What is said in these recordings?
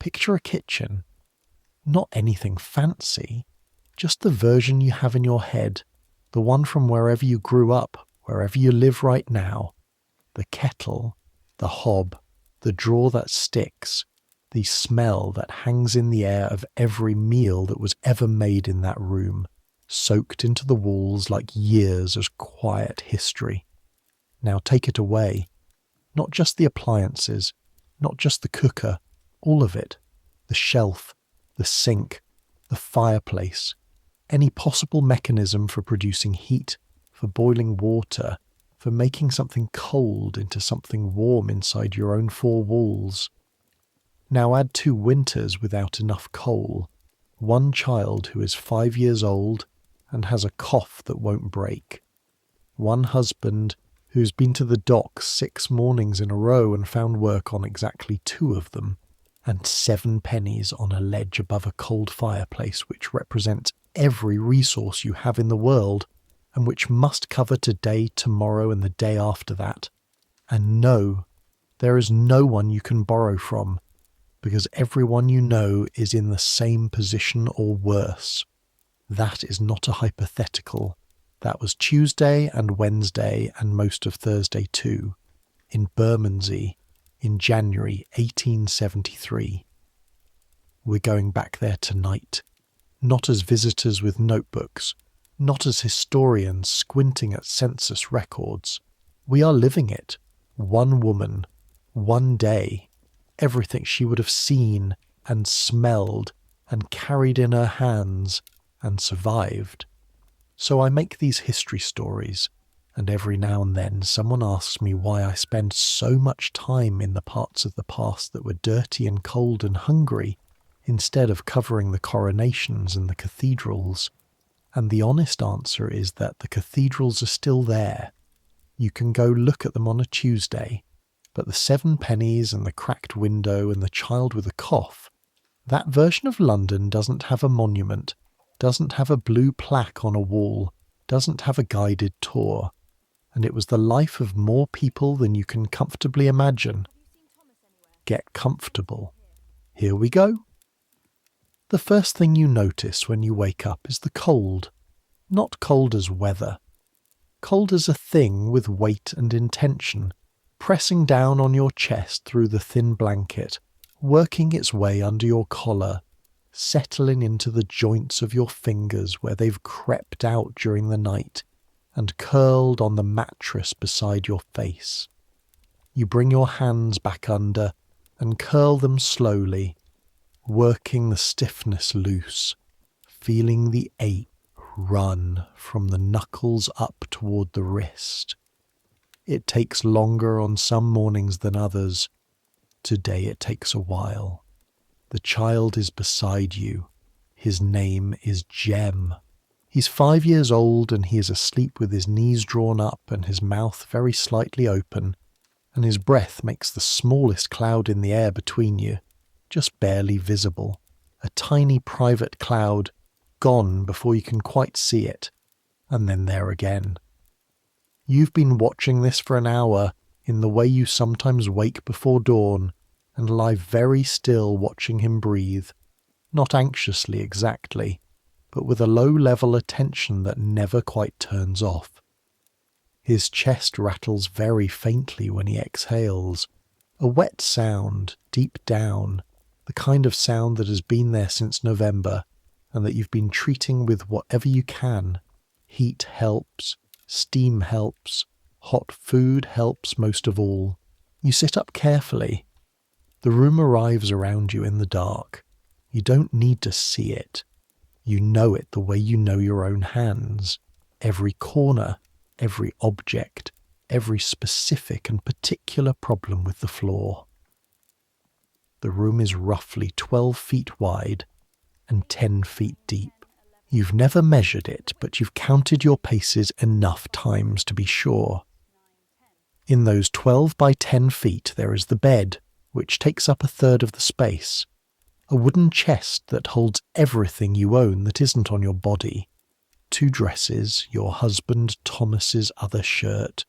Picture a kitchen. Not anything fancy, just the version you have in your head, the one from wherever you grew up, wherever you live right now. The kettle, the hob, the drawer that sticks, the smell that hangs in the air of every meal that was ever made in that room, soaked into the walls like years of quiet history. Now take it away. Not just the appliances, not just the cooker, all of it. The shelf, the sink, the fireplace, any possible mechanism for producing heat, for boiling water, for making something cold into something warm inside your own four walls. Now add 2 winters without enough coal, 1 child who is 5 years old and has a cough that won't break, 1 husband who's been to the docks 6 mornings in a row and found work on exactly 2 of them, and 7 pennies on a ledge above a cold fireplace which represents every resource you have in the world and which must cover today, tomorrow and the day after that. And no, there is no one you can borrow from, because everyone you know is in the same position or worse. That is not a hypothetical. That was Tuesday and Wednesday and most of Thursday too, in Bermondsey, in January 1873. We're going back there tonight, not as visitors with notebooks, not as historians squinting at census records. We are living it, 1 woman, 1 day, everything she would have seen and smelled and carried in her hands and survived. So I make these history stories, and every now and then someone asks me why I spend so much time in the parts of the past that were dirty and cold and hungry, instead of covering the coronations and the cathedrals. And the honest answer is that the cathedrals are still there. You can go look at them on a Tuesday, but the 7 pennies and the cracked window and the child with a cough, that version of London doesn't have a monument, doesn't have a blue plaque on a wall, doesn't have a guided tour. And it was the life of more people than you can comfortably imagine. Get comfortable. Here we go. The first thing you notice when you wake up is the cold. Not cold as weather. Cold as a thing with weight and intention, pressing down on your chest through the thin blanket, working its way under your collar, settling into the joints of your fingers where they've crept out during the night, and curled on the mattress beside your face. You bring your hands back under and curl them slowly, working the stiffness loose, feeling the ache run from the knuckles up toward the wrist. It takes longer on some mornings than others. Today it takes a while. The child is beside you. His name is Jem. He's 5 years old and he is asleep with his knees drawn up and his mouth very slightly open, and his breath makes the smallest cloud in the air between you, just barely visible, a tiny private cloud, gone before you can quite see it, and then there again. You've been watching this for an hour in the way you sometimes wake before dawn and lie very still watching him breathe, not anxiously exactly, but with a low-level attention that never quite turns off. His chest rattles very faintly when he exhales, a wet sound, deep down, the kind of sound that has been there since November, and that you've been treating with whatever you can. Heat helps, steam helps, hot food helps most of all. You sit up carefully. The room arrives around you in the dark. You don't need to see it. You know it the way you know your own hands. Every corner, every object, every specific and particular problem with the floor. The room is roughly 12 feet wide and 10 feet deep. You've never measured it, but you've counted your paces enough times to be sure. In those 12 by 10 feet there is the bed, which takes up a third of the space. A wooden chest that holds everything you own that isn't on your body. 2 dresses, your husband Thomas's other shirt,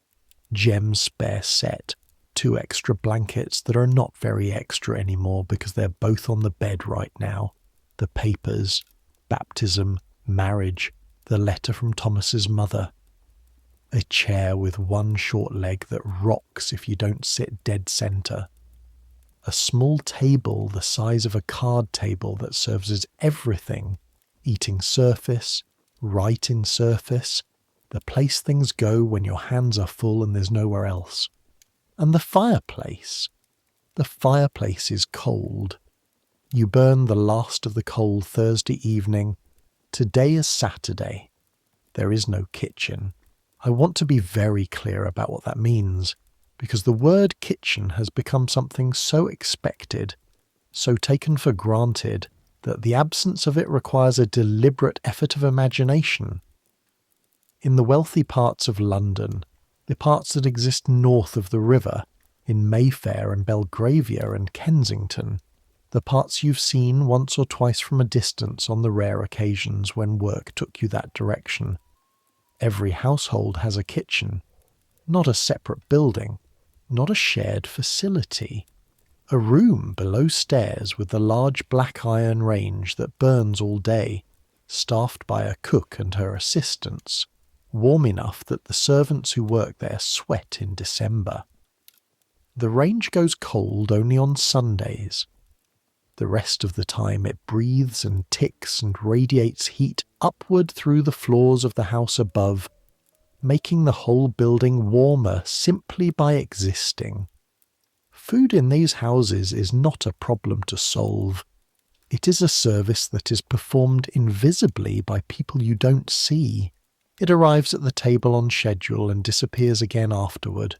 Jem's spare set, 2 extra blankets that are not very extra anymore because they're both on the bed right now. The papers, baptism, marriage, the letter from Thomas's mother. A chair with one short leg that rocks if you don't sit dead centre. A small table the size of a card table that serves as everything. Eating surface, writing surface, the place things go when your hands are full and there's nowhere else. And the fireplace. The fireplace is cold. You burn the last of the coal Thursday evening. Today is Saturday. There is no kitchen. I want to be very clear about what that means, because the word kitchen has become something so expected, so taken for granted, that the absence of it requires a deliberate effort of imagination. In the wealthy parts of London, the parts that exist north of the river, in Mayfair and Belgravia and Kensington, the parts you've seen once or twice from a distance on the rare occasions when work took you that direction, every household has a kitchen, not a separate building, not a shared facility. A room below stairs with the large black iron range that burns all day, staffed by a cook and her assistants, warm enough that the servants who work there sweat in December. The range goes cold only on Sundays. The rest of the time it breathes and ticks and radiates heat upward through the floors of the house above, making the whole building warmer simply by existing. Food in these houses is not a problem to solve. It is a service that is performed invisibly by people you don't see. It arrives at the table on schedule and disappears again afterward.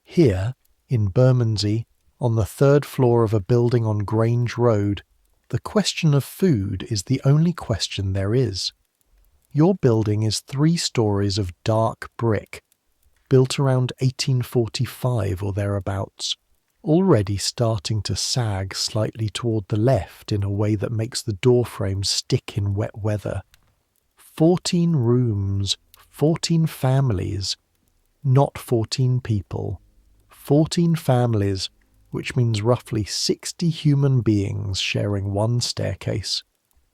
Here, in Bermondsey, on the 3rd floor of a building on Grange Road, the question of food is the only question there is. Your building is 3 stories of dark brick, built around 1845 or thereabouts, already starting to sag slightly toward the left in a way that makes the door frames stick in wet weather. 14 rooms, 14 families, not 14 people. 14 families, which means roughly 60 human beings sharing one staircase,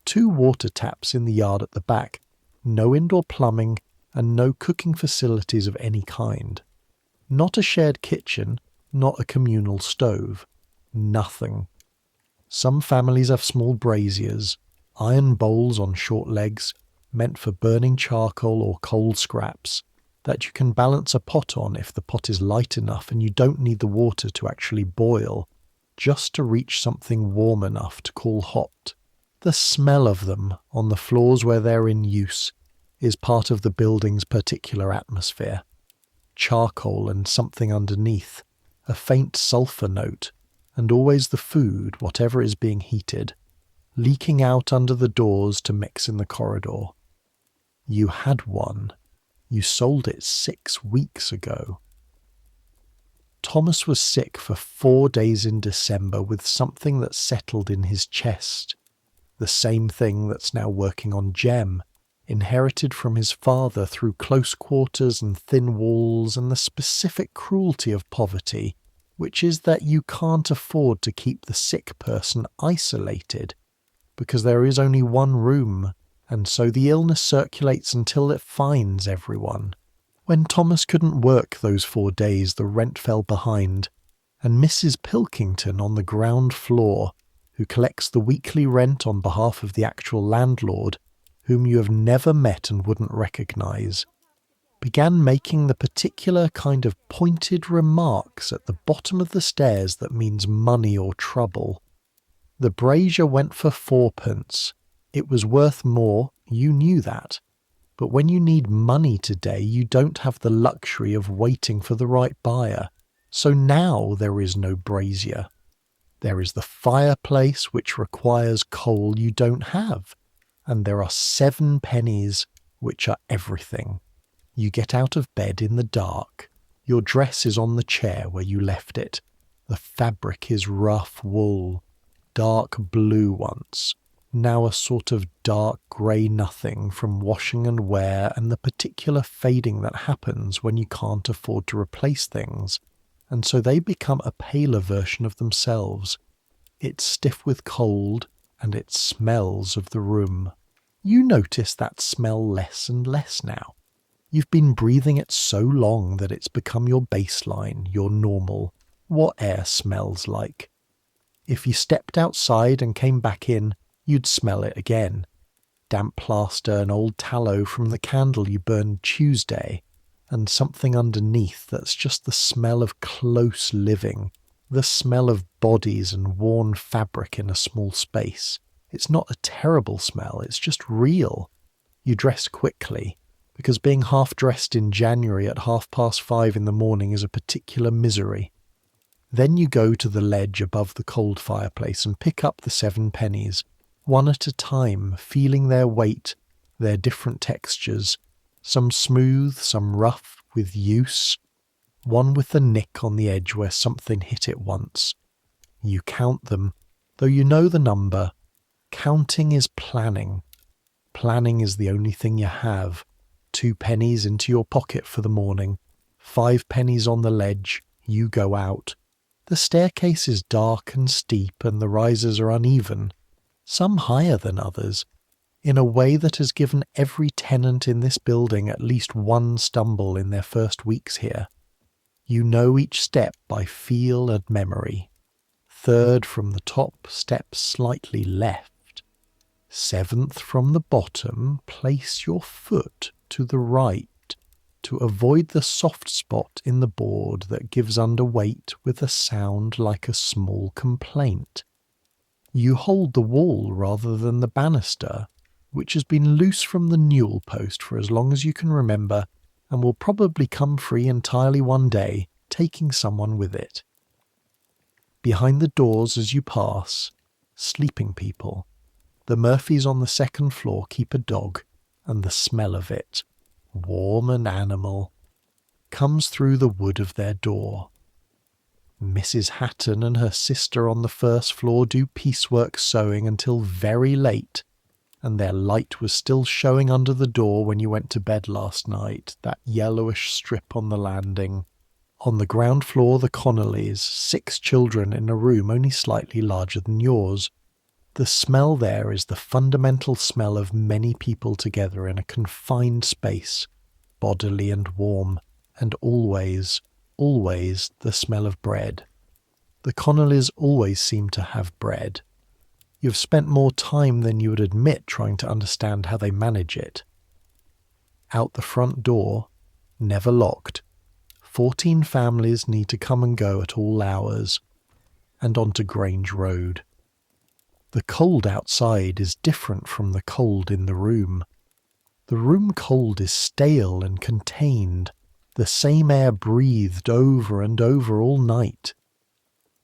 2 water taps in the yard at the back, no indoor plumbing, and no cooking facilities of any kind. Not a shared kitchen, not a communal stove. Nothing. Some families have small braziers, iron bowls on short legs, meant for burning charcoal or coal scraps, that you can balance a pot on if the pot is light enough and you don't need the water to actually boil, just to reach something warm enough to call hot. The smell of them on the floors where they're in use is part of the building's particular atmosphere. Charcoal and something underneath, a faint sulphur note, and always the food, whatever is being heated, leaking out under the doors to mix in the corridor. You had one. You sold it 6 weeks ago. Thomas was sick for 4 days in December with something that settled in his chest. The same thing that's now working on Jem, inherited from his father through close quarters and thin walls and the specific cruelty of poverty, which is that you can't afford to keep the sick person isolated, because there is only one room, and so the illness circulates until it finds everyone. When Thomas couldn't work those 4 days, the rent fell behind, and Mrs. Pilkington on the ground floor, who collects the weekly rent on behalf of the actual landlord, whom you have never met and wouldn't recognise, began making the particular kind of pointed remarks at the bottom of the stairs that means money or trouble. The brazier went for 4p. It was worth more, you knew that. But when you need money today, you don't have the luxury of waiting for the right buyer. So now there is no brazier. There is the fireplace, which requires coal you don't have. And there are 7 pennies, which are everything. You get out of bed in the dark. Your dress is on the chair where you left it. The fabric is rough wool, dark blue once, now a sort of dark grey nothing from washing and wear and the particular fading that happens when you can't afford to replace things. and so they become a paler version of themselves. It's stiff with cold, and it smells of the room. You notice that smell less and less now. You've been breathing it so long that it's become your baseline, your normal, what air smells like. If you stepped outside and came back in, you'd smell it again. Damp plaster and old tallow from the candle you burned Tuesday, and something underneath that's just the smell of close living, the smell of bodies and worn fabric in a small space. It's not a terrible smell, it's just real. You dress quickly, because being half-dressed in January at 5:30 in the morning is a particular misery. Then you go to the ledge above the cold fireplace and pick up the 7 pennies, one at a time, feeling their weight, their different textures, some smooth, some rough with use, one with the nick on the edge where something hit it once. You count them, though you know the number. Counting is planning. Planning is the only thing you have. 2 pennies into your pocket for the morning, 5 pennies on the ledge, you go out. The staircase is dark and steep and the rises are uneven, some higher than others, in a way that has given every tenant in this building at least one stumble in their first weeks here. You know each step by feel and memory. 3rd from the top, step slightly left. 7th from the bottom, place your foot to the right to avoid the soft spot in the board that gives under weight with a sound like a small complaint. You hold the wall rather than the banister, which has been loose from the newel post for as long as you can remember and will probably come free entirely one day, taking someone with it. Behind the doors as you pass, sleeping people. The Murphys on the 2nd floor keep a dog, and the smell of it, warm and animal, comes through the wood of their door. Mrs. Hatton and her sister on the 1st floor do piecework sewing until very late, and their light was still showing under the door when you went to bed last night, that yellowish strip on the landing. On the ground floor, the Connollys, 6 children in a room only slightly larger than yours. The smell there is the fundamental smell of many people together in a confined space, bodily and warm, and always, always the smell of bread. The Connollys always seem to have bread. You've spent more time than you would admit trying to understand how they manage it. Out the front door, never locked, 14 families need to come and go at all hours, and onto Grange Road. The cold outside is different from the cold in the room. The room cold is stale and contained, the same air breathed over and over all night.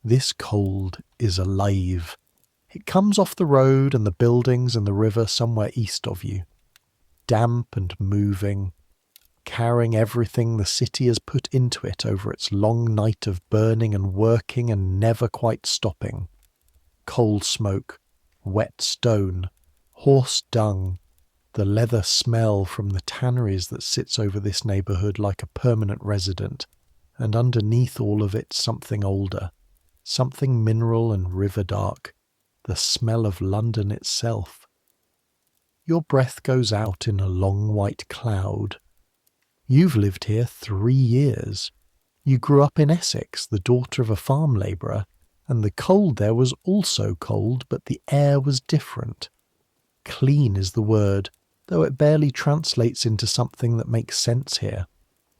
This cold is alive. It comes off the road and the buildings and the river somewhere east of you, damp and moving, carrying everything the city has put into it over its long night of burning and working and never quite stopping. Coal smoke, wet stone, horse dung, the leather smell from the tanneries that sits over this neighbourhood like a permanent resident, and underneath all of it something older, something mineral and river dark, the smell of London itself. Your breath goes out in a long white cloud. You've lived here 3 years. You grew up in Essex, the daughter of a farm labourer, and the cold there was also cold, but the air was different. Clean is the word, though it barely translates into something that makes sense here.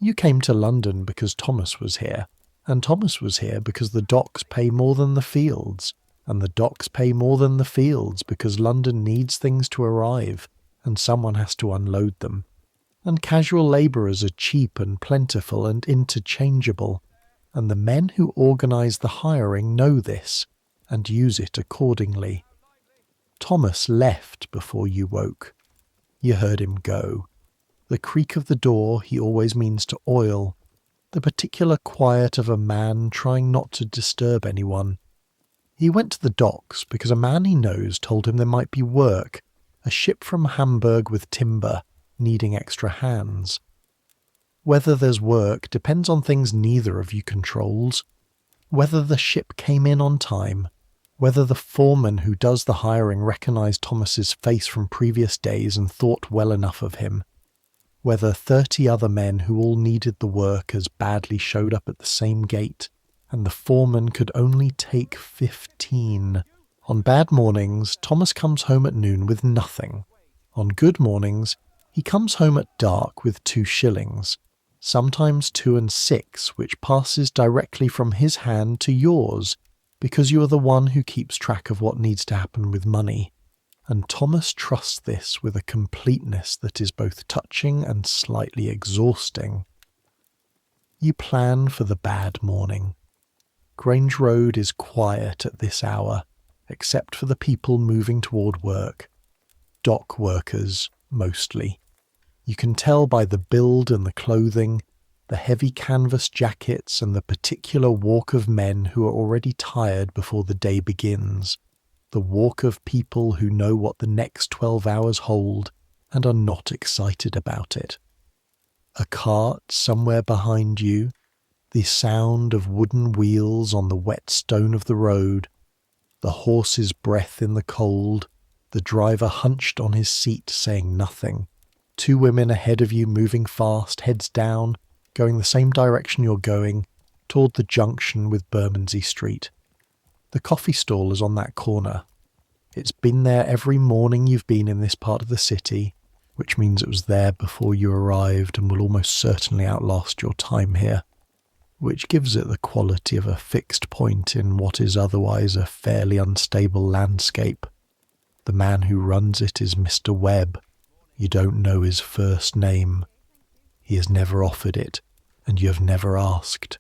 You came to London because Thomas was here, and Thomas was here because the docks pay more than the fields, and the docks pay more than the fields because London needs things to arrive, and someone has to unload them. And casual labourers are cheap and plentiful and interchangeable, and the men who organise the hiring know this, and use it accordingly. Thomas left before you woke. You heard him go. The creak of the door he always means to oil, the particular quiet of a man trying not to disturb anyone. He went to the docks because a man he knows told him there might be work, a ship from Hamburg with timber, needing extra hands. Whether there's work depends on things neither of you controls. Whether the ship came in on time, whether the foreman who does the hiring recognised Thomas's face from previous days and thought well enough of him, whether 30 other men who all needed the work as badly showed up at the same gate, and the foreman could only take 15. On bad mornings, Thomas comes home at noon with nothing. On good mornings, he comes home at dark with 2 shillings, sometimes 2 and 6, which passes directly from his hand to yours, because you are the one who keeps track of what needs to happen with money. And Thomas trusts this with a completeness that is both touching and slightly exhausting. You plan for the bad morning. Grange Road is quiet at this hour, except for the people moving toward work. Dock workers, mostly. You can tell by the build and the clothing, the heavy canvas jackets and the particular walk of men who are already tired before the day begins. The walk of people who know what the next 12 hours hold and are not excited about it. A cart somewhere behind you, the sound of wooden wheels on the wet stone of the road, the horse's breath in the cold, the driver hunched on his seat saying nothing, 2 women ahead of you moving fast, heads down, going the same direction you're going, toward the junction with Bermondsey Street. The coffee stall is on that corner. It's been there every morning you've been in this part of the city, which means it was there before you arrived and will almost certainly outlast your time here, which gives it the quality of a fixed point in what is otherwise a fairly unstable landscape. The man who runs it is Mr. Webb. You don't know his first name. He has never offered it, and you have never asked.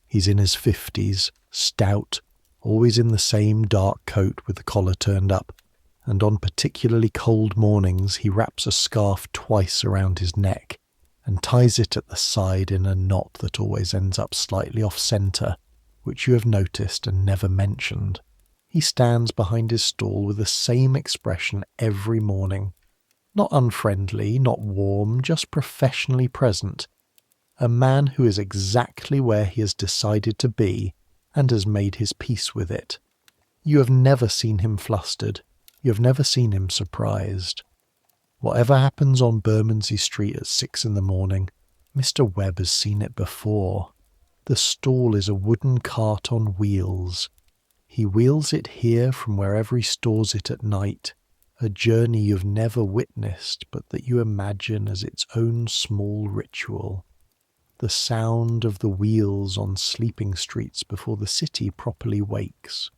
He's in his 50s, stout, always in the same dark coat with the collar turned up, and on particularly cold mornings he wraps a scarf twice around his neck and ties it at the side in a knot that always ends up slightly off-centre, which you have noticed and never mentioned. He stands behind his stall with the same expression every morning. Not unfriendly, not warm, just professionally present. A man who is exactly where he has decided to be and has made his peace with it. You have never seen him flustered. You have never seen him surprised. Whatever happens on Bermondsey Street at 6 in the morning, Mr. Webb has seen it before. The stall is a wooden cart on wheels. He wheels it here from wherever he stores it at night, a journey you've never witnessed but that you imagine as its own small ritual. The sound of the wheels on sleeping streets before the city properly wakes.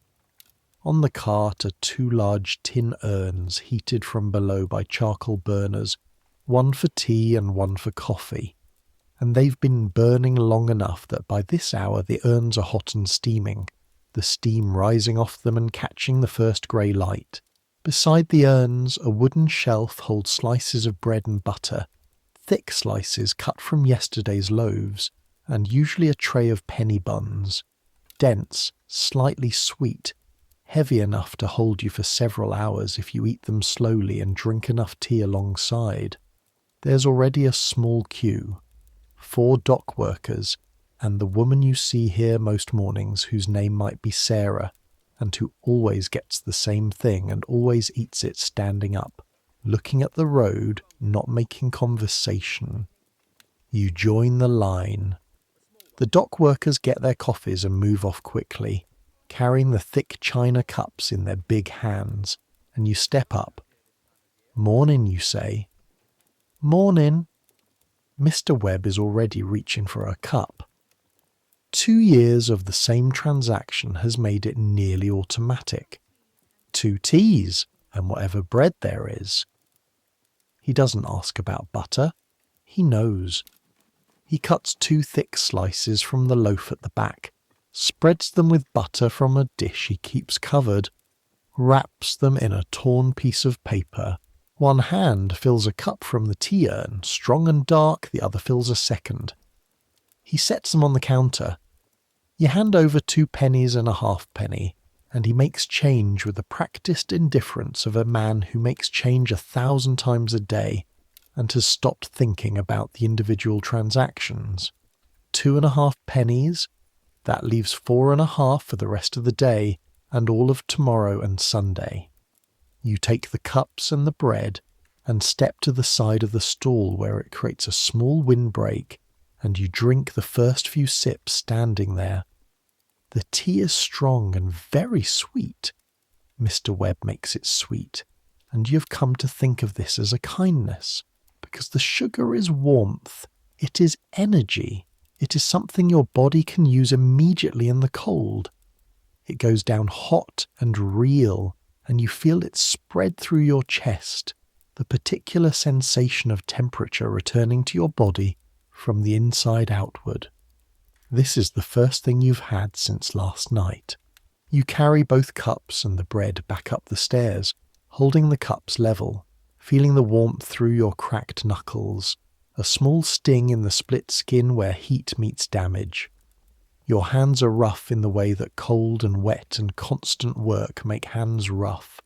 On the cart are 2 large tin urns heated from below by charcoal burners, one for tea and one for coffee, and they've been burning long enough that by this hour the urns are hot and steaming, the steam rising off them and catching the first grey light. Beside the urns, a wooden shelf holds slices of bread and butter, thick slices cut from yesterday's loaves, and usually a tray of penny buns, dense, slightly sweet, heavy enough to hold you for several hours if you eat them slowly and drink enough tea alongside. There's already a small queue, 4 dock workers, and the woman you see here most mornings whose name might be Sarah, and who always gets the same thing and always eats it standing up, looking at the road, not making conversation. You join the line. The dock workers get their coffees and move off quickly, carrying the thick china cups in their big hands, and you step up. "Mornin'," you say. "Mornin'." Mr. Webb is already reaching for a cup. 2 years of the same transaction has made it nearly automatic. 2 teas, and whatever bread there is. He doesn't ask about butter. He knows. He cuts 2 thick slices from the loaf at the back, spreads them with butter from a dish he keeps covered, wraps them in a torn piece of paper. One hand fills a cup from the tea urn, strong and dark, the other fills a second. He sets them on the counter. You hand over 2 pennies and a halfpenny, and he makes change with the practised indifference of a man who makes change 1,000 times a day. and has stopped thinking about the individual transactions. 2.5 pennies, that leaves 4.5 for the rest of the day and all of tomorrow and Sunday. You take the cups and the bread and step to the side of the stall where it creates a small windbreak, and you drink the first few sips standing there. The tea is strong and very sweet. Mr. Webb makes it sweet, and you've come to think of this as a kindness, because the sugar is warmth, it is energy, it is something your body can use immediately in the cold. It goes down hot and real, and you feel it spread through your chest, the particular sensation of temperature returning to your body from the inside outward. This is the first thing you've had since last night. You carry both cups and the bread back up the stairs, holding the cups level, feeling the warmth through your cracked knuckles, a small sting in the split skin where heat meets damage. Your hands are rough in the way that cold and wet and constant work make hands rough,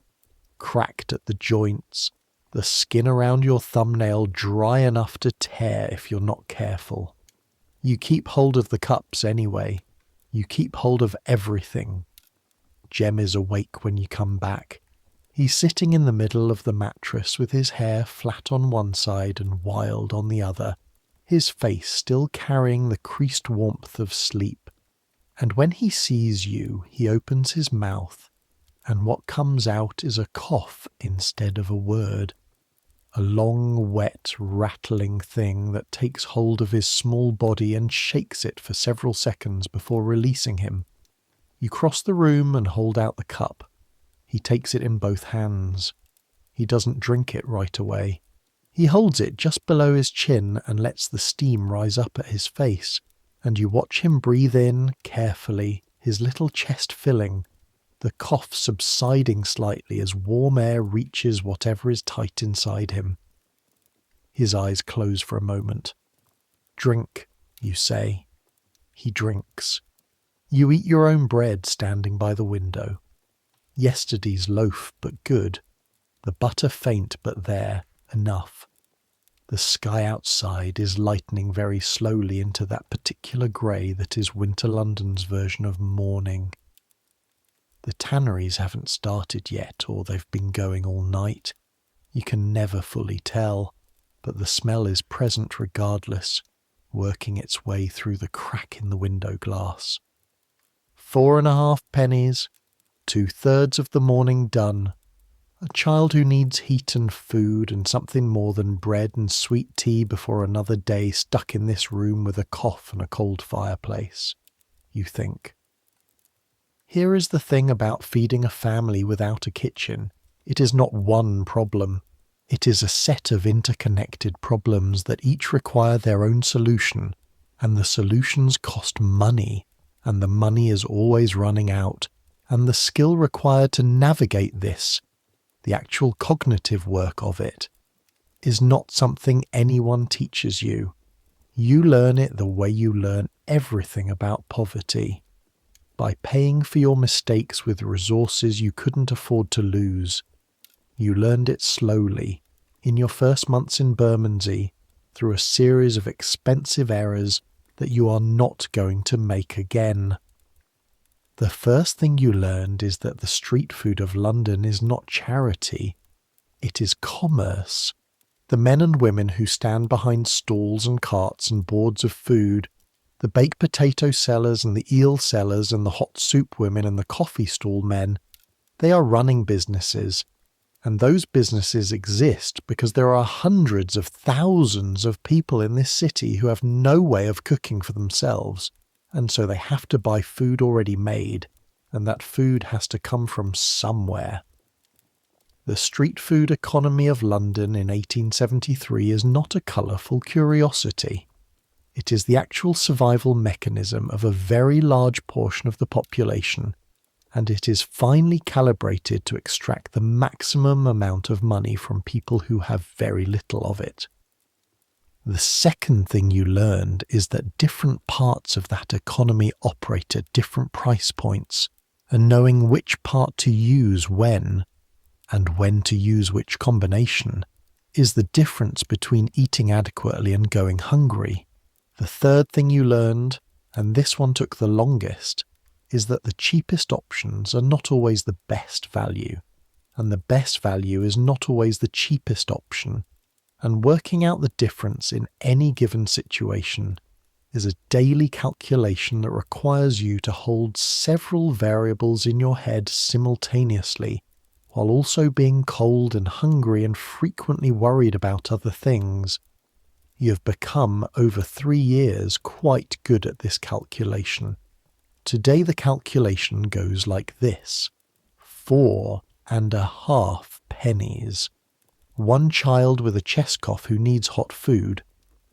cracked at the joints, the skin around your thumbnail dry enough to tear if you're not careful. You keep hold of the cups anyway. You keep hold of everything. Jem is awake when you come back. He's sitting in the middle of the mattress with his hair flat on one side and wild on the other, his face still carrying the creased warmth of sleep. And when he sees you, he opens his mouth, and what comes out is a cough instead of a word. A long, wet, rattling thing that takes hold of his small body and shakes it for several seconds before releasing him. You cross the room and hold out the cup. He takes it in both hands. He doesn't drink it right away. He holds it just below his chin and lets the steam rise up at his face, and you watch him breathe in carefully, his little chest filling, the cough subsiding slightly as warm air reaches whatever is tight inside him. His eyes close for a moment. "Drink," you say. He drinks. You eat your own bread standing by the window. Yesterday's loaf, but good. The butter faint, but there, enough. The sky outside is lightening very slowly into that particular grey that is winter London's version of morning. The tanneries haven't started yet, or they've been going all night. You can never fully tell, but the smell is present regardless, working its way through the crack in the window glass. 4.5 pennies, 2/3 of the morning done. A child who needs heat and food and something more than bread and sweet tea before another day stuck in this room with a cough and a cold fireplace, you think. Here is the thing about feeding a family without a kitchen. It is not one problem. It is a set of interconnected problems that each require their own solution, and the solutions cost money, and the money is always running out, and the skill required to navigate this, the actual cognitive work of it, is not something anyone teaches you. You learn it the way you learn everything about poverty, by paying for your mistakes with resources you couldn't afford to lose. You learned it slowly, in your first months in Bermondsey, through a series of expensive errors that you are not going to make again. The first thing you learned is that the street food of London is not charity, it is commerce. The men and women who stand behind stalls and carts and boards of food, the baked potato sellers and the eel sellers and the hot soup women and the coffee stall men, they are running businesses, and those businesses exist because there are hundreds of thousands of people in this city who have no way of cooking for themselves, and so they have to buy food already made, and that food has to come from somewhere. The street food economy of London in 1873 is not a colourful curiosity. It is the actual survival mechanism of a very large portion of the population, and it is finely calibrated to extract the maximum amount of money from people who have very little of it. The second thing you learned is that different parts of that economy operate at different price points, and knowing which part to use when, and when to use which combination, is the difference between eating adequately and going hungry. The third thing you learned, and this one took the longest, is that the cheapest options are not always the best value, and the best value is not always the cheapest option, and working out the difference in any given situation is a daily calculation that requires you to hold several variables in your head simultaneously, while also being cold and hungry and frequently worried about other things. You have become, over 3 years, quite good at this calculation. Today the calculation goes like this: 4.5 pennies. One child with a chest cough who needs hot food,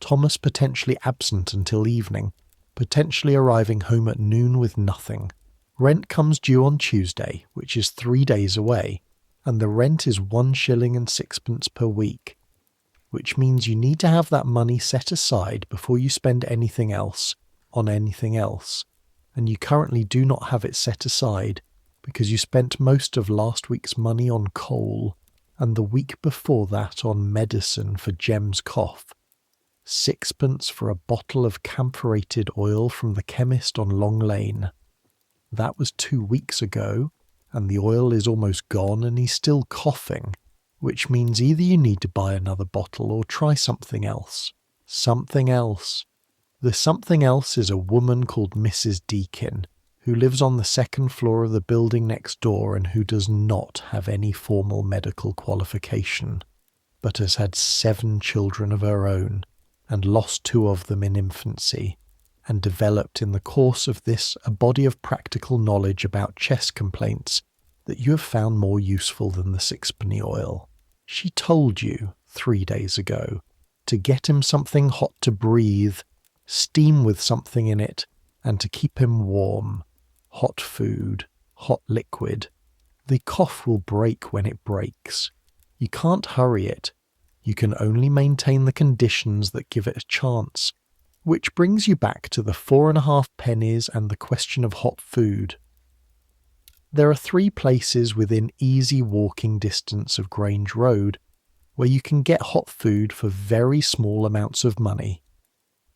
Thomas potentially absent until evening, potentially arriving home at noon with nothing. Rent comes due on Tuesday, which is 3 days away, and the rent is 1 shilling and 6pence per week, which means you need to have that money set aside before you spend anything else on anything else, and you currently do not have it set aside because you spent most of last week's money on coal and the week before that on medicine for Jem's cough. 6pence for a bottle of camphorated oil from the chemist on Long Lane. That was 2 weeks ago, and the oil is almost gone and he's still coughing, which means either you need to buy another bottle or try something else. Something else. The something else is a woman called Mrs. Deakin, who lives on the 2nd floor of the building next door and who does not have any formal medical qualification, but has had 7 children of her own, and lost 2 of them in infancy, and developed in the course of this a body of practical knowledge about chest complaints that you have found more useful than the 6-penny oil. She told you 3 days ago to get him something hot to breathe, steam with something in it, and to keep him warm. Hot food, hot liquid. The cough will break when it breaks. You can't hurry it. You can only maintain the conditions that give it a chance. Which brings you back to the 4.5 pennies and the question of hot food. There are 3 places within easy walking distance of Grange Road where you can get hot food for very small amounts of money.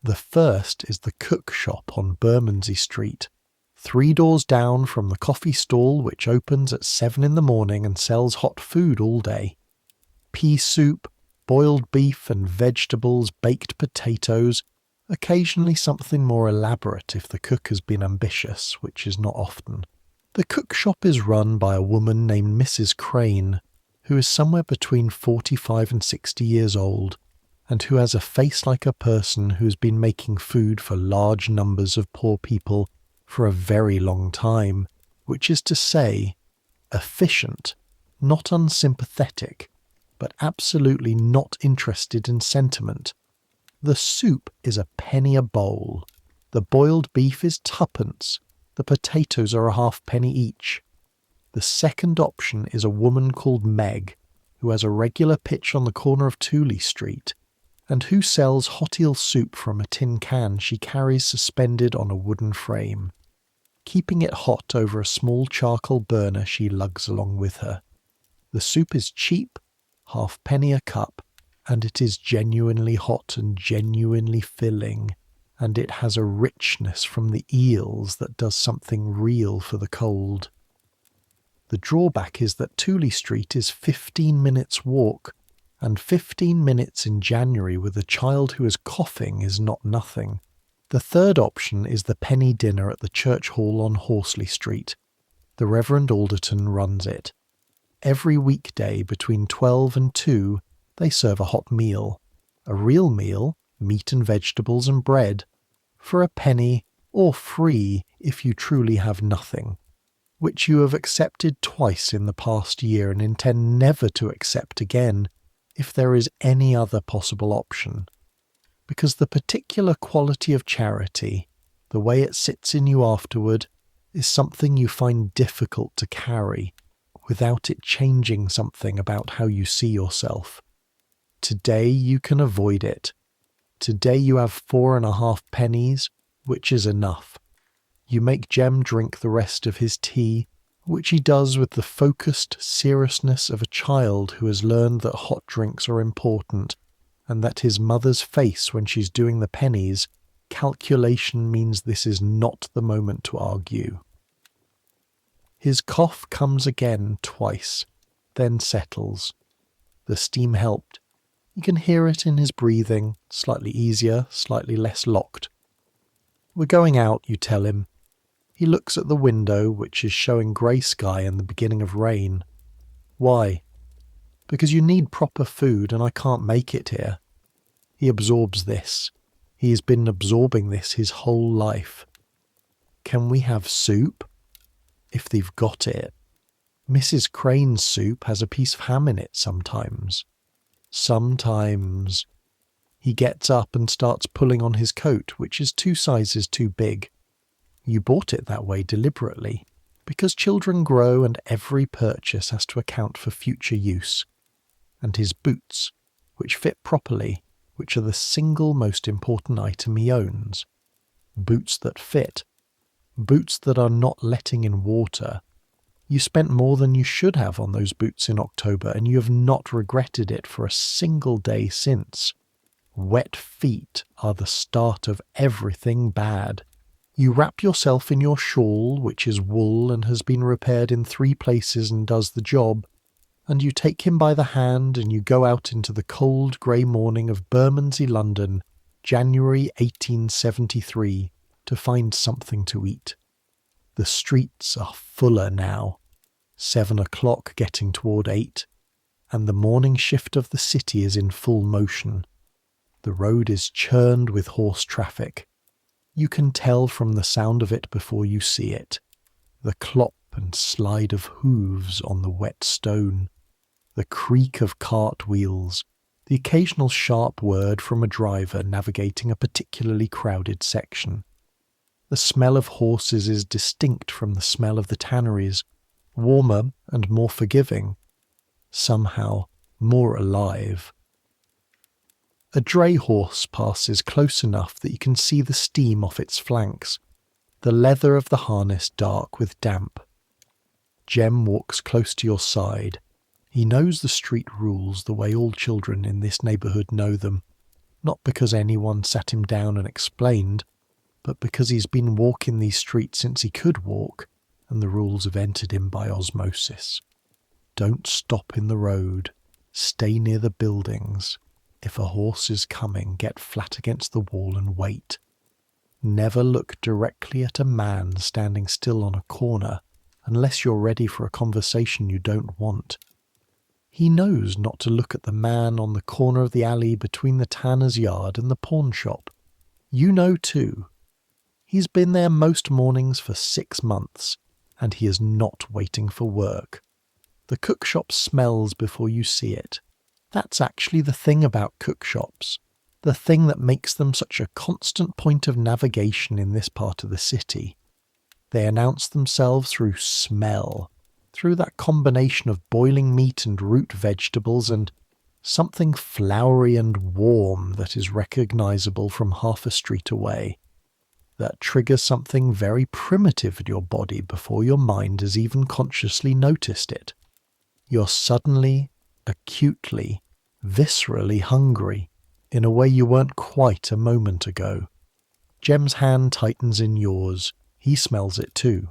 The first is the Cook Shop on Bermondsey Street, 3 doors down from the coffee stall which opens at 7 in the morning and sells hot food all day. Pea soup, boiled beef and vegetables, baked potatoes, occasionally something more elaborate if the cook has been ambitious, which is not often. The cook shop is run by a woman named Mrs. Crane, who is somewhere between 45 and 60 years old, and who has a face like a person who has been making food for large numbers of poor people for a very long time, which is to say, efficient, not unsympathetic, but absolutely not interested in sentiment. The soup is a penny a bowl. The boiled beef is 2pence. The potatoes are a halfpenny each. The second option is a woman called Meg, who has a regular pitch on the corner of Tooley Street, and who sells hot eel soup from a tin can she carries suspended on a wooden frame, keeping it hot over a small charcoal burner she lugs along with her. The soup is cheap, halfpenny a cup, and it is genuinely hot and genuinely filling, and it has a richness from the eels that does something real for the cold. The drawback is that Tooley Street is 15 minutes walk, and 15 minutes in January with a child who is coughing is not nothing. The third option is the penny dinner at the church hall on Horsley Street. The Reverend Alderton runs it. Every weekday between 12 and 2 they serve a hot meal. A real meal, meat and vegetables and bread, for a penny or free if you truly have nothing, which you have accepted twice in the past year and intend never to accept again if there is any other possible option. Because the particular quality of charity, the way it sits in you afterward, is something you find difficult to carry without it changing something about how you see yourself. Today you can avoid it. Today you have 4.5 pennies, which is enough. You make Jem drink the rest of his tea, which he does with the focused seriousness of a child who has learned that hot drinks are important and that his mother's face when she's doing the pennies, calculation means this is not the moment to argue. His cough comes again twice, then settles. The steam helped. You can hear it in his breathing, slightly easier, slightly less locked. We're going out, you tell him. He looks at the window, which is showing grey sky and the beginning of rain. Why? Because you need proper food and I can't make it here. He absorbs this. He has been absorbing this his whole life. Can we have soup? If they've got it. Mrs. Crane's soup has a piece of ham in it sometimes. Sometimes. He gets up and starts pulling on his coat, which is 2 sizes too big. You bought it that way deliberately, because children grow and every purchase has to account for future use. And his boots, which fit properly, which are the single most important item he owns. Boots that fit. Boots that are not letting in water. You spent more than you should have on those boots in October, and you have not regretted it for a single day since. Wet feet are the start of everything bad. You wrap yourself in your shawl, which is wool and has been repaired in 3 places and does the job, and you take him by the hand and you go out into the cold grey morning of Bermondsey, London, January 1873, to find something to eat. The streets are fuller now, 7 o'clock getting toward 8, and the morning shift of the city is in full motion. The road is churned with horse traffic. You can tell from the sound of it before you see it. The clop and slide of hooves on the wet stone, the creak of cart wheels, the occasional sharp word from a driver navigating a particularly crowded section. The smell of horses is distinct from the smell of the tanneries, warmer and more forgiving, somehow more alive. A dray horse passes close enough that you can see the steam off its flanks, the leather of the harness dark with damp. Jem walks close to your side. He knows the street rules the way all children in this neighbourhood know them, not because anyone sat him down and explained, but because he's been walking these streets since he could walk, and the rules have entered him by osmosis. Don't stop in the road. Stay near the buildings. If a horse is coming, get flat against the wall and wait. Never look directly at a man standing still on a corner, unless you're ready for a conversation you don't want. He knows not to look at the man on the corner of the alley between the tanner's yard and the pawn shop. You know too. He's been there most mornings for 6 months, and he is not waiting for work. The cook shop smells before you see it. That's actually the thing about cook shops, the thing that makes them such a constant point of navigation in this part of the city. They announce themselves through smell, through that combination of boiling meat and root vegetables and something floury and warm that is recognisable from half a street away, that triggers something very primitive in your body before your mind has even consciously noticed it. You're suddenly, acutely, viscerally hungry in a way you weren't quite a moment ago. Jem's hand tightens in yours. He smells it too.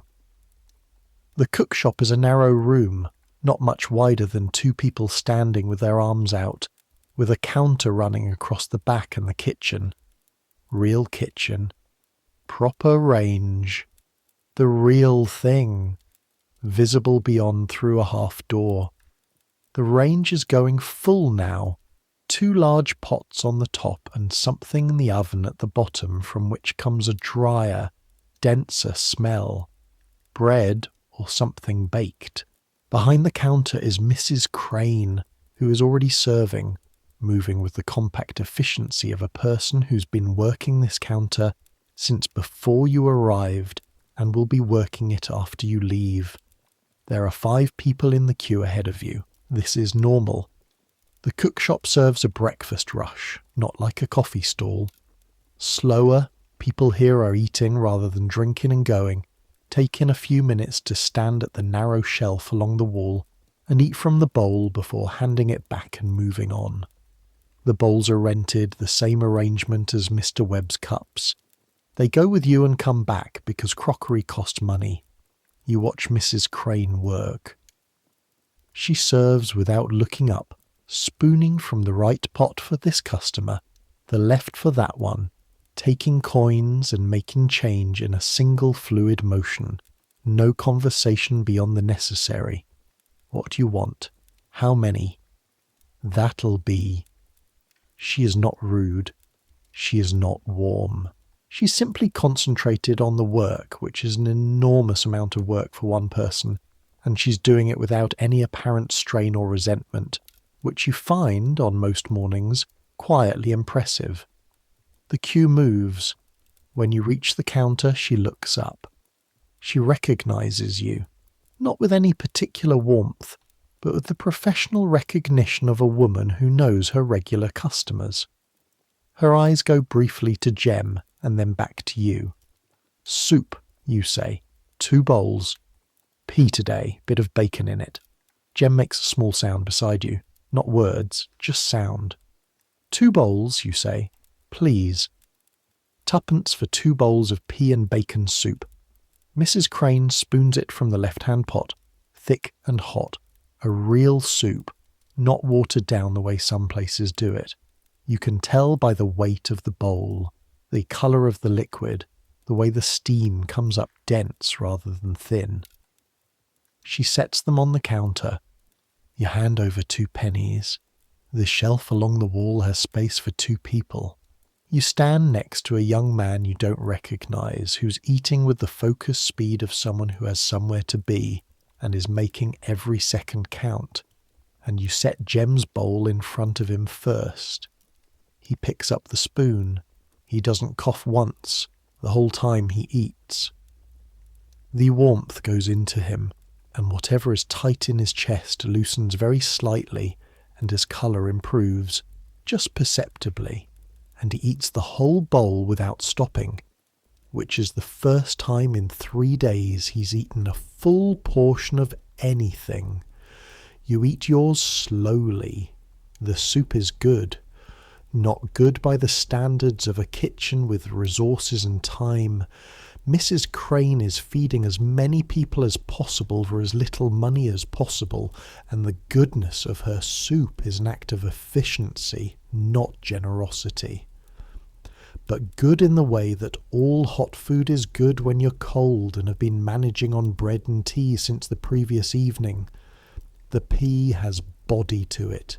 The cook shop is a narrow room, not much wider than 2 people standing with their arms out, with a counter running across the back and the kitchen. Real kitchen. Proper range. The real thing. Visible beyond through a half door. The range is going full now. 2 large pots on the top and something in the oven at the bottom from which comes a drier, denser smell. Bread or something baked. Behind the counter is Mrs. Crane, who is already serving, moving with the compact efficiency of a person who's been working this counter since before you arrived and will be working it after you leave. There are 5 people in the queue ahead of you. This is normal. The cook shop serves a breakfast rush, not like a coffee stall. Slower, people here are eating rather than drinking and going, taking a few minutes to stand at the narrow shelf along the wall and eat from the bowl before handing it back and moving on. The bowls are rented, the same arrangement as Mr. Webb's cups. They go with you and come back because crockery costs money. You watch Mrs. Crane work. She serves without looking up, spooning from the right pot for this customer, the left for that one, taking coins and making change in a single fluid motion. No conversation beyond the necessary. What do you want? How many? That'll be. She is not rude. She is not warm. She's simply concentrated on the work, which is an enormous amount of work for one person, and she's doing it without any apparent strain or resentment, which you find, on most mornings, quietly impressive. The queue moves. When you reach the counter, she looks up. She recognizes you, not with any particular warmth, but with the professional recognition of a woman who knows her regular customers. Her eyes go briefly to Jem and then back to you. Soup, you say. 2 bowls. Pea today, bit of bacon in it. Jem makes a small sound beside you. Not words, just sound. 2 bowls, you say. Please. 2 for 2 bowls of pea and bacon soup. Mrs. Crane spoons it from the left-hand pot, thick and hot. A real soup, not watered down the way some places do it. You can tell by the weight of the bowl, the colour of the liquid, the way the steam comes up dense rather than thin. She sets them on the counter. You hand over 2 pennies. The shelf along the wall has space for 2 people. You stand next to a young man you don't recognise, who's eating with the focused speed of someone who has somewhere to be and is making every second count, and you set Jem's bowl in front of him first. He picks up the spoon. He doesn't cough once, the whole time he eats. The warmth goes into him, and whatever is tight in his chest loosens very slightly, and his colour improves, just perceptibly, and he eats the whole bowl without stopping, which is the first time in 3 days he's eaten a full portion of anything. You eat yours slowly. The soup is good. Not good by the standards of a kitchen with resources and time. Mrs. Crane is feeding as many people as possible for as little money as possible, and the goodness of her soup is an act of efficiency, not generosity. But good in the way that all hot food is good when you're cold and have been managing on bread and tea since the previous evening. The pea has body to it.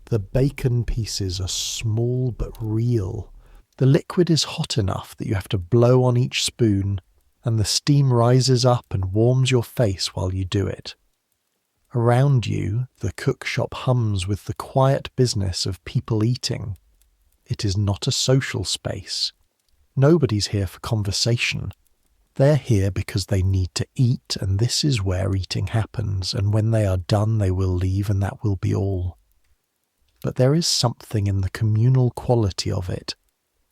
The bacon pieces are small but real. The liquid is hot enough that you have to blow on each spoon, and the steam rises up and warms your face while you do it. Around you, the cook shop hums with the quiet business of people eating. It is not a social space. Nobody's here for conversation. They're here because they need to eat, and this is where eating happens, and when they are done they will leave, and that will be all. But there is something in the communal quality of it,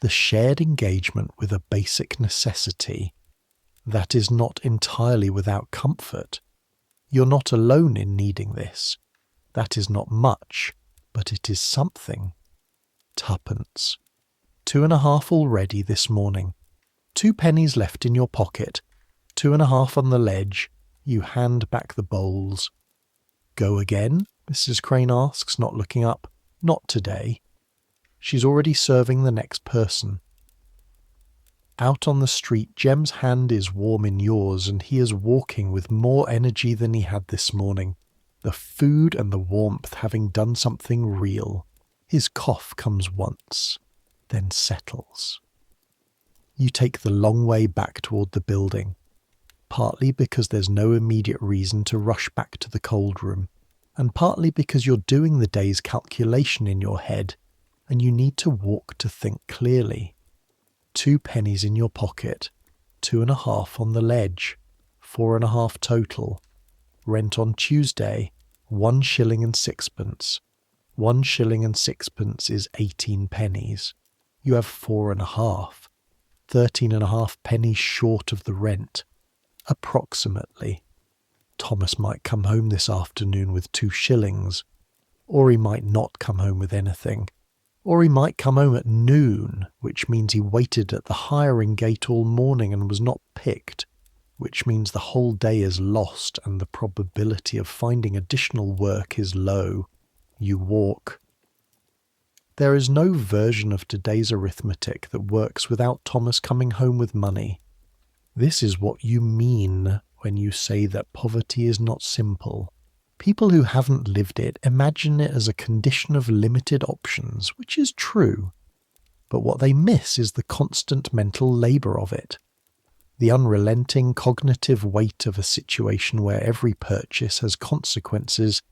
the shared engagement with a basic necessity, that is not entirely without comfort. You're not alone in needing this. That is not much, but it is something. 2. 2.5 already this morning. 2 pennies left in your pocket. 2.5 on the ledge. You hand back the bowls. Go again? Mrs. Crane asks, not looking up. Not today. She's already serving the next person. Out on the street, Jem's hand is warm in yours, and he is walking with more energy than he had this morning, the food and the warmth having done something real. His cough comes once, then settles. You take the long way back toward the building, partly because there's no immediate reason to rush back to the cold room, and partly because you're doing the day's calculation in your head, and you need to walk to think clearly. 2 pennies in your pocket, 2.5 on the ledge, 4.5 total. Rent on Tuesday, 1 shilling and 6pence. 1 shilling and 6pence is 18 pennies. You have 4.5, 13.5 pennies short of the rent. approximately. Thomas might come home this afternoon with 2 shillings, or he might not come home with anything, or he might come home at noon, which means he waited at the hiring gate all morning and was not picked, which means the whole day is lost and the probability of finding additional work is low. You walk. There is no version of today's arithmetic that works without Thomas coming home with money. This is what you mean when you say that poverty is not simple. People who haven't lived it imagine it as a condition of limited options, which is true. But what they miss is the constant mental labour of it. The unrelenting cognitive weight of a situation where every purchase has consequences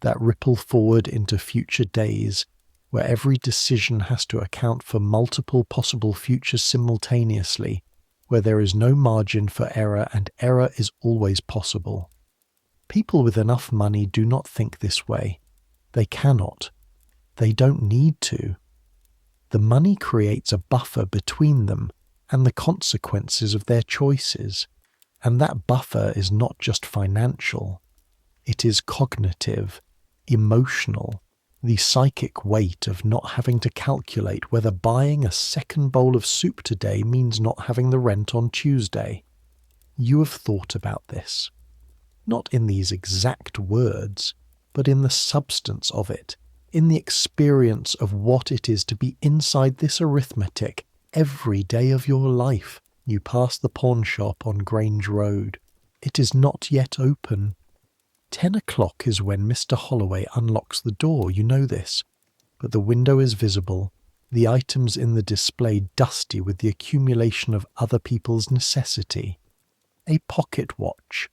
that ripple forward into future days, where every decision has to account for multiple possible futures simultaneously, where there is no margin for error and error is always possible. People with enough money do not think this way. They cannot. They don't need to. The money creates a buffer between them and the consequences of their choices, and that buffer is not just financial. It is cognitive, emotional, the psychic weight of not having to calculate whether buying a second bowl of soup today means not having the rent on Tuesday. You have thought about this. Not in these exact words, but in the substance of it, in the experience of what it is to be inside this arithmetic every day of your life. You pass the pawn shop on Grange Road. It is not yet open. 10 o'clock is when Mr. Holloway unlocks the door, you know this, but the window is visible, the items in the display dusty with the accumulation of other people's necessity. A pocket watch,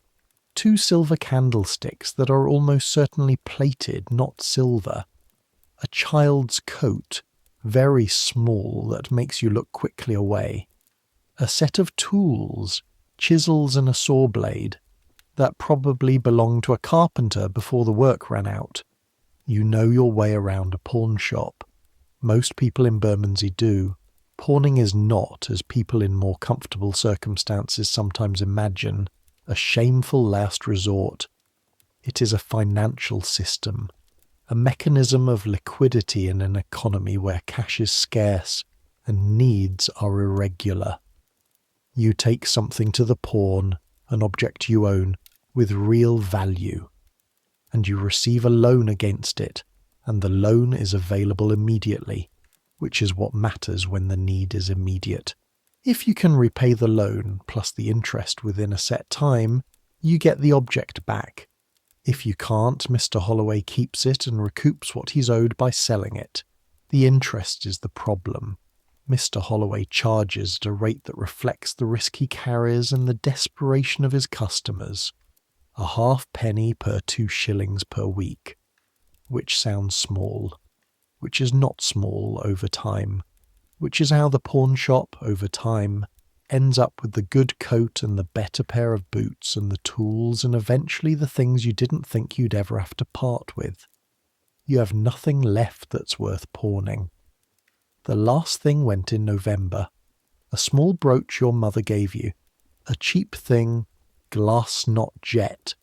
2 silver candlesticks that are almost certainly plated, not silver, a child's coat, very small, that makes you look quickly away, a set of tools, chisels and a saw blade, that probably belonged to a carpenter before the work ran out. You know your way around a pawn shop. Most people in Bermondsey do. Pawning is not, as people in more comfortable circumstances sometimes imagine, a shameful last resort. It is a financial system, a mechanism of liquidity in an economy where cash is scarce and needs are irregular. You take something to the pawn, an object you own, with real value, and you receive a loan against it, and the loan is available immediately, which is what matters when the need is immediate. If you can repay the loan plus the interest within a set time, you get the object back. If you can't, Mr. Holloway keeps it and recoups what he's owed by selling it. The interest is the problem. Mr. Holloway charges at a rate that reflects the risk he carries and the desperation of his customers. A halfpenny per 2 shillings per week, which sounds small, which is not small over time, which is how the pawn shop, over time, ends up with the good coat and the better pair of boots and the tools and eventually the things you didn't think you'd ever have to part with. You have nothing left that's worth pawning. The last thing went in November. A small brooch your mother gave you, a cheap thing, glass knot jet,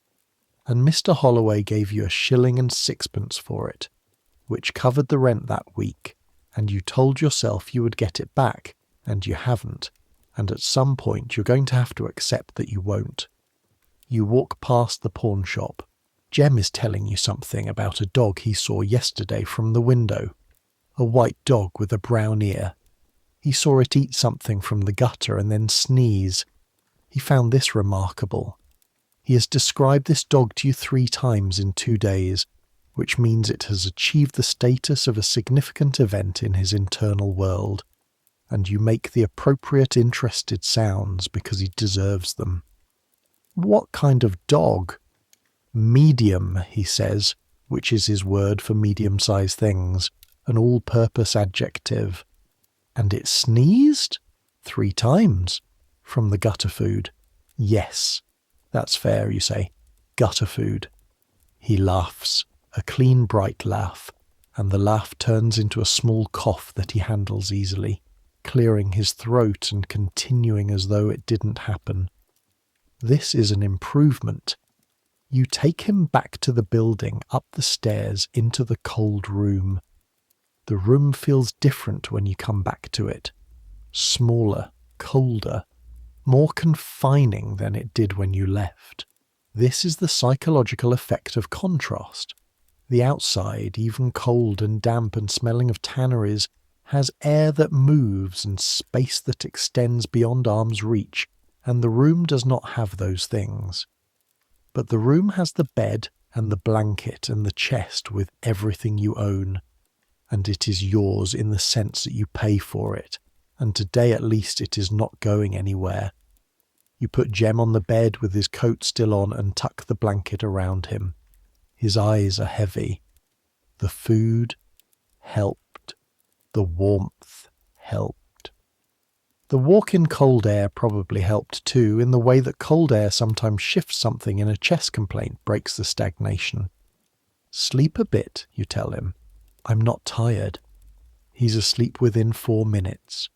and Mr. Holloway gave you 1 shilling and 6pence for it, which covered the rent that week, and you told yourself you would get it back, and you haven't, and at some point you're going to have to accept that you won't. You walk past the pawn shop. Jem is telling you something about a dog he saw yesterday from the window, a white dog with a brown ear. He saw it eat something from the gutter and then sneeze. He found this remarkable. He has described this dog to you 3 times in 2 days, which means it has achieved the status of a significant event in his internal world, and you make the appropriate interested sounds because he deserves them. What kind of dog? Medium, he says, which is his word for medium-sized things, an all-purpose adjective. And it sneezed? 3 times. From the gutter food. Yes, that's fair, you say. Gutter food. He laughs, a clean, bright laugh, and the laugh turns into a small cough that he handles easily, clearing his throat and continuing as though it didn't happen. This is an improvement. You take him back to the building, up the stairs, into the cold room. The room feels different when you come back to it. Smaller, colder, more confining than it did when you left. This is the psychological effect of contrast. The outside, even cold and damp and smelling of tanneries, has air that moves and space that extends beyond arm's reach, and the room does not have those things. But the room has the bed and the blanket and the chest with everything you own, and it is yours in the sense that you pay for it, and today at least it is not going anywhere. You put Jem on the bed with his coat still on and tuck the blanket around him. His eyes are heavy. The food helped. The warmth helped. The walk in cold air probably helped too, in the way that cold air sometimes shifts something in a chest complaint, breaks the stagnation. Sleep a bit, you tell him. I'm not tired. He's asleep within 4 minutes.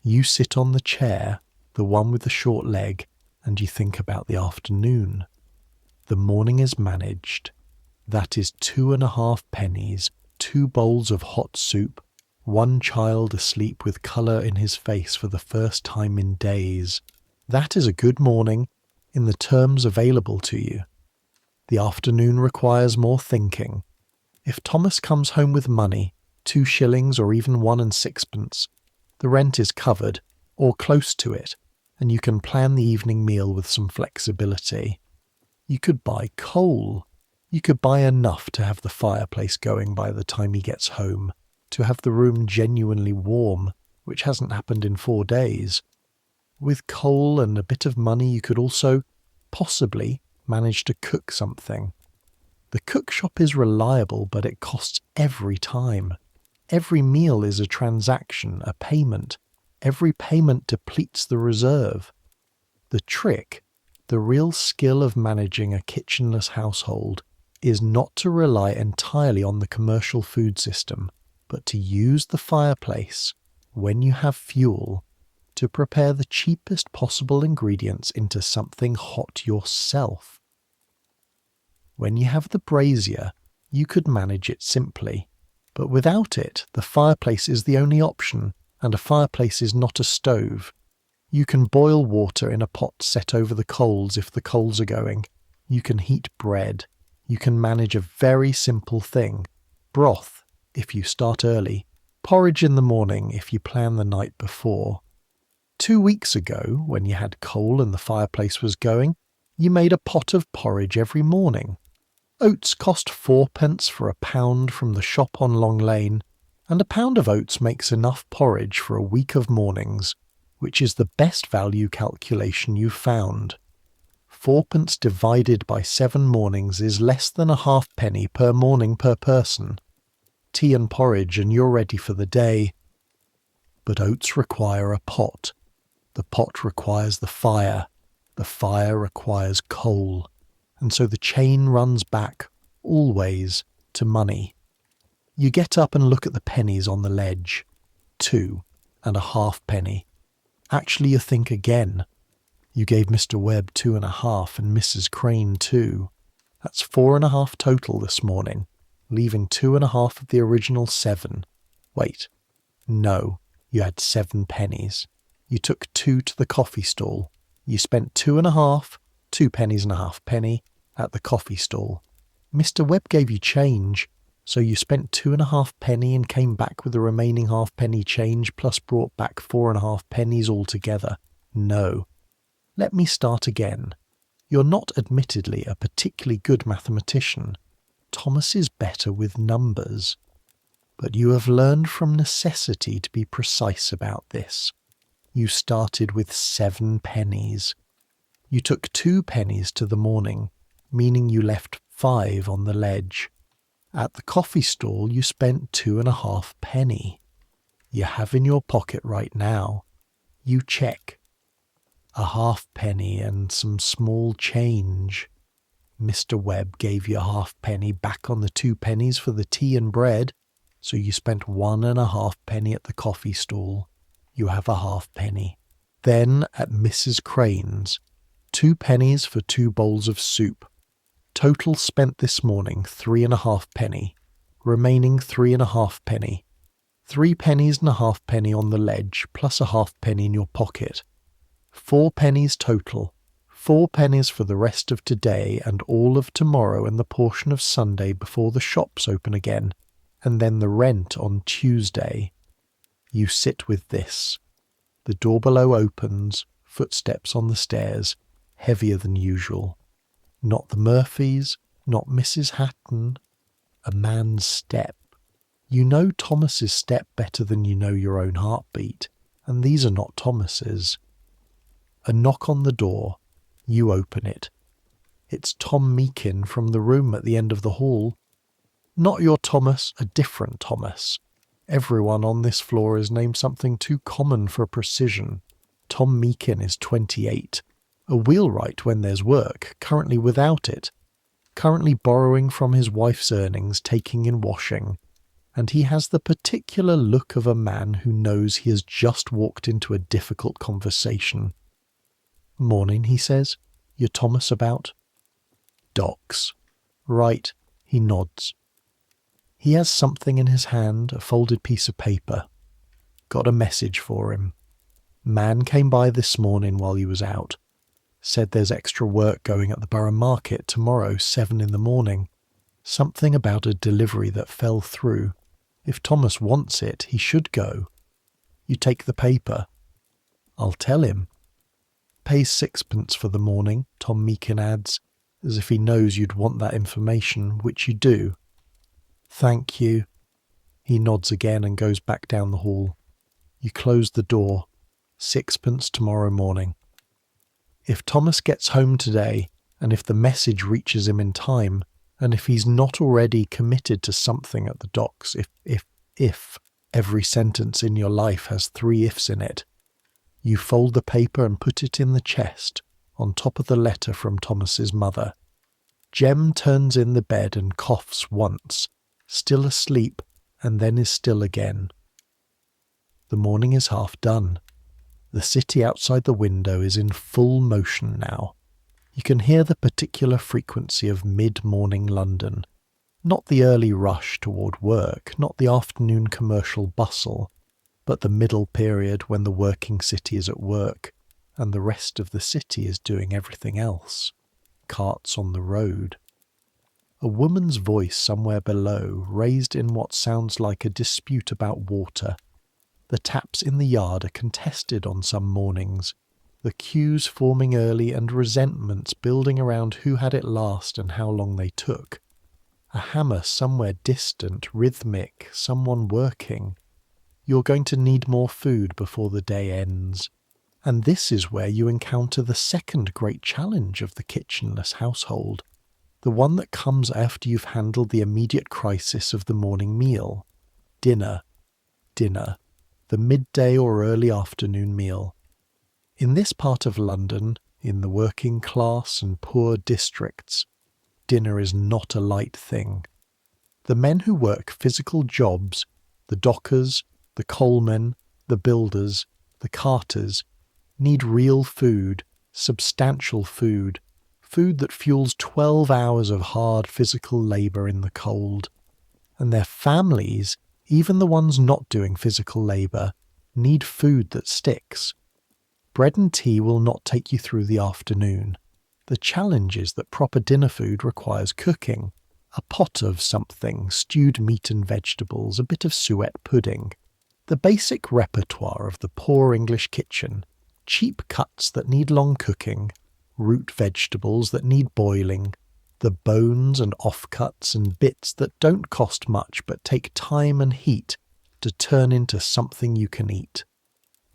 You sit on the chair, the one with the short leg, and you think about the afternoon. The morning is managed. That is 2.5 pennies, 2 bowls of hot soup, 1 child asleep with colour in his face for the first time in days. That is a good morning in the terms available to you. The afternoon requires more thinking. If Thomas comes home with money, 2 shillings or even 1 and 6pence, the rent is covered, or close to it, and you can plan the evening meal with some flexibility. You could buy coal. You could buy enough to have the fireplace going by the time he gets home, to have the room genuinely warm, which hasn't happened in 4 days. With coal and a bit of money you could also, possibly, manage to cook something. The cook shop is reliable, but it costs every time. Every meal is a transaction, a payment. Every payment depletes the reserve. The trick, the real skill of managing a kitchenless household, is not to rely entirely on the commercial food system, but to use the fireplace, when you have fuel, to prepare the cheapest possible ingredients into something hot yourself. When you have the brazier, you could manage it simply, but without it, the fireplace is the only option, and a fireplace is not a stove. You can boil water in a pot set over the coals if the coals are going. You can heat bread. You can manage a very simple thing. Broth, if you start early. Porridge in the morning if you plan the night before. 2 weeks ago, when you had coal and the fireplace was going, you made a pot of porridge every morning. Oats cost 4pence for a pound from the shop on Long Lane, and a pound of oats makes enough porridge for a week of mornings, which is the best value calculation you've found. 4pence divided by 7 mornings is less than a halfpenny per morning per person. Tea and porridge and you're ready for the day. But oats require a pot. The pot requires the fire. The fire requires coal. And so the chain runs back, always, to money. You get up and look at the pennies on the ledge. 2.5 penny. Actually, you think again. You gave Mr. Webb 2.5 and Mrs. Crane 2. That's 4.5 total this morning, leaving 2.5 of the original 7. Wait. No, you had 7 pennies. You took 2 to the coffee stall. You spent 2.5, 2 pennies and a half penny, at the coffee stall. Mr. Webb gave you change, so you spent 2.5 penny and came back with the remaining halfpenny change plus brought back 4.5 pennies altogether. No. Let me start again. You're not admittedly a particularly good mathematician. Thomas is better with numbers. But you have learned from necessity to be precise about this. You started with 7 pennies. You took 2 pennies to the morning, meaning you left 5 on the ledge. At the coffee stall you spent 2.5 penny. You have in your pocket right now. You check. A halfpenny and some small change. Mr. Webb gave you a halfpenny back on the 2 pennies for the tea and bread, so you spent 1.5 penny at the coffee stall. You have a halfpenny. Then at Mrs. Crane's, 2 pennies for 2 bowls of soup. Total spent this morning 3.5 penny. Remaining 3.5 penny. 3 pennies and a halfpenny on the ledge, plus a halfpenny in your pocket. 4 pennies total. 4 pennies for the rest of today and all of tomorrow and the portion of Sunday before the shops open again, and then the rent on Tuesday. You sit with this. The door below opens, footsteps on the stairs, heavier than usual. Not the Murphys, not Mrs. Hatton. A man's step. You know Thomas's step better than you know your own heartbeat, and these are not Thomas's. A knock on the door. You open it. It's Tom Meakin from the room at the end of the hall. Not your Thomas, a different Thomas. Everyone on this floor is named something too common for precision. Tom Meakin is 28. A wheelwright when there's work, currently without it. Currently borrowing from his wife's earnings, taking in washing. And he has the particular look of a man who knows he has just walked into a difficult conversation. "Morning," he says. "You're Thomas about?" "Docks." "Right." He nods. He has something in his hand, a folded piece of paper. "Got a message for him. Man came by this morning while he was out. Said there's extra work going at the Borough Market tomorrow, 7 in the morning. Something about a delivery that fell through. If Thomas wants it, he should go. You take the paper." "I'll tell him." "Pays 6pence for the morning," Tom Meakin adds, as if he knows you'd want that information, which you do. "Thank you." He nods again and goes back down the hall. You close the door. 6pence tomorrow morning. If Thomas gets home today, and if the message reaches him in time, and if he's not already committed to something at the docks, if every sentence in your life has 3 ifs in it, you fold the paper and put it in the chest, on top of the letter from Thomas's mother. Jem turns in the bed and coughs once, still asleep, and then is still again. The morning is half done. The city outside the window is in full motion now. You can hear the particular frequency of mid-morning London. Not the early rush toward work, not the afternoon commercial bustle, but the middle period when the working city is at work, and the rest of the city is doing everything else. Carts on the road. A woman's voice somewhere below, raised in what sounds like a dispute about water. The taps in the yard are contested on some mornings, the queues forming early and resentments building around who had it last and how long they took. A hammer somewhere distant, rhythmic, someone working. You're going to need more food before the day ends. And this is where you encounter the second great challenge of the kitchenless household, the one that comes after you've handled the immediate crisis of the morning meal. Dinner. The midday or early afternoon meal. In this part of London, in the working class and poor districts, dinner is not a light thing. The men who work physical jobs, the dockers, the coalmen, the builders, the carters, need real food, substantial food, food that fuels 12 hours of hard physical labour in the cold. And their families, even the ones not doing physical labour, need food that sticks. Bread and tea will not take you through the afternoon. The challenge is that proper dinner food requires cooking. A pot of something, stewed meat and vegetables, a bit of suet pudding. The basic repertoire of the poor English kitchen. Cheap cuts that need long cooking, root vegetables that need boiling, the bones and offcuts and bits that don't cost much but take time and heat to turn into something you can eat.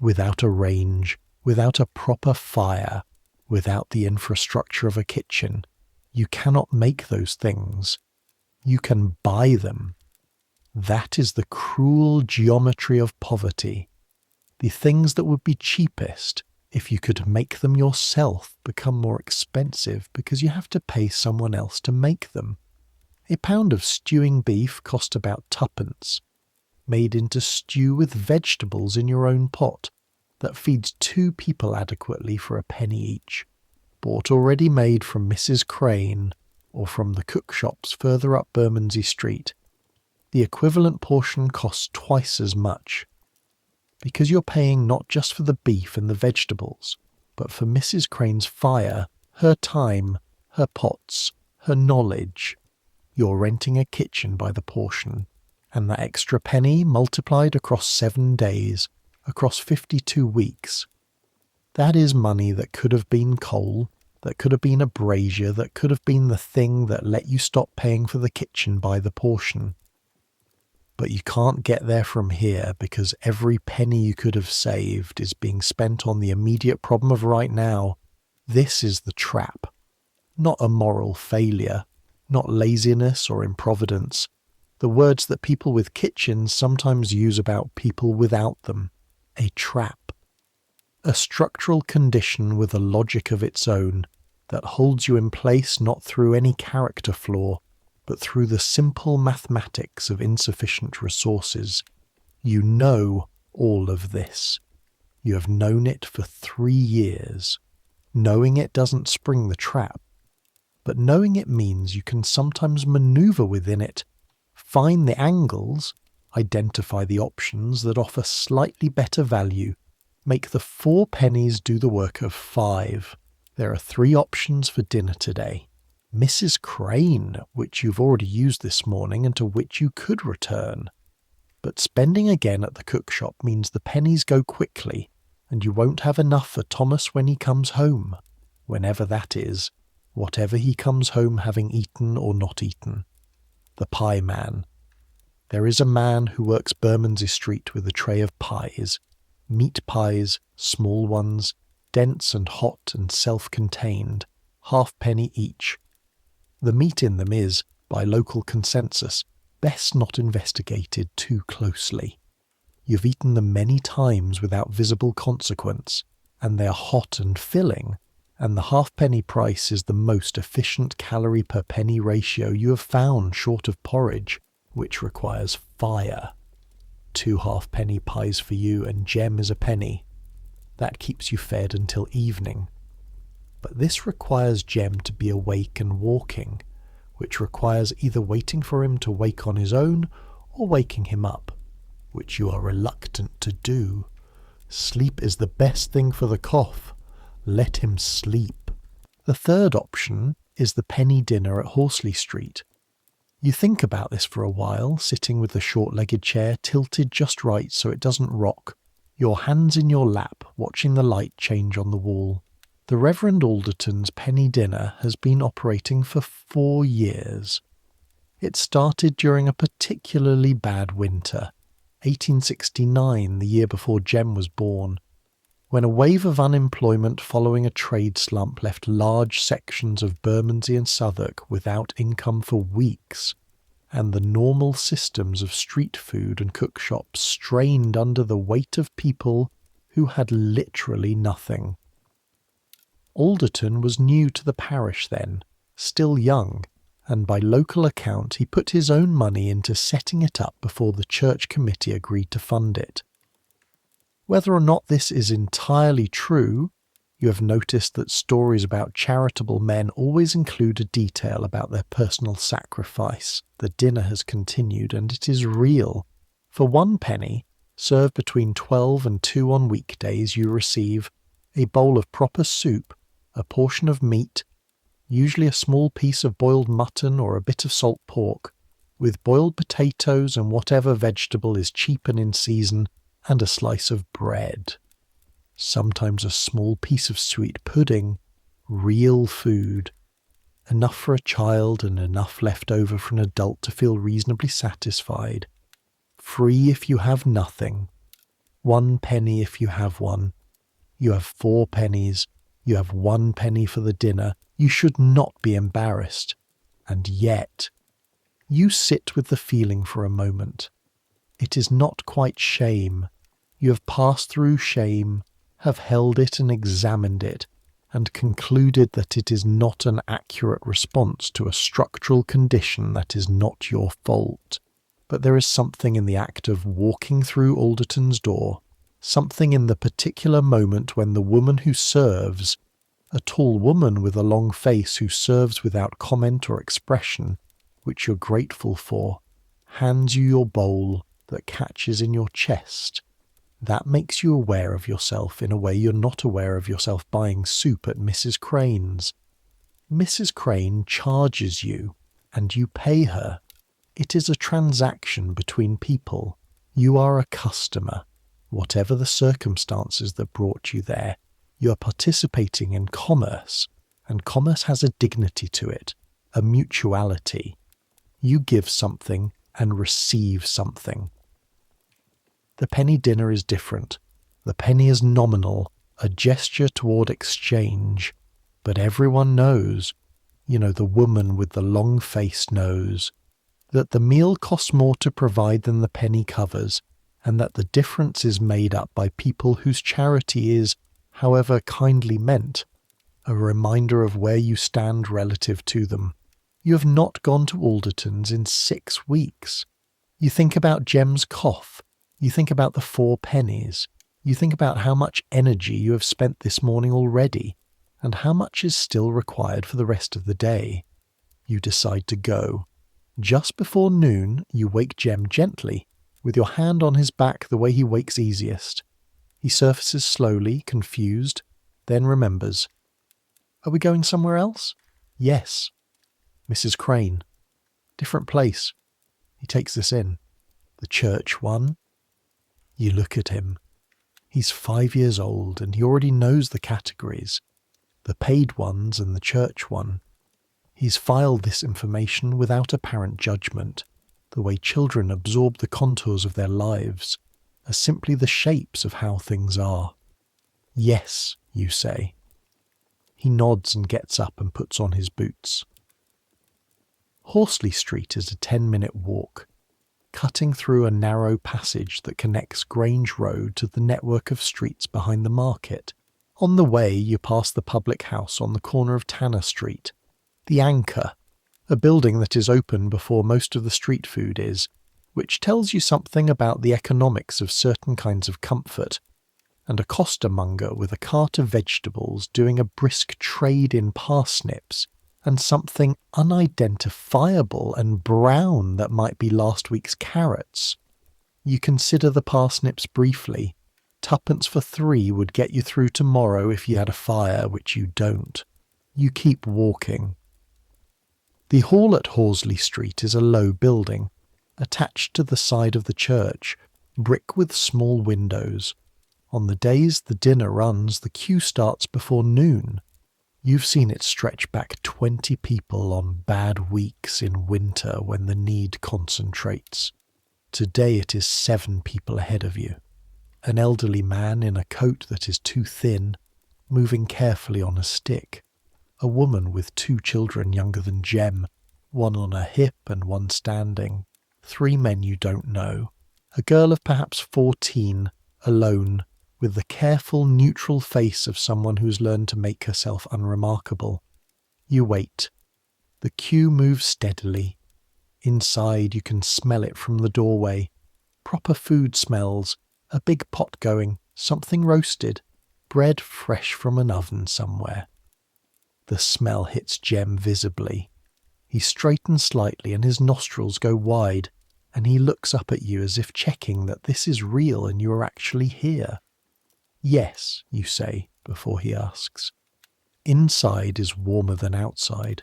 Without a range, without a proper fire, without the infrastructure of a kitchen, you cannot make those things. You can buy them. That is the cruel geometry of poverty. The things that would be cheapest, if you could make them yourself, become more expensive because you have to pay someone else to make them. A pound of stewing beef cost about 2pence, made into stew with vegetables in your own pot, that feeds 2 people adequately for a penny each. bought already made from Mrs. Crane or from the cook shops further up Bermondsey Street, the equivalent portion costs twice as much. Because you're paying not just for the beef and the vegetables, but for Mrs. Crane's fire, her time, her pots, her knowledge. You're renting a kitchen by the portion, and that extra penny multiplied across 7 days, across 52 weeks. That is money that could have been coal, that could have been a brazier, that could have been the thing that let you stop paying for the kitchen by the portion. But you can't get there from here because every penny you could have saved is being spent on the immediate problem of right now. This is the trap. Not a moral failure, not laziness or improvidence. The words that people with kitchens sometimes use about people without them. A trap. A structural condition with a logic of its own that holds you in place not through any character flaw, but through the simple mathematics of insufficient resources. You know all of this. You have known it for 3 years. Knowing it doesn't spring the trap, but knowing it means you can sometimes maneuver within it, find the angles, identify the options that offer slightly better value, make the 4 pennies do the work of 5. There are 3 options for dinner today. Mrs. Crane, which you've already used this morning and to which you could return. But spending again at the cook shop means the pennies go quickly, and you won't have enough for Thomas when he comes home, whenever that is, whatever he comes home having eaten or not eaten. The pie man. There is a man who works Bermondsey Street with a tray of pies, meat pies, small ones, dense and hot and self-contained, halfpenny each. The meat in them is, by local consensus, best not investigated too closely. You've eaten them many times without visible consequence, and they are hot and filling, and the halfpenny price is the most efficient calorie per penny ratio you have found short of porridge, which requires fire. 2 halfpenny pies for you, and Jem is a penny. That keeps you fed until evening. But this requires Jem to be awake and walking, which requires either waiting for him to wake on his own or waking him up, which you are reluctant to do. Sleep is the best thing for the cough. Let him sleep. The third option is the penny dinner at Horsley Street. You think about this for a while, sitting with the short-legged chair tilted just right so it doesn't rock, your hands in your lap, watching the light change on the wall. The Reverend Alderton's penny dinner has been operating for 4 years. It started during a particularly bad winter, 1869, the year before Jem was born, when a wave of unemployment following a trade slump left large sections of Bermondsey and Southwark without income for weeks, and the normal systems of street food and cook shops strained under the weight of people who had literally nothing. Alderton was new to the parish then, still young, and by local account he put his own money into setting it up before the church committee agreed to fund it. Whether or not this is entirely true, you have noticed that stories about charitable men always include a detail about their personal sacrifice. The dinner has continued, and it is real. For 1 penny, served between 12 and 2 on weekdays, you receive a bowl of proper soup, a portion of meat, usually a small piece of boiled mutton or a bit of salt pork, with boiled potatoes and whatever vegetable is cheap and in season, and a slice of bread. Sometimes a small piece of sweet pudding, real food, enough for a child and enough left over for an adult to feel reasonably satisfied. Free if you have nothing. 1 penny if you have one. You have 4 pennies. You have 1 penny for the dinner. You should not be embarrassed. And yet, you sit with the feeling for a moment. It is not quite shame. You have passed through shame, have held it and examined it, and concluded that it is not an accurate response to a structural condition that is not your fault. But there is something in the act of walking through Alderton's door, something in the particular moment when the woman who serves, A tall woman with a long face who serves without comment or expression, which you're grateful for, hands you your bowl that catches in your chest. That makes you aware of yourself in a way you're not aware of yourself buying soup at Mrs. Crane's. Mrs. Crane charges you, and you pay her. It is a transaction between people. You are a customer. Whatever the circumstances that brought you there, you are participating in commerce, and commerce has a dignity to it, a mutuality. You give something and receive something. The penny dinner is different. The penny is nominal, a gesture toward exchange. But everyone knows, the woman with the long face knows, that the meal costs more to provide than the penny covers, and that the difference is made up by people whose charity is, however kindly meant, a reminder of where you stand relative to them. You have not gone to Alderton's in 6 weeks. You think about Jem's cough. You think about the 4 pennies. You think about how much energy you have spent this morning already, and how much is still required for the rest of the day. You decide to go. Just before noon, you wake Jem gently, with your hand on his back the way he wakes easiest. He surfaces slowly, confused, then remembers. Are we going somewhere else? Yes. Mrs. Crane. Different place. He takes this in. The church one. You look at him. He's 5 years old and he already knows the categories. The paid ones and the church one. He's filed this information without apparent judgment, the way children absorb the contours of their lives as simply the shapes of how things are. Yes, you say. He nods and gets up and puts on his boots. Horsley Street is a 10-minute walk, cutting through a narrow passage that connects Grange Road to the network of streets behind the market. On the way, you pass the public house on the corner of Tanner Street, the Anchor, a building that is open before most of the street food is, which tells you something about the economics of certain kinds of comfort, and a costermonger with a cart of vegetables doing a brisk trade in parsnips, and something unidentifiable and brown that might be last week's carrots. You consider the parsnips briefly. 2pence for 3 would get you through tomorrow if you had a fire, which you don't. You keep walking. The hall at Horsley Street is a low building, attached to the side of the church, brick with small windows. On the days the dinner runs, the queue starts before noon. You've seen it stretch back 20 people on bad weeks in winter when the need concentrates. Today it is 7 people ahead of you. An elderly man in a coat that is too thin, moving carefully on a stick. A woman with 2 children younger than Jem, one on her hip and one standing. 3 men you don't know. A girl of perhaps 14, alone, with the careful, neutral face of someone who's learned to make herself unremarkable. You wait. The queue moves steadily. Inside you can smell it from the doorway. Proper food smells, a big pot going, something roasted, bread fresh from an oven somewhere. The smell hits Jem visibly. He straightens slightly and his nostrils go wide, and he looks up at you as if checking that this is real and you are actually here. Yes, you say, before he asks. Inside is warmer than outside.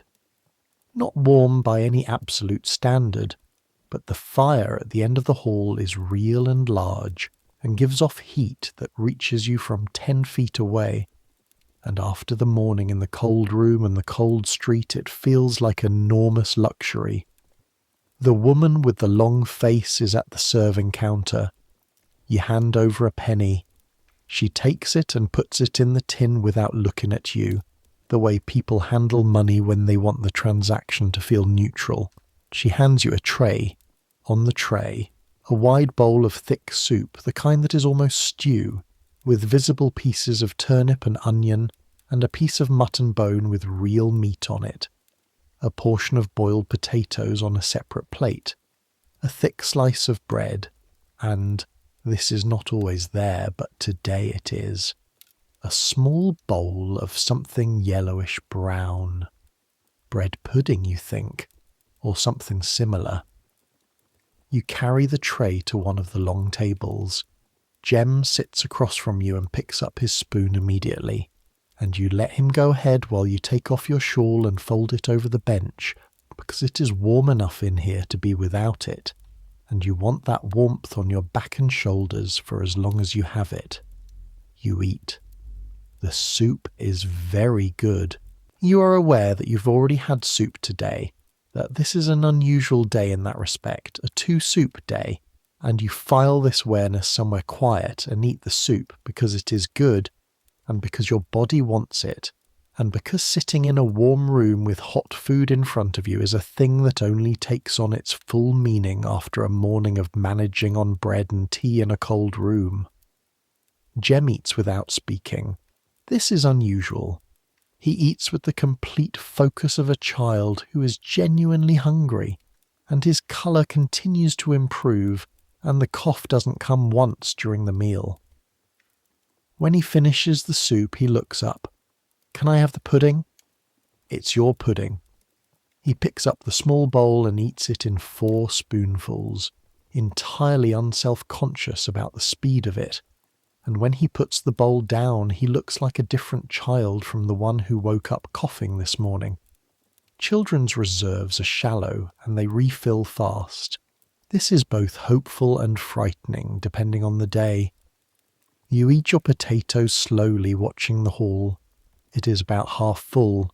Not warm by any absolute standard, but the fire at the end of the hall is real and large, and gives off heat that reaches you from 10 feet away. And after the morning in the cold room and the cold street, it feels like enormous luxury. The woman with the long face is at the serving counter. You hand over a penny. She takes it and puts it in the tin without looking at you, the way people handle money when they want the transaction to feel neutral. She hands you a tray. On the tray, a wide bowl of thick soup, the kind that is almost stew, with visible pieces of turnip and onion, and a piece of mutton bone with real meat on it. A portion of boiled potatoes on a separate plate. A thick slice of bread, and, this is not always there, but today it is, a small bowl of something yellowish brown. Bread pudding, you think, or something similar. You carry the tray to one of the long tables. Jem sits across from you and picks up his spoon immediately, and you let him go ahead while you take off your shawl and fold it over the bench, because it is warm enough in here to be without it, and you want that warmth on your back and shoulders for as long as you have it. You eat. The soup is very good. You are aware that you've already had soup today, that this is an unusual day in that respect, a 2-soup day, and you file this awareness somewhere quiet and eat the soup because it is good, and because your body wants it, and because sitting in a warm room with hot food in front of you is a thing that only takes on its full meaning after a morning of managing on bread and tea in a cold room. Jem eats without speaking. This is unusual. He eats with the complete focus of a child who is genuinely hungry, and his colour continues to improve, and the cough doesn't come once during the meal. When he finishes the soup, he looks up. "Can I have the pudding?" "It's your pudding." He picks up the small bowl and eats it in 4 spoonfuls, entirely unself-conscious about the speed of it. And when he puts the bowl down, he looks like a different child from the one who woke up coughing this morning. Children's reserves are shallow, and they refill fast. This is both hopeful and frightening, depending on the day. You eat your potatoes slowly, watching the hall. It is about half full.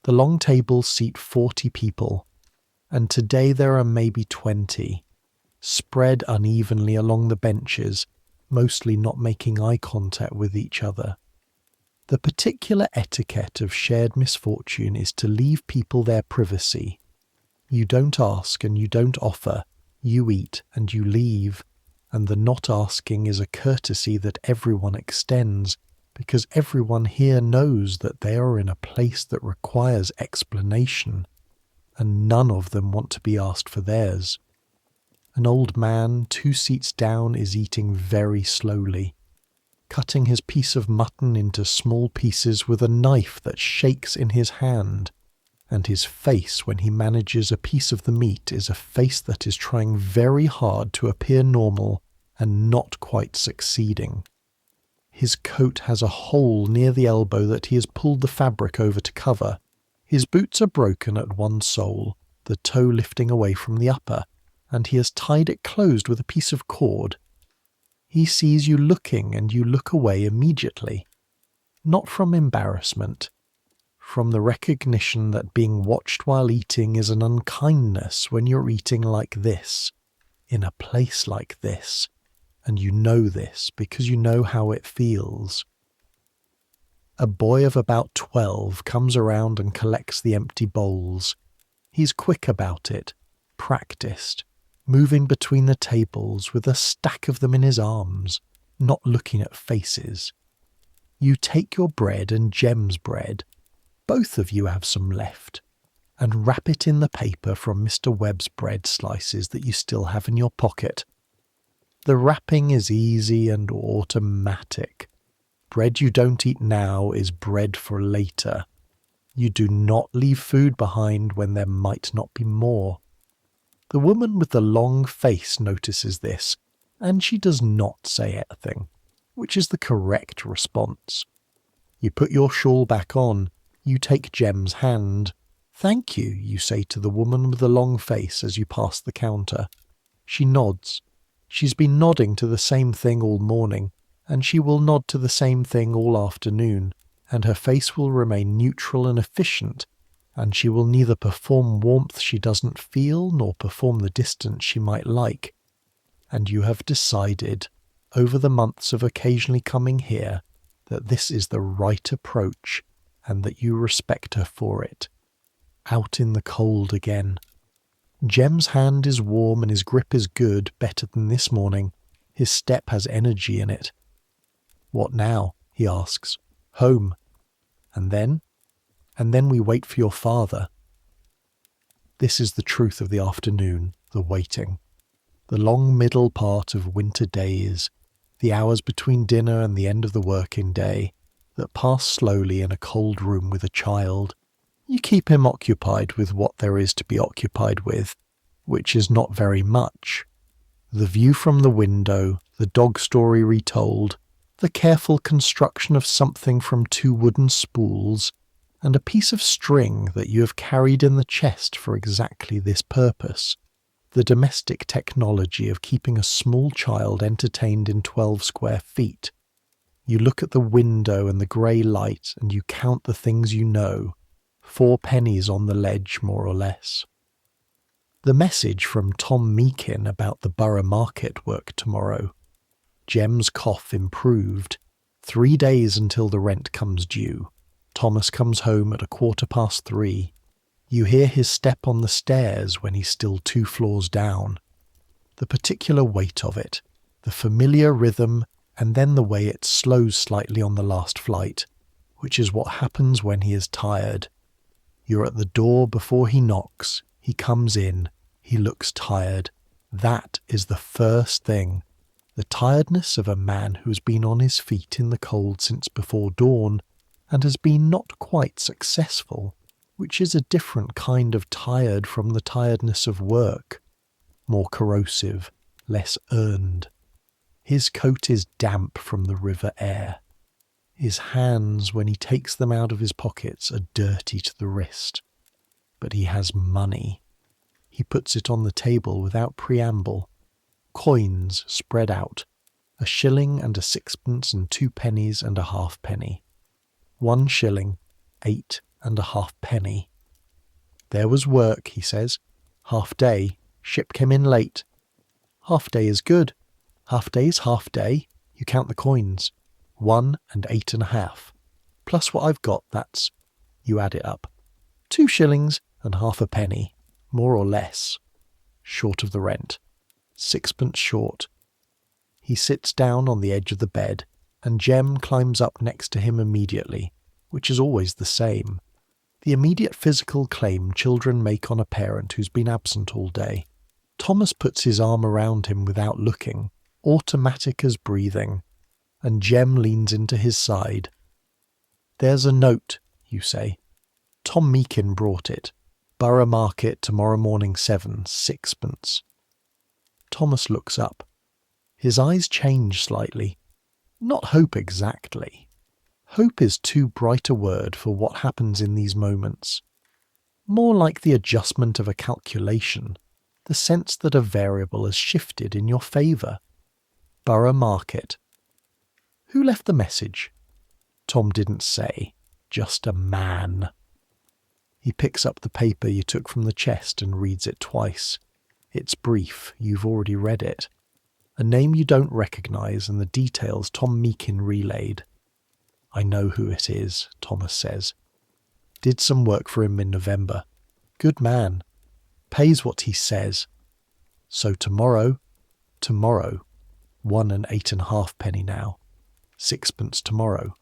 The long tables seat 40 people, and today there are maybe 20, spread unevenly along the benches, mostly not making eye contact with each other. The particular etiquette of shared misfortune is to leave people their privacy. You don't ask and you don't offer, you eat and you leave, and the not asking is a courtesy that everyone extends, because everyone here knows that they are in a place that requires explanation, and none of them want to be asked for theirs. An old man 2 seats down is eating very slowly, cutting his piece of mutton into small pieces with a knife that shakes in his hand, and his face when he manages a piece of the meat is a face that is trying very hard to appear normal and not quite succeeding. His coat has a hole near the elbow that he has pulled the fabric over to cover. His boots are broken at one sole, the toe lifting away from the upper, and he has tied it closed with a piece of cord. He sees you looking, and you look away immediately. Not from embarrassment, from the recognition that being watched while eating is an unkindness when you're eating like this, in a place like this, and you know this because you know how it feels. A boy of about 12 comes around and collects the empty bowls. He's quick about it, practiced, moving between the tables with a stack of them in his arms, not looking at faces. You take your bread and Jem's bread, both of you have some left, and wrap it in the paper from Mr. Webb's bread slices that you still have in your pocket. The wrapping is easy and automatic. Bread you don't eat now is bread for later. You do not leave food behind when there might not be more. The woman with the long face notices this, and she does not say anything, which is the correct response. You put your shawl back on. You take Jem's hand. "Thank you," you say to the woman with the long face as you pass the counter. She nods. She's been nodding to the same thing all morning, and she will nod to the same thing all afternoon, and her face will remain neutral and efficient, and she will neither perform warmth she doesn't feel nor perform the distance she might like. And you have decided, over the months of occasionally coming here, that this is the right approach, and that you respect her for it. Out in the cold again. Jem's hand is warm and his grip is good, better than this morning. His step has energy in it. "What now?" he asks. "Home." "And then?" "And then we wait for your father." This is the truth of the afternoon, the waiting. The long middle part of winter days, the hours between dinner and the end of the working day, that pass slowly in a cold room with a child. You keep him occupied with what there is to be occupied with, which is not very much. The view from the window, the dog story retold, the careful construction of something from 2 wooden spools, and a piece of string that you have carried in the chest for exactly this purpose. The domestic technology of keeping a small child entertained in 12 square feet. You look at the window and the grey light and you count the things you know, 4 pennies on the ledge more or less. The message from Tom Meakin about the borough market work tomorrow. Jem's cough improved. 3 days until the rent comes due. Thomas comes home at 3:15. You hear his step on the stairs when he's still 2 floors down. The particular weight of it, the familiar rhythm, and then the way it slows slightly on the last flight, which is what happens when he is tired. You're at the door before he knocks. He comes in. He looks tired. That is the first thing. The tiredness of a man who has been on his feet in the cold since before dawn and has been not quite successful, which is a different kind of tired from the tiredness of work, more corrosive, less earned. His coat is damp from the river air. His hands, when he takes them out of his pockets, are dirty to the wrist. But he has money. He puts it on the table without preamble. Coins spread out, 1 shilling and 1 sixpence and 2 pennies and 1/2 penny. 1 shilling, 8 and 1/2 penny. There was work, he says. Half day. Ship came in late. Half day is good. Half day is half day. You count the coins. 1 and 8 1/2. Plus what I've got, that's... You add it up. 2 shillings and 1/2 penny. More or less. Short of the rent. 6pence short. He sits down on the edge of the bed, and Jem climbs up next to him immediately, which is always the same. The immediate physical claim children make on a parent who's been absent all day. Thomas puts his arm around him without looking, automatic as breathing, and Jem leans into his side. There's a note, you say. Tom Meakin brought it. Borough market tomorrow morning 7, 6pence. Thomas looks up. His eyes change slightly. Not hope exactly. Hope is too bright a word for what happens in these moments. More like the adjustment of a calculation, the sense that a variable has shifted in your favour. Borough market. Who left the message? Tom didn't say. Just a man. He picks up the paper you took from the chest and reads it twice. It's brief. You've already read it. A name you don't recognise and the details Tom Meakin relayed. I know who it is, Thomas says. Did some work for him in November. Good man. Pays what he says. So tomorrow, 1 and 8 1/2 penny now. 6pence tomorrow.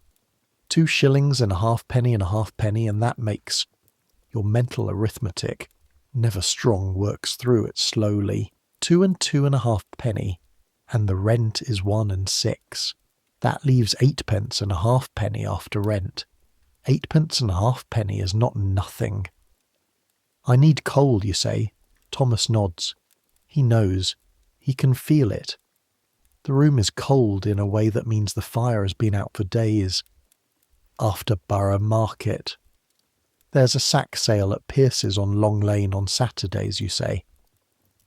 2 shillings and 1/2 penny and 1/2 penny, and that makes... Your mental arithmetic, never strong, works through it slowly. 2 and 2 1/2 penny, and the rent is 1 and 6. That leaves 8pence and 1/2 penny after rent. 8pence and 1/2 penny is not nothing. I need coal, you say. Thomas nods. He knows. He can feel it. The room is cold in a way that means the fire has been out for days. After Borough Market. There's a sack sale at Pierce's on Long Lane on Saturdays, you say.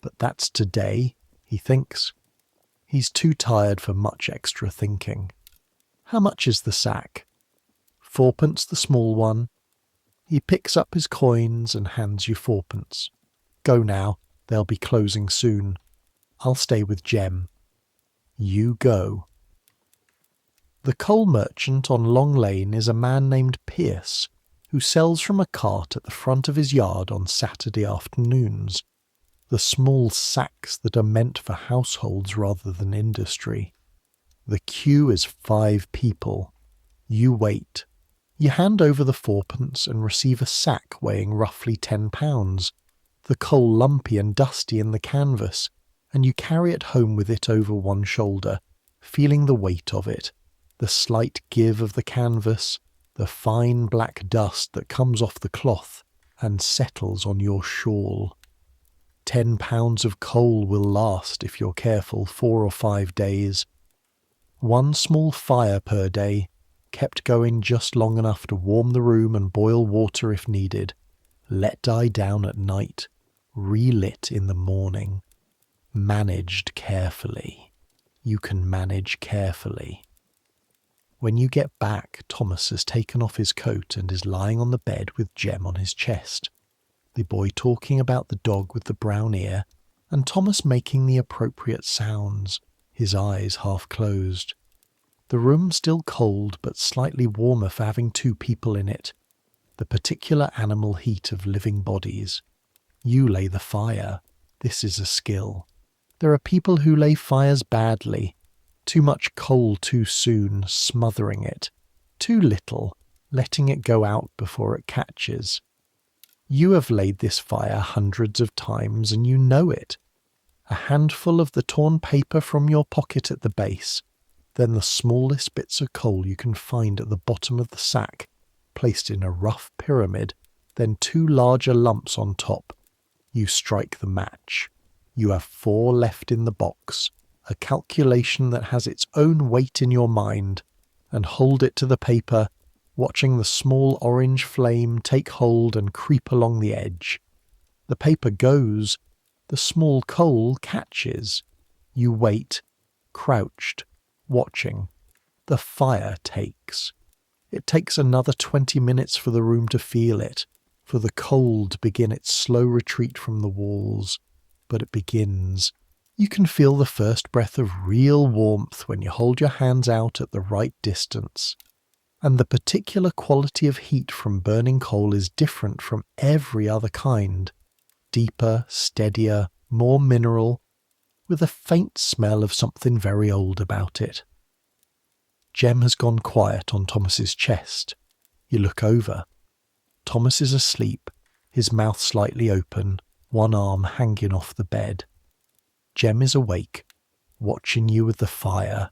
But that's today, he thinks. He's too tired for much extra thinking. How much is the sack? 4pence the small one. He picks up his coins and hands you 4pence. Go now, they'll be closing soon. I'll stay with Jem. You go. The coal merchant on Long Lane is a man named Pierce, who sells from a cart at the front of his yard on Saturday afternoons. The small sacks that are meant for households rather than industry. The queue is 5 people. You wait. You hand over the 4pence and receive a sack weighing roughly 10 pounds, the coal lumpy and dusty in the canvas, and you carry it home with it over one shoulder, feeling the weight of it, the slight give of the canvas, the fine black dust that comes off the cloth and settles on your shawl. 10 pounds of coal will last, if you're careful, 4 or 5 days. One small fire per day, kept going just long enough to warm the room and boil water if needed, let die down at night, relit in the morning. Managed carefully. You can manage carefully. When you get back, Thomas has taken off his coat and is lying on the bed with Jem on his chest, the boy talking about the dog with the brown ear, and Thomas making the appropriate sounds, his eyes half closed. The room still cold, but slightly warmer for having 2 people in it. The particular animal heat of living bodies. You lay the fire. This is a skill. There are people who lay fires badly. Too much coal too soon, smothering it. Too little, letting it go out before it catches. You have laid this fire hundreds of times, and you know it. A handful of the torn paper from your pocket at the base, then the smallest bits of coal you can find at the bottom of the sack, placed in a rough pyramid, then 2 larger lumps on top. You strike the match. You have 4 left in the box, a calculation that has its own weight in your mind, and hold it to the paper, watching the small orange flame take hold and creep along the edge. The paper goes, the small coal catches. You wait, crouched, watching. The fire takes. It takes another 20 minutes for the room to feel it, for the coal to begin its slow retreat from the walls. But it begins. You can feel the first breath of real warmth when you hold your hands out at the right distance. And the particular quality of heat from burning coal is different from every other kind. Deeper, steadier, more mineral, with a faint smell of something very old about it. Jem has gone quiet on Thomas's chest. You look over. Thomas is asleep, his mouth slightly open, one arm hanging off the bed. Jem is awake, watching you with the fire,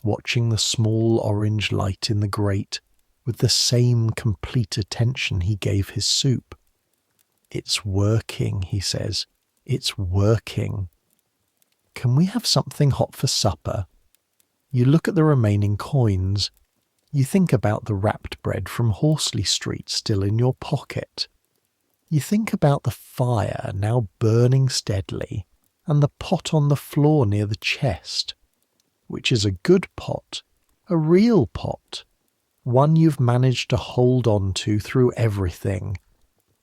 watching the small orange light in the grate, with the same complete attention he gave his soup. "It's working," he says. "It's working. Can we have something hot for supper?" You look at the remaining coins. You think about the wrapped bread from Horsley Street still in your pocket. You think about the fire now burning steadily, and the pot on the floor near the chest, which is a good pot, a real pot, one you've managed to hold on to through everything,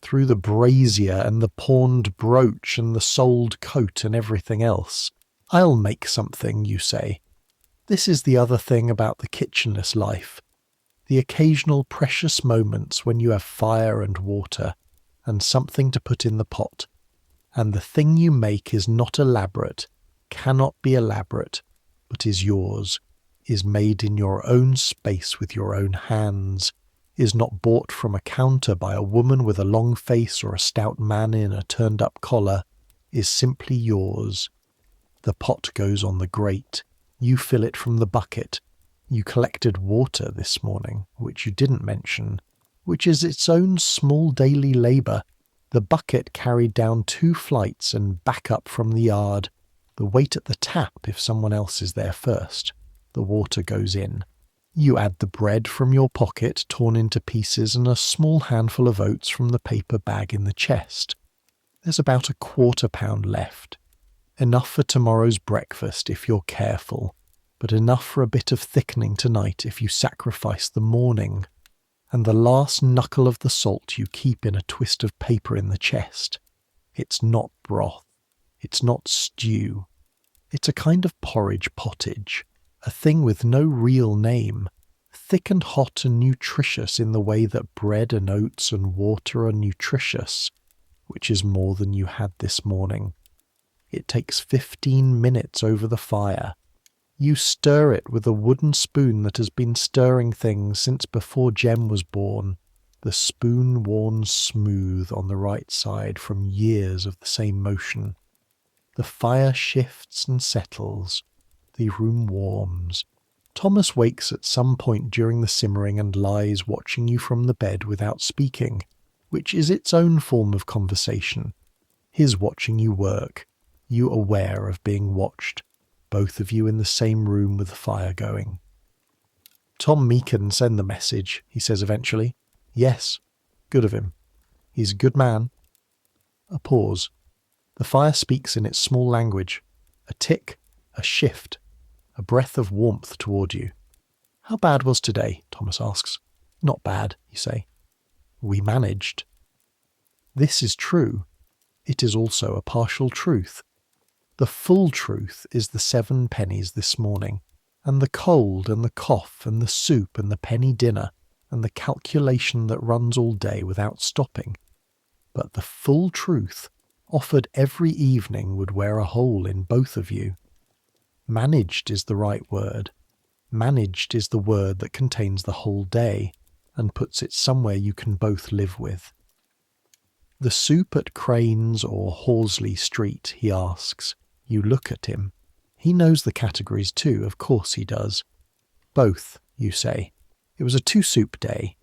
through the brazier and the pawned brooch and the sold coat and everything else. "I'll make something," you say. This is the other thing about the kitchenless life, the occasional precious moments when you have fire and water, and something to put in the pot, and the thing you make is not elaborate, cannot be elaborate, but is yours, is made in your own space with your own hands, is not bought from a counter by a woman with a long face or a stout man in a turned-up collar, is simply yours. The pot goes on the grate. You fill it from the bucket. You collected water this morning, which you didn't mention, which is its own small daily labour. The bucket carried down 2 flights and back up from the yard. The wait at the tap if someone else is there first. The water goes in. You add the bread from your pocket, torn into pieces, and a small handful of oats from the paper bag in the chest. There's about a £1/4 left. Enough for tomorrow's breakfast if you're careful, but enough for a bit of thickening tonight if you sacrifice the morning. And the last knuckle of the salt you keep in a twist of paper in the chest. It's not broth. It's not stew. It's a kind of porridge pottage, a thing with no real name, thick and hot and nutritious in the way that bread and oats and water are nutritious, which is more than you had this morning. It takes 15 minutes over the fire. You stir it with a wooden spoon that has been stirring things since before Jem was born, the spoon worn smooth on the right side from years of the same motion. The fire shifts and settles. The room warms. Thomas wakes at some point during the simmering and lies watching you from the bed without speaking, which is its own form of conversation. His watching you work, you aware of being watched, both of you in the same room with the fire going. "Tom Meakin send the message," he says eventually. "Yes, good of him. He's a good man." A pause. The fire speaks in its small language. A tick, a shift, a breath of warmth toward you. "How bad was today?" Thomas asks. "Not bad," you say. "We managed." This is true. It is also a partial truth. The full truth is the 7 pennies this morning, and the cold and the cough and the soup and the penny dinner and the calculation that runs all day without stopping. But the full truth, offered every evening, would wear a hole in both of you. Managed is the right word. Managed is the word that contains the whole day and puts it somewhere you can both live with. "The soup at Crane's or Horsley Street?" he asks. You look at him. He knows the categories too, of course he does. "Both," you say. "It was a 2-soup day."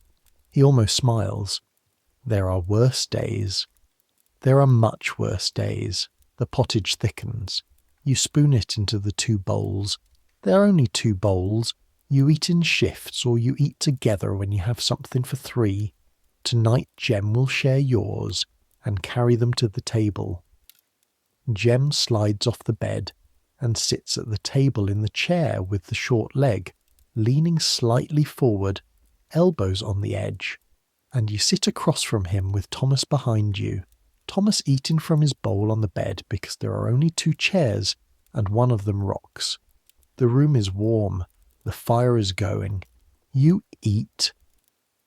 He almost smiles. "There are worse days." "There are much worse days." The pottage thickens. You spoon it into the 2 bowls. There are only 2 bowls. You eat in shifts, or you eat together when you have something for 3. Tonight Jem will share yours and carry them to the table. Jem slides off the bed and sits at the table in the chair with the short leg, leaning slightly forward, elbows on the edge, and you sit across from him with Thomas behind you. Thomas eating from his bowl on the bed because there are only 2 chairs and one of them rocks. The room is warm. The fire is going. You eat.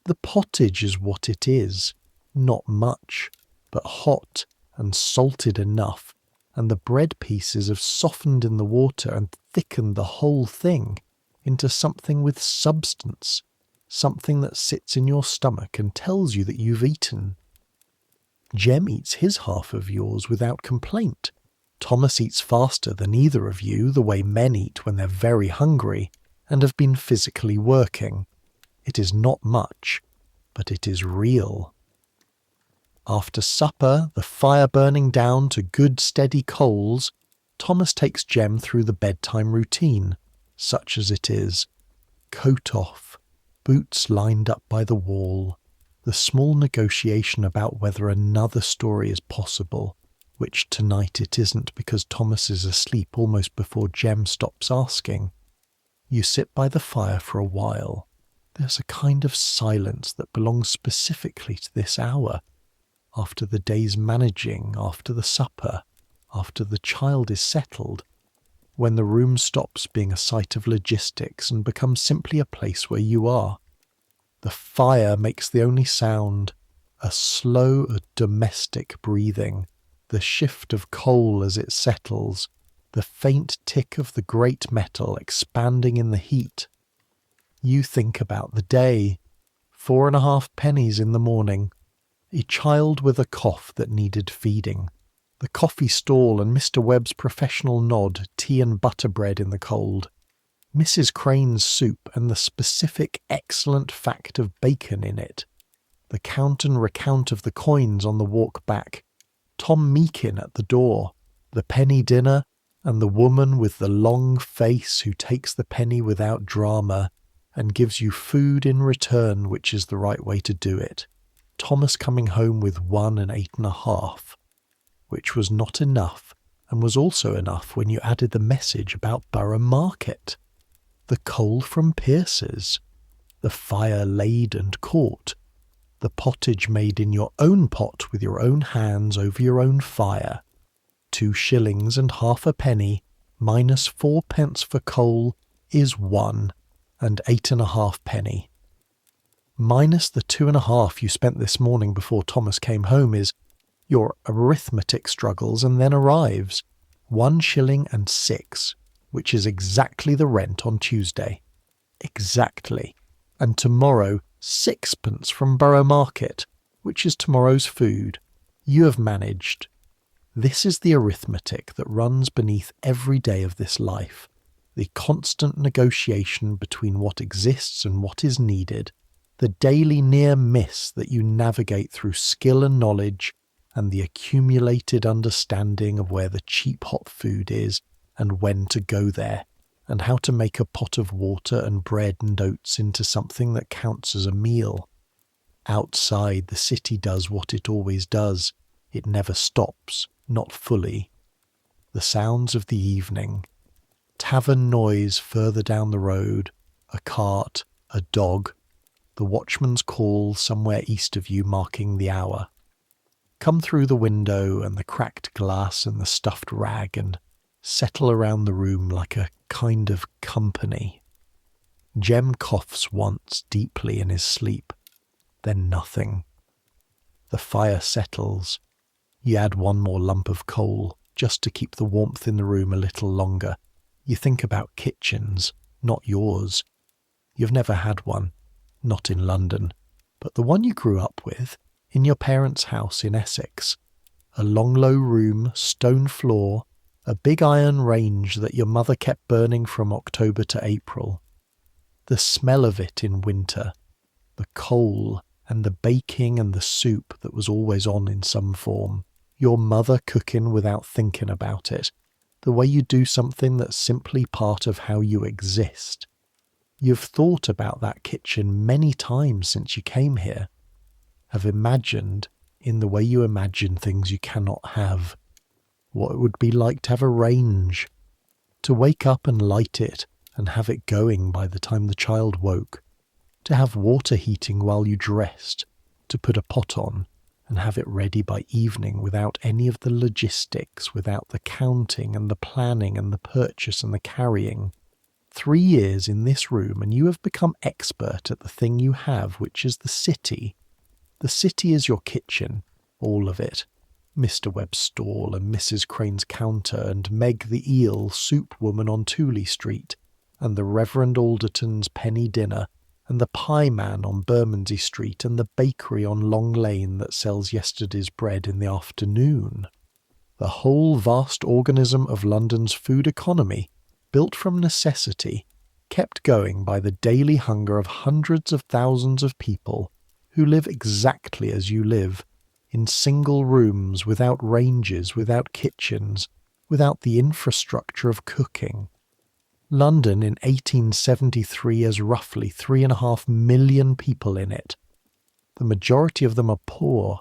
The pottage is what it is. Not much, but hot and salted enough, and the bread pieces have softened in the water and thickened the whole thing into something with substance, something that sits in your stomach and tells you that you've eaten. Jem eats his half of yours without complaint. Thomas eats faster than either of you, the way men eat when they're very hungry and have been physically working. It is not much, but it is real. After supper, the fire burning down to good steady coals, Thomas takes Jem through the bedtime routine, such as it is. Coat off, boots lined up by the wall, the small negotiation about whether another story is possible, which tonight it isn't because Thomas is asleep almost before Jem stops asking. You sit by the fire for a while. There's a kind of silence that belongs specifically to this hour. After the day's managing, after the supper, after the child is settled, when the room stops being a site of logistics and becomes simply a place where you are. The fire makes the only sound, a slow, domestic breathing, the shift of coal as it settles, the faint tick of the great metal expanding in the heat. You think about the day. 4.5 pennies in the morning. A child with a cough that needed feeding. The coffee stall and Mr. Webb's professional nod, tea and butter bread in the cold. Mrs. Crane's soup and the specific excellent fact of bacon in it. The count and recount of the coins on the walk back. Tom Meakin at the door. The penny dinner and the woman with the long face who takes the penny without drama and gives you food in return, which is the right way to do it. Thomas coming home with 1 8.5, which was not enough and was also enough when you added the message about Borough Market. The coal from Pierce's, the fire laid and caught, the pottage made in your own pot with your own hands over your own fire, 2 shillings and half a penny minus 4 pence for coal is 1 8.5 penny. Minus the 2.5 you spent this morning before Thomas came home is your arithmetic struggles and then arrives 1 shilling and 6, which is exactly the rent on Tuesday. Exactly. And tomorrow 6pence from Borough Market, which is tomorrow's food. You have managed. This is the arithmetic that runs beneath every day of this life. the constant negotiation between what exists and what is needed, the daily near miss that you navigate through skill and knowledge, and the accumulated understanding of where the cheap hot food is and when to go there, and how to make a pot of water and bread and oats into something that counts as a meal. Outside, the city does what it always does. It never stops, not fully. The sounds of the evening, tavern noise further down the road, a cart, a dog, the watchman's call somewhere east of you marking the hour. Come through the window and the cracked glass and the stuffed rag and settle around the room like a kind of company. Jem coughs once deeply in his sleep, then nothing. The fire settles. You add one more lump of coal, just to keep the warmth in the room a little longer. You think about kitchens, not yours. You've never had one, not in London, but the one you grew up with, in your parents' house in Essex. A long low room, stone floor, a big iron range that your mother kept burning from October to April. The smell of it in winter, the coal and the baking and the soup that was always on in some form. Your mother cooking without thinking about it, the way you do something that's simply part of how you exist. You've thought about that kitchen many times since you came here, have imagined, in the way you imagine things you cannot have, what it would be like to have a range, to wake up and light it and have it going by the time the child woke, to have water heating while you dressed, to put a pot on and have it ready by evening without any of the logistics, without the counting and the planning and the purchase and the carrying. 3 years in this room and you have become expert at the thing you have, which is the city. The city is your kitchen, all of it. Mr. Webb's stall and Mrs. Crane's counter and Meg the eel soup woman on Tooley Street and the Reverend Alderton's penny dinner and the pie man on Bermondsey Street and the bakery on Long Lane that sells yesterday's bread in the afternoon. The whole vast organism of London's food economy, built from necessity, kept going by the daily hunger of hundreds of thousands of people who live exactly as you live, in single rooms, without ranges, without kitchens, without the infrastructure of cooking. London in 1873 has roughly 3.5 million people in it. The majority of them are poor.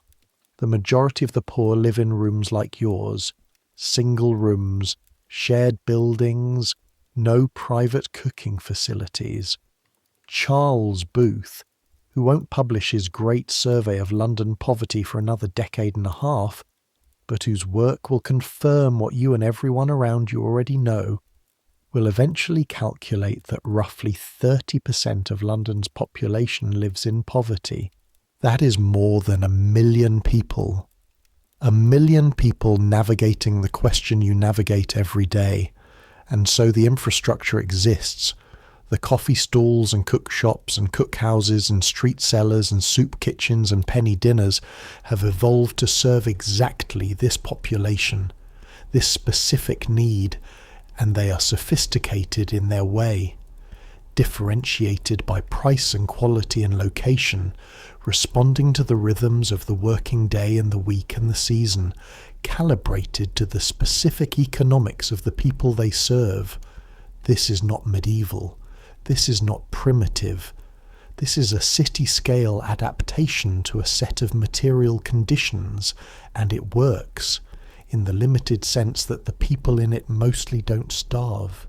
The majority of the poor live in rooms like yours, single rooms, shared buildings, no private cooking facilities. Charles Booth, who won't publish his great survey of London poverty for another decade and a half, but whose work will confirm what you and everyone around you already know, will eventually calculate that roughly 30% of London's population lives in poverty. That is more than 1 million people. 1 million people navigating the question you navigate every day. And so the infrastructure exists. The coffee stalls and cook shops and cookhouses and street cellars and soup kitchens and penny dinners have evolved to serve exactly this population, this specific need, and they are sophisticated in their way, differentiated by price and quality and location, responding to the rhythms of the working day and the week and the season, calibrated to the specific economics of the people they serve. This is not medieval. This is not primitive. This is a city-scale adaptation to a set of material conditions, and it works, in the limited sense that the people in it mostly don't starve,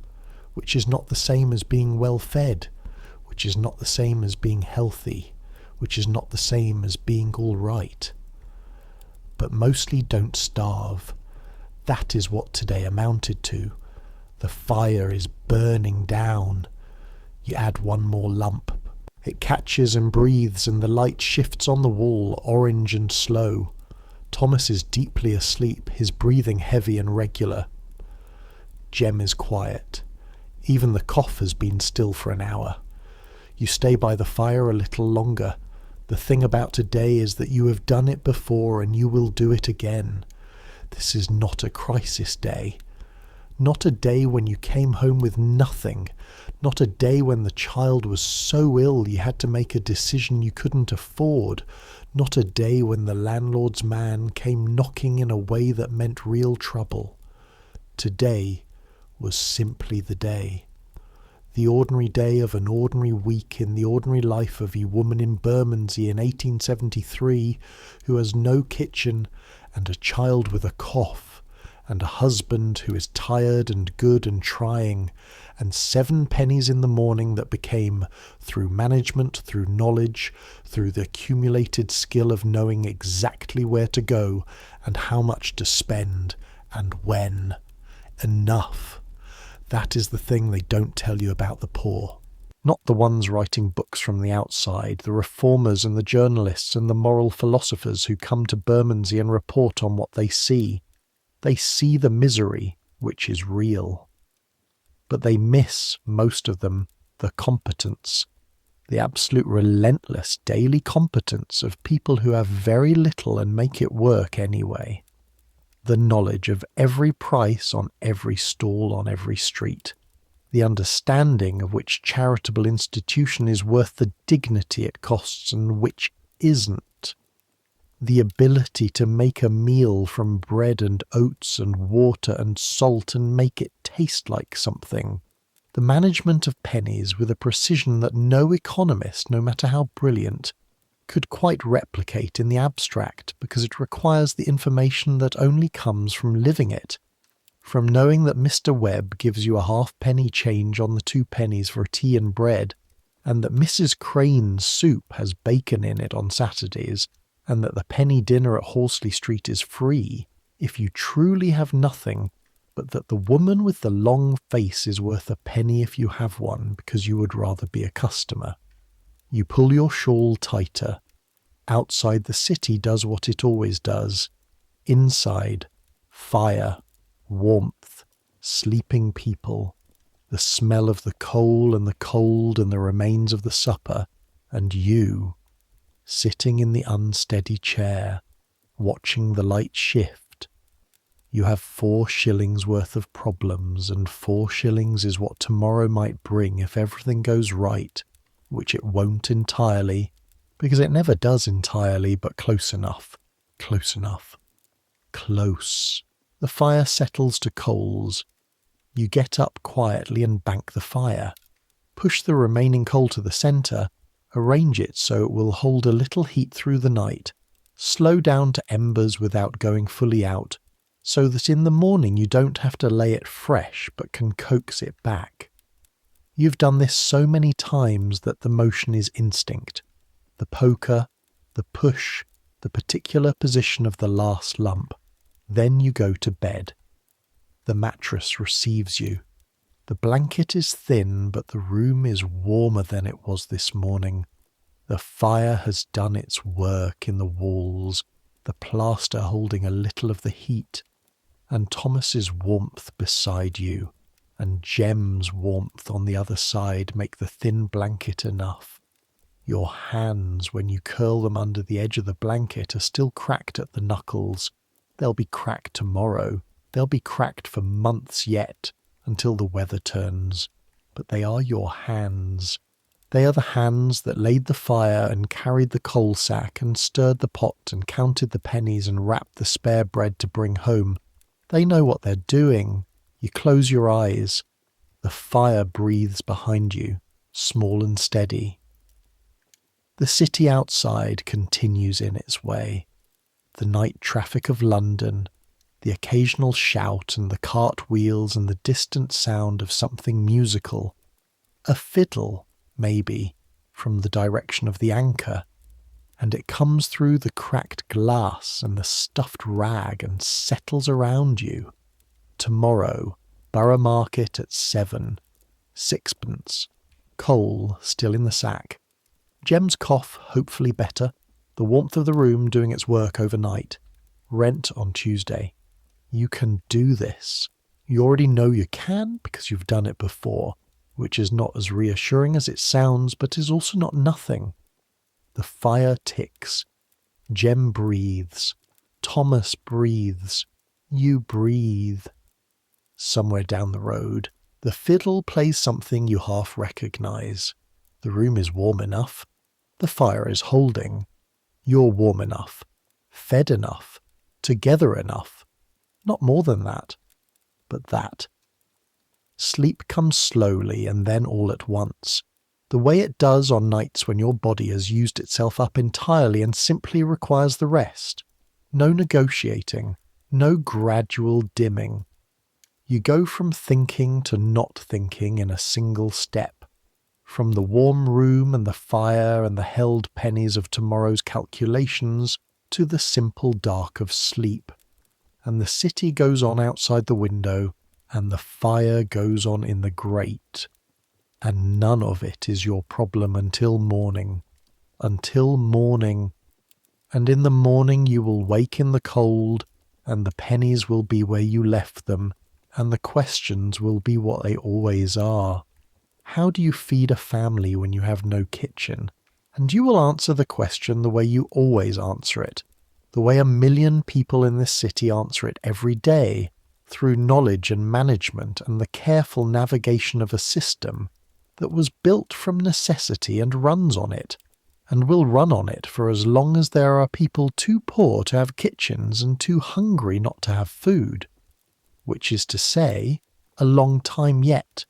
which is not the same as being well-fed, which is not the same as being healthy, which is not the same as being all right. But mostly don't starve. That is what today amounted to. The fire is burning down. You add one more lump. It catches and breathes, and the light shifts on the wall, orange and slow. Thomas is deeply asleep, his breathing heavy and regular. Jem is quiet. Even the cough has been still for an hour. You stay by the fire a little longer. The thing about today is that you have done it before and you will do it again. This is not a crisis day. Not a day when you came home with nothing. Not a day when the child was so ill you had to make a decision you couldn't afford. Not a day when the landlord's man came knocking in a way that meant real trouble. Today was simply the day. The ordinary day of an ordinary week in the ordinary life of a woman in Bermondsey in 1873 who has no kitchen and a child with a cough and a husband who is tired and good and trying, and 7 pennies in the morning that became, through management, through knowledge, through the accumulated skill of knowing exactly where to go and how much to spend and when. Enough. That is the thing they don't tell you about the poor. Not the ones writing books from the outside, the reformers and the journalists and the moral philosophers who come to Bermondsey and report on what they see. They see the misery, which is real. But they miss, most of them, the competence, the absolute relentless daily competence of people who have very little and make it work anyway. The knowledge of every price on every stall on every street. The understanding of which charitable institution is worth the dignity it costs and which isn't. The ability to make a meal from bread and oats and water and salt and make it taste like something. The management of pennies with a precision that no economist, no matter how brilliant, could quite replicate in the abstract, because it requires the information that only comes from living it, from knowing that Mr. Webb gives you a halfpenny change on the 2 pennies for tea and bread, and that Mrs. Crane's soup has bacon in it on Saturdays, and that the penny dinner at Horsley Street is free, if you truly have nothing, but that the woman with the long face is worth a penny if you have one, because you would rather be a customer. You pull your shawl tighter. Outside, the city does what it always does. Inside, fire, warmth, sleeping people, the smell of the coal and the cold and the remains of the supper, and you, sitting in the unsteady chair, watching the light shift. You have 4 shillings worth of problems, and 4 shillings is what tomorrow might bring if everything goes right, which it won't entirely, because it never does entirely, but close enough, close enough, close. The fire settles to coals. You get up quietly and bank the fire. Push the remaining coal to the centre, arrange it so it will hold a little heat through the night, slow down to embers without going fully out, so that in the morning you don't have to lay it fresh but can coax it back. You've done this so many times that the motion is instinct. The poker, the push, the particular position of the last lump. Then you go to bed. The mattress receives you. The blanket is thin, but the room is warmer than it was this morning. The fire has done its work in the walls, the plaster holding a little of the heat, and Thomas's warmth beside you, and Jem's warmth on the other side make the thin blanket enough. Your hands, when you curl them under the edge of the blanket, are still cracked at the knuckles. They'll be cracked tomorrow. They'll be cracked for months yet, until the weather turns. But they are your hands. They are the hands that laid the fire and carried the coal sack and stirred the pot and counted the pennies and wrapped the spare bread to bring home. They know what they're doing. You close your eyes. The fire breathes behind you, small and steady. The city outside continues in its way. The night traffic of London, the occasional shout and the cartwheels and the distant sound of something musical. A fiddle, maybe, from the direction of the Anchor, and it comes through the cracked glass and the stuffed rag and settles around you. Tomorrow, Borough Market at 7. 6pence. Coal still in the sack. Jem's cough hopefully better. The warmth of the room doing its work overnight. Rent on Tuesday. You can do this. You already know you can because you've done it before, which is not as reassuring as it sounds, but is also not nothing. The fire ticks. Jem breathes. Thomas breathes. You breathe. Somewhere down the road, the fiddle plays something you half recognize. The room is warm enough. The fire is holding. You're warm enough, fed enough, together enough. Not more than that, but that. Sleep comes slowly and then all at once, the way it does on nights when your body has used itself up entirely and simply requires the rest. No negotiating, no gradual dimming. You go from thinking to not thinking in a single step. From the warm room and the fire and the held pennies of tomorrow's calculations to the simple dark of sleep. And the city goes on outside the window, and the fire goes on in the grate. And none of it is your problem until morning. Until morning. And in the morning you will wake in the cold, and the pennies will be where you left them, and the questions will be what they always are. How do you feed a family when you have no kitchen? And you will answer the question the way you always answer it, the way 1 million people in this city answer it every day, through knowledge and management and the careful navigation of a system that was built from necessity and runs on it, and will run on it for as long as there are people too poor to have kitchens and too hungry not to have food. Which is to say, a long time yet.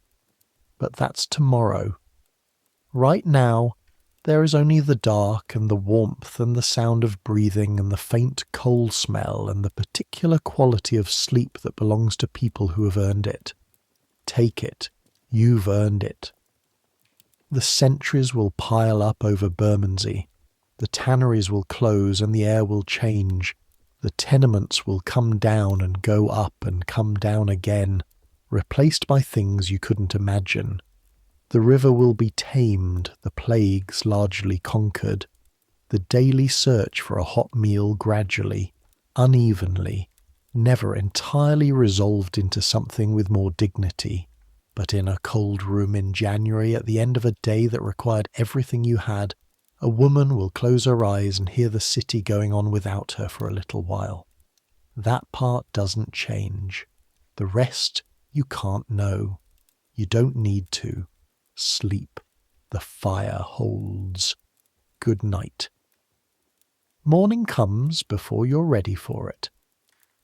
But that's tomorrow. Right now, there is only the dark and the warmth and the sound of breathing and the faint coal smell and the particular quality of sleep that belongs to people who have earned it. Take it. You've earned it. The sentries will pile up over Bermondsey. The tanneries will close and the air will change. The tenements will come down and go up and come down again, replaced by things you couldn't imagine. The river will be tamed, the plagues largely conquered. The daily search for a hot meal gradually, unevenly, never entirely resolved into something with more dignity. But in a cold room in January at the end of a day that required everything you had, a woman will close her eyes and hear the city going on without her for a little while. That part doesn't change. The rest you can't know. You don't need to. Sleep. The fire holds. Good night. Morning comes before you're ready for it.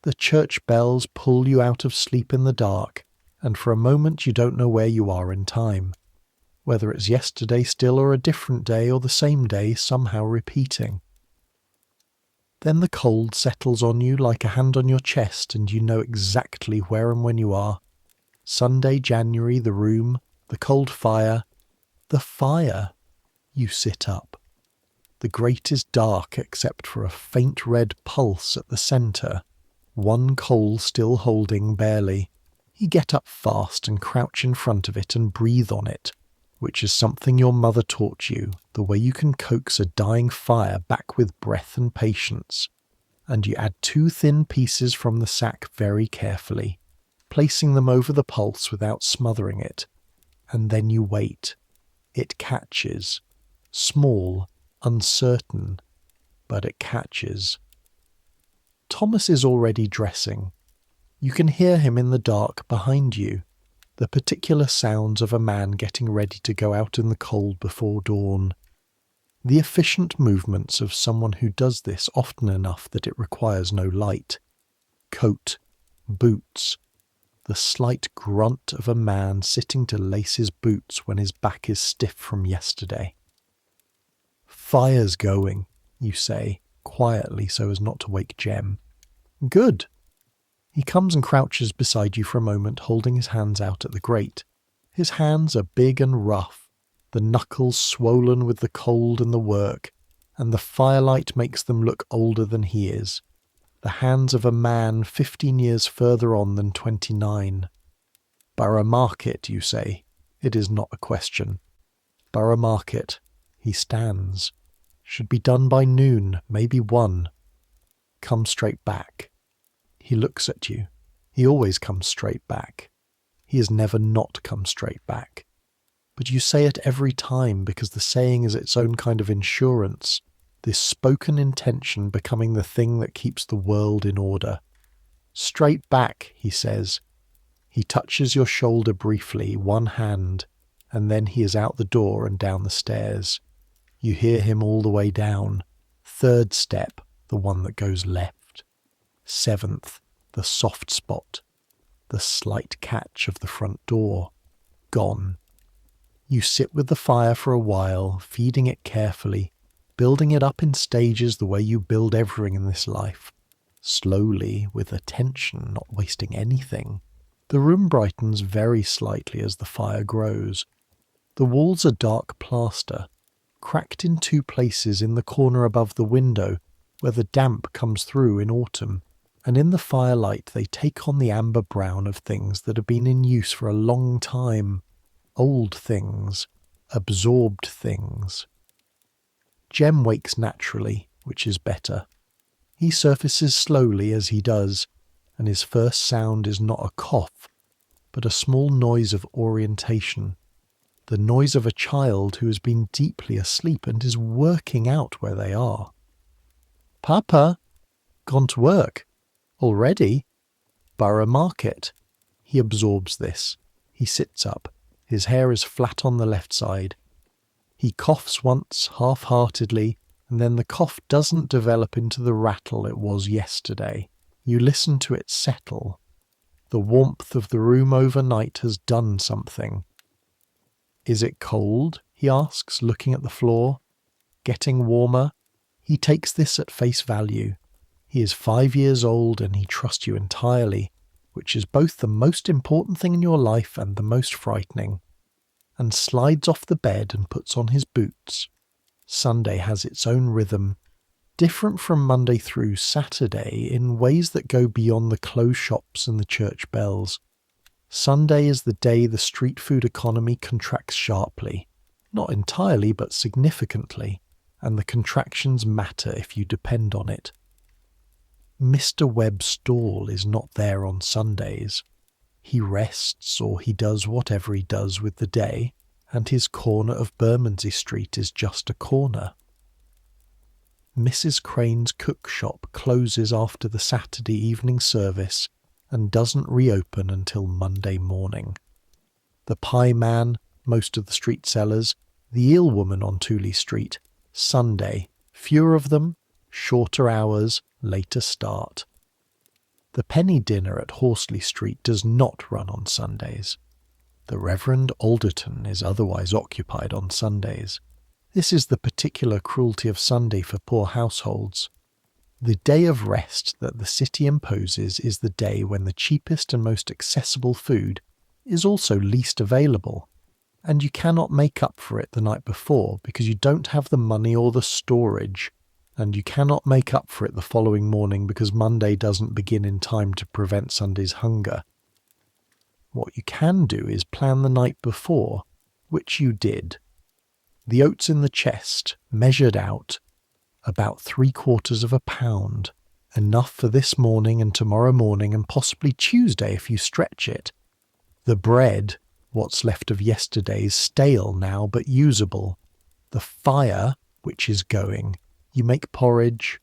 The church bells pull you out of sleep in the dark, and for a moment you don't know where you are in time. Whether it's yesterday still or a different day or the same day somehow repeating. Then the cold settles on you like a hand on your chest and you know exactly where and when you are. Sunday, January, the room, the cold fire. The fire! You sit up. The grate is dark except for a faint red pulse at the centre, one coal still holding barely. You get up fast and crouch in front of it and breathe on it, which is something your mother taught you, the way you can coax a dying fire back with breath and patience. And you add 2 thin pieces from the sack very carefully, placing them over the pulse without smothering it. And then you wait. It catches. Small, uncertain, but it catches. Thomas is already dressing. You can hear him in the dark behind you. The particular sounds of a man getting ready to go out in the cold before dawn. The efficient movements of someone who does this often enough that it requires no light. Coat, boots, the slight grunt of a man sitting to lace his boots when his back is stiff from yesterday. Fire's going, you say, quietly so as not to wake Jem. Good. He comes and crouches beside you for a moment, holding his hands out at the grate. His hands are big and rough, the knuckles swollen with the cold and the work, and the firelight makes them look older than he is. The hands of a man 15 years further on than 29. Borough Market, you say. It is not a question. Borough Market. He stands. Should be done by noon, maybe 1. Come straight back. He looks at you. He always comes straight back. He has never not come straight back. But you say it every time because the saying is its own kind of insurance, this spoken intention becoming the thing that keeps the world in order. Straight back, he says. He touches your shoulder briefly, one hand, and then he is out the door and down the stairs. You hear him all the way down. 3rd step, the one that goes left. 7th, the soft spot. The slight catch of the front door. Gone. You sit with the fire for a while, feeding it carefully, building it up in stages the way you build everything in this life. Slowly, with attention, not wasting anything. The room brightens very slightly as the fire grows. The walls are dark plaster, cracked in 2 places in the corner above the window where the damp comes through in autumn, and in the firelight they take on the amber brown of things that have been in use for a long time. Old things, absorbed things. Jem wakes naturally, which is better. He surfaces slowly as he does, and his first sound is not a cough, but a small noise of orientation, the noise of a child who has been deeply asleep and is working out where they are. "Papa, gone to work? Already? Borough Market." He absorbs this. He sits up. His hair is flat on the left side. He coughs once, half-heartedly, and then the cough doesn't develop into the rattle it was yesterday. You listen to it settle. The warmth of the room overnight has done something. "Is it cold?" he asks, looking at the floor. "Getting warmer?" He takes this at face value. He is 5 years old and he trusts you entirely, which is both the most important thing in your life and the most frightening, and slides off the bed and puts on his boots. Sunday has its own rhythm, different from Monday through Saturday in ways that go beyond the clothes shops and the church bells. Sunday is the day the street food economy contracts sharply, not entirely but significantly, and the contractions matter if you depend on it. Mr. Webb's stall is not there on Sundays. He rests or he does whatever he does with the day, and his corner of Bermondsey Street is just a corner. Mrs. Crane's cook shop closes after the Saturday evening service and doesn't reopen until Monday morning. The pie man, most of the street sellers, the eel woman on Tooley Street, Sunday, fewer of them, shorter hours, later start. The penny dinner at Horsley Street does not run on Sundays. The Reverend Alderton is otherwise occupied on Sundays. This is the particular cruelty of Sunday for poor households. The day of rest that the city imposes is the day when the cheapest and most accessible food is also least available, and you cannot make up for it the night before because you don't have the money or the storage, and you cannot make up for it the following morning because Monday doesn't begin in time to prevent Sunday's hunger. What you can do is plan the night before, which you did. The oats in the chest, measured out, about 3/4 pound, enough for this morning and tomorrow morning and possibly Tuesday if you stretch it. The bread, what's left of yesterday's, stale now but usable. The fire, which is going. You make porridge.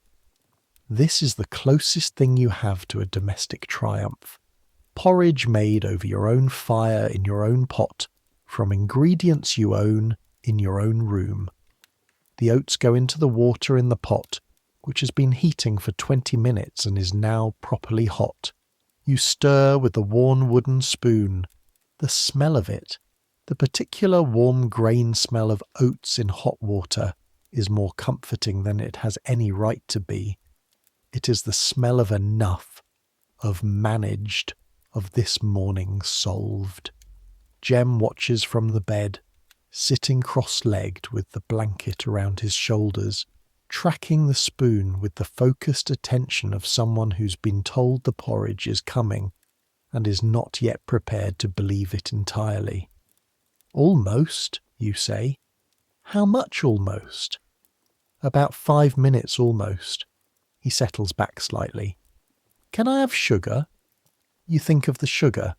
This is the closest thing you have to a domestic triumph. Porridge made over your own fire in your own pot, from ingredients you own in your own room. The oats go into the water in the pot, which has been heating for 20 minutes and is now properly hot. You stir with the worn wooden spoon. The smell of it, the particular warm grain smell of oats in hot water, is more comforting than it has any right to be. It is the smell of enough, of managed, of this morning solved. Jem watches from the bed, sitting cross-legged with the blanket around his shoulders, tracking the spoon with the focused attention of someone who's been told the porridge is coming and is not yet prepared to believe it entirely. "Almost," you say. "How much almost?" "About 5 minutes almost." He settles back slightly. "Can I have sugar?" You think of the sugar.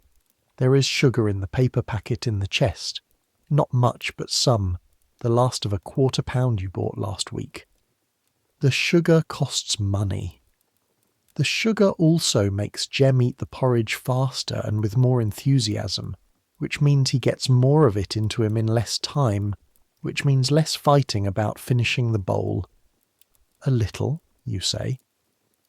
There is sugar in the paper packet in the chest. Not much, but some, the last of a £1/4 you bought last week. The sugar costs money. The sugar also makes Jem eat the porridge faster and with more enthusiasm, which means he gets more of it into him in less time, which means less fighting about finishing the bowl. A little, you say.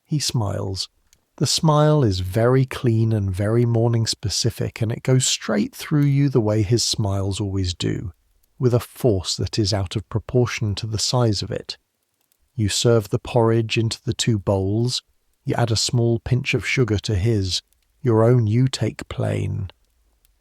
He smiles. The smile is very clean and very morning specific, and it goes straight through you the way his smiles always do, with a force that is out of proportion to the size of it. You serve the porridge into the 2 bowls. You add a small pinch of sugar to his. Your own you take plain.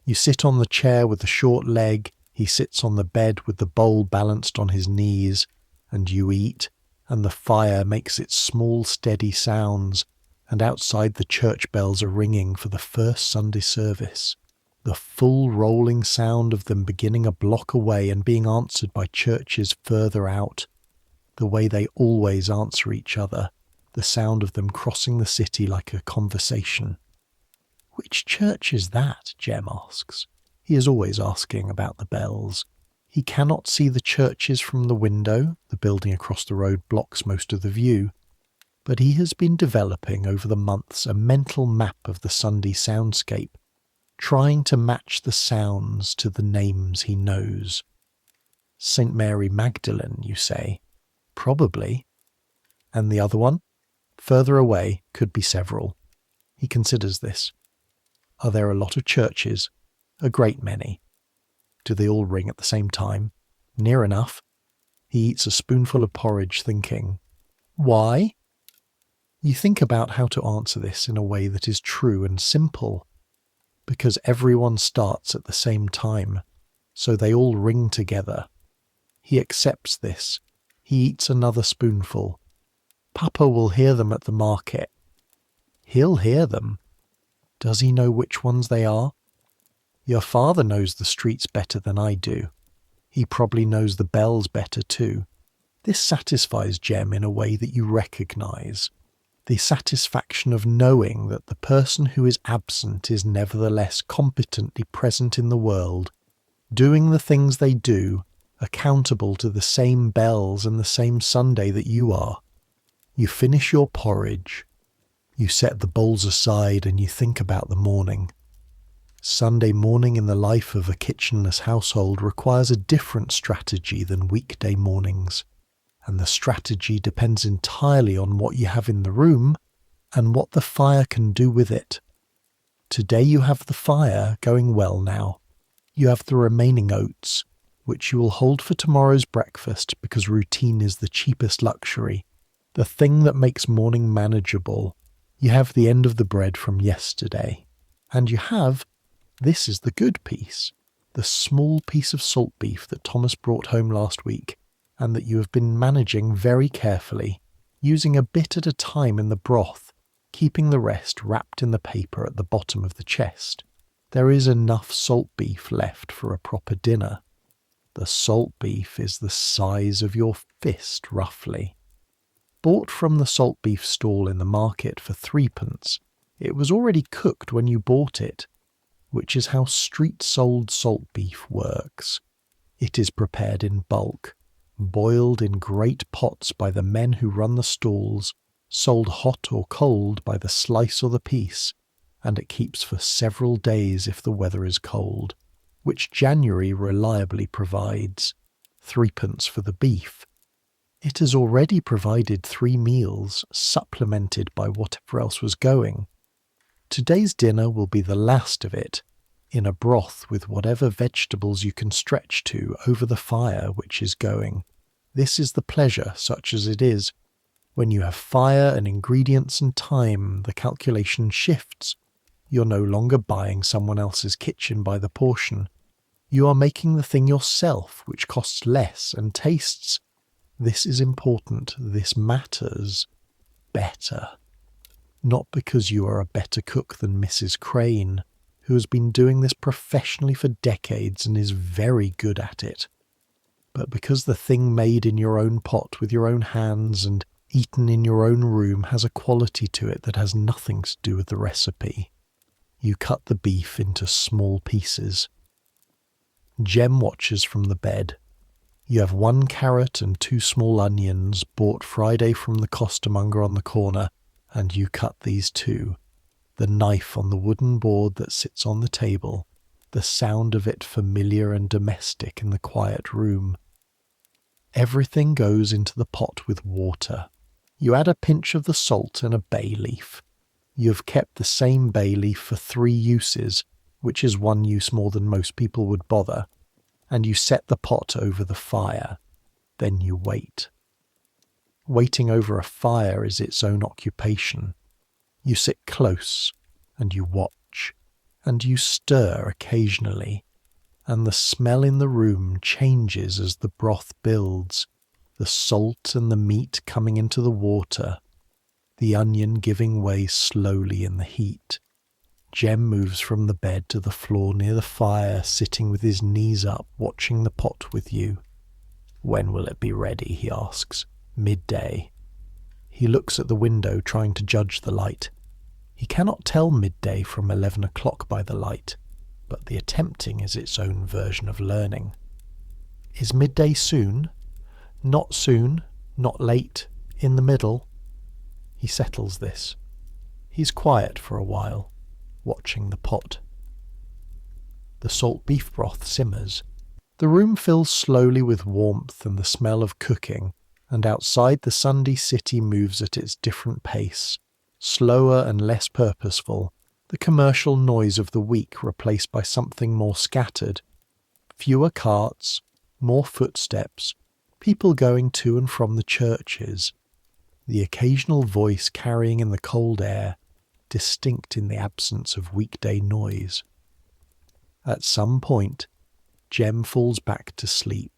You sit on the chair with the short leg. He sits on the bed with the bowl balanced on his knees. And you eat, and the fire makes its small steady sounds, and outside the church bells are ringing for the first Sunday service. The full rolling sound of them beginning a block away and being answered by churches further out. The way they always answer each other, the sound of them crossing the city like a conversation. Which church is that? Jem asks. He is always asking about the bells. He cannot see the churches from the window. The building across the road blocks most of the view. But he has been developing over the months a mental map of the Sunday soundscape, trying to match the sounds to the names he knows. St. Mary Magdalene, you say? Probably. And the other one? Further away, could be several. He considers this. Are there a lot of churches? A great many. Do they all ring at the same time? Near enough. He eats a spoonful of porridge, thinking, why? You think about how to answer this in a way that is true and simple. Because everyone starts at the same time, so they all ring together. He accepts this. He eats another spoonful. Papa will hear them at the market. He'll hear them. Does he know which ones they are? Your father knows the streets better than I do. He probably knows the bells better too. This satisfies Jem in a way that you recognise. The satisfaction of knowing that the person who is absent is nevertheless competently present in the world, doing the things they do, accountable to the same bells and the same Sunday that you are. You finish your porridge. You set the bowls aside and you think about the morning. Sunday morning in the life of a kitchenless household requires a different strategy than weekday mornings, and the strategy depends entirely on what you have in the room and what the fire can do with it. Today you have the fire going well now. You have the remaining oats, which you will hold for tomorrow's breakfast because routine is the cheapest luxury, the thing that makes morning manageable. You have the end of the bread from yesterday, and you have, this is the good piece, the small piece of salt beef that Thomas brought home last week, and that you have been managing very carefully, using a bit at a time in the broth, keeping the rest wrapped in the paper at the bottom of the chest. There is enough salt beef left for a proper dinner. The salt beef is the size of your fist, roughly. Bought from the salt beef stall in the market for 3p, it was already cooked when you bought it, which is how street-sold salt beef works. It is prepared in bulk, boiled in great pots by the men who run the stalls, sold hot or cold by the slice or the piece, and it keeps for several days if the weather is cold, which January reliably provides. 3p for the beef. It has already provided 3 meals, supplemented by whatever else was going. Today's dinner will be the last of it, in a broth with whatever vegetables you can stretch to over the fire which is going. This is the pleasure, such as it is. When you have fire and ingredients and time, the calculation shifts. You're no longer buying someone else's kitchen by the portion. You are making the thing yourself, which costs less and tastes, this is important, this matters, better. Not because you are a better cook than Mrs. Crane, who has been doing this professionally for decades and is very good at it, but because the thing made in your own pot with your own hands and eaten in your own room has a quality to it that has nothing to do with the recipe. You cut the beef into small pieces. Jem watches from the bed. You have 1 carrot and 2 small onions bought Friday from the costermonger on the corner, And you cut these too, the knife on the wooden board that sits on the table, the sound of it familiar and domestic in the quiet room. Everything goes into the pot with water. You add a pinch of the salt and a bay leaf. You have kept the same bay leaf for 3 uses, which is 1 use more than most people would bother, and you set the pot over the fire. Then you wait. Waiting over a fire is its own occupation. You sit close, and you watch, and you stir occasionally, and the smell in the room changes as the broth builds, the salt and the meat coming into the water, the onion giving way slowly in the heat. Jem moves from the bed to the floor near the fire, sitting with his knees up, watching the pot with you. "When will it be ready?" he asks. "Midday." He looks at the window, trying to judge the light. He cannot tell midday from 11 o'clock by the light, but the attempting is its own version of learning. Is midday soon? Not soon, not late, in the middle. He settles this. He's quiet for a while, watching the pot. The salt beef broth simmers. The room fills slowly with warmth and the smell of cooking, and outside the Sunday city moves at its different pace, slower and less purposeful, the commercial noise of the week replaced by something more scattered. Fewer carts, more footsteps, people going to and from the churches, the occasional voice carrying in the cold air, distinct in the absence of weekday noise. At some point, Jem falls back to sleep.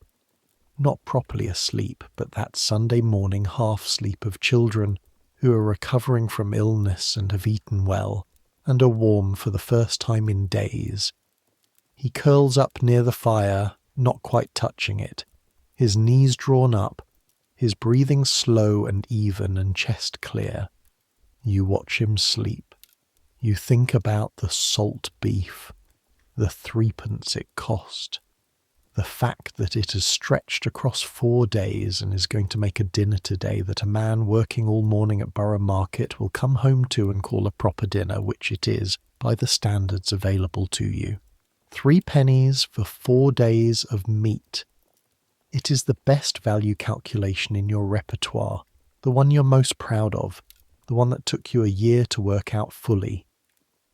Not properly asleep, but that Sunday morning half-sleep of children who are recovering from illness and have eaten well, and are warm for the first time in days. He curls up near the fire, not quite touching it, his knees drawn up, his breathing slow and even and chest clear. You watch him sleep. You think about the salt beef, the 3p it cost, the fact that it has stretched across 4 days and is going to make a dinner today that a man working all morning at Borough Market will come home to and call a proper dinner, which it is, by the standards available to you. 3 pennies for 4 days of meat. It is the best value calculation in your repertoire, the one you're most proud of, the one that took you a year to work out fully.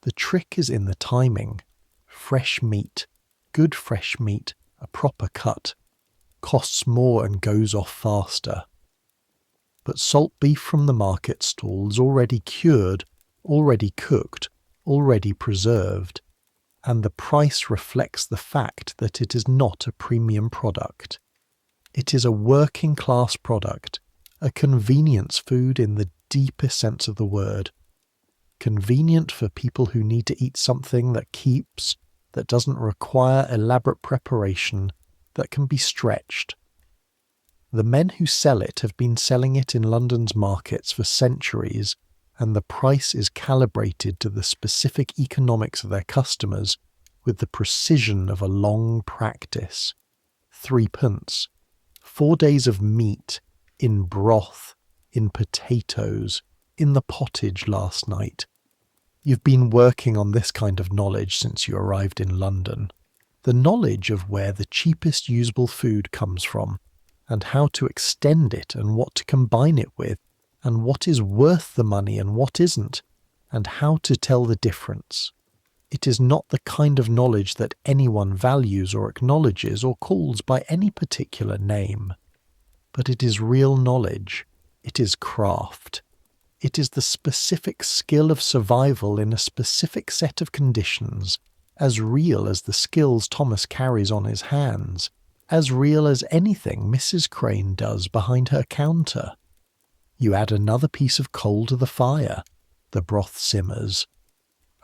The trick is in the timing. Fresh meat, good fresh meat, a proper cut, costs more and goes off faster. But salt beef from the market stall is already cured, already cooked, already preserved, and the price reflects the fact that it is not a premium product. It is a working class product, a convenience food in the deepest sense of the word. Convenient for people who need to eat something that keeps, that doesn't require elaborate preparation, that can be stretched. The men who sell it have been selling it in London's markets for centuries, and the price is calibrated to the specific economics of their customers with the precision of a long practice. 3p, 4 days of meat, in broth, in potatoes, in the pottage last night. You've been working on this kind of knowledge since you arrived in London. The knowledge of where the cheapest usable food comes from, and how to extend it and what to combine it with, and what is worth the money and what isn't, and how to tell the difference. It is not the kind of knowledge that anyone values or acknowledges or calls by any particular name. But it is real knowledge. It is craft. It is the specific skill of survival in a specific set of conditions, as real as the skills Thomas carries on his hands, as real as anything Mrs. Crane does behind her counter. You add another piece of coal to the fire. The broth simmers.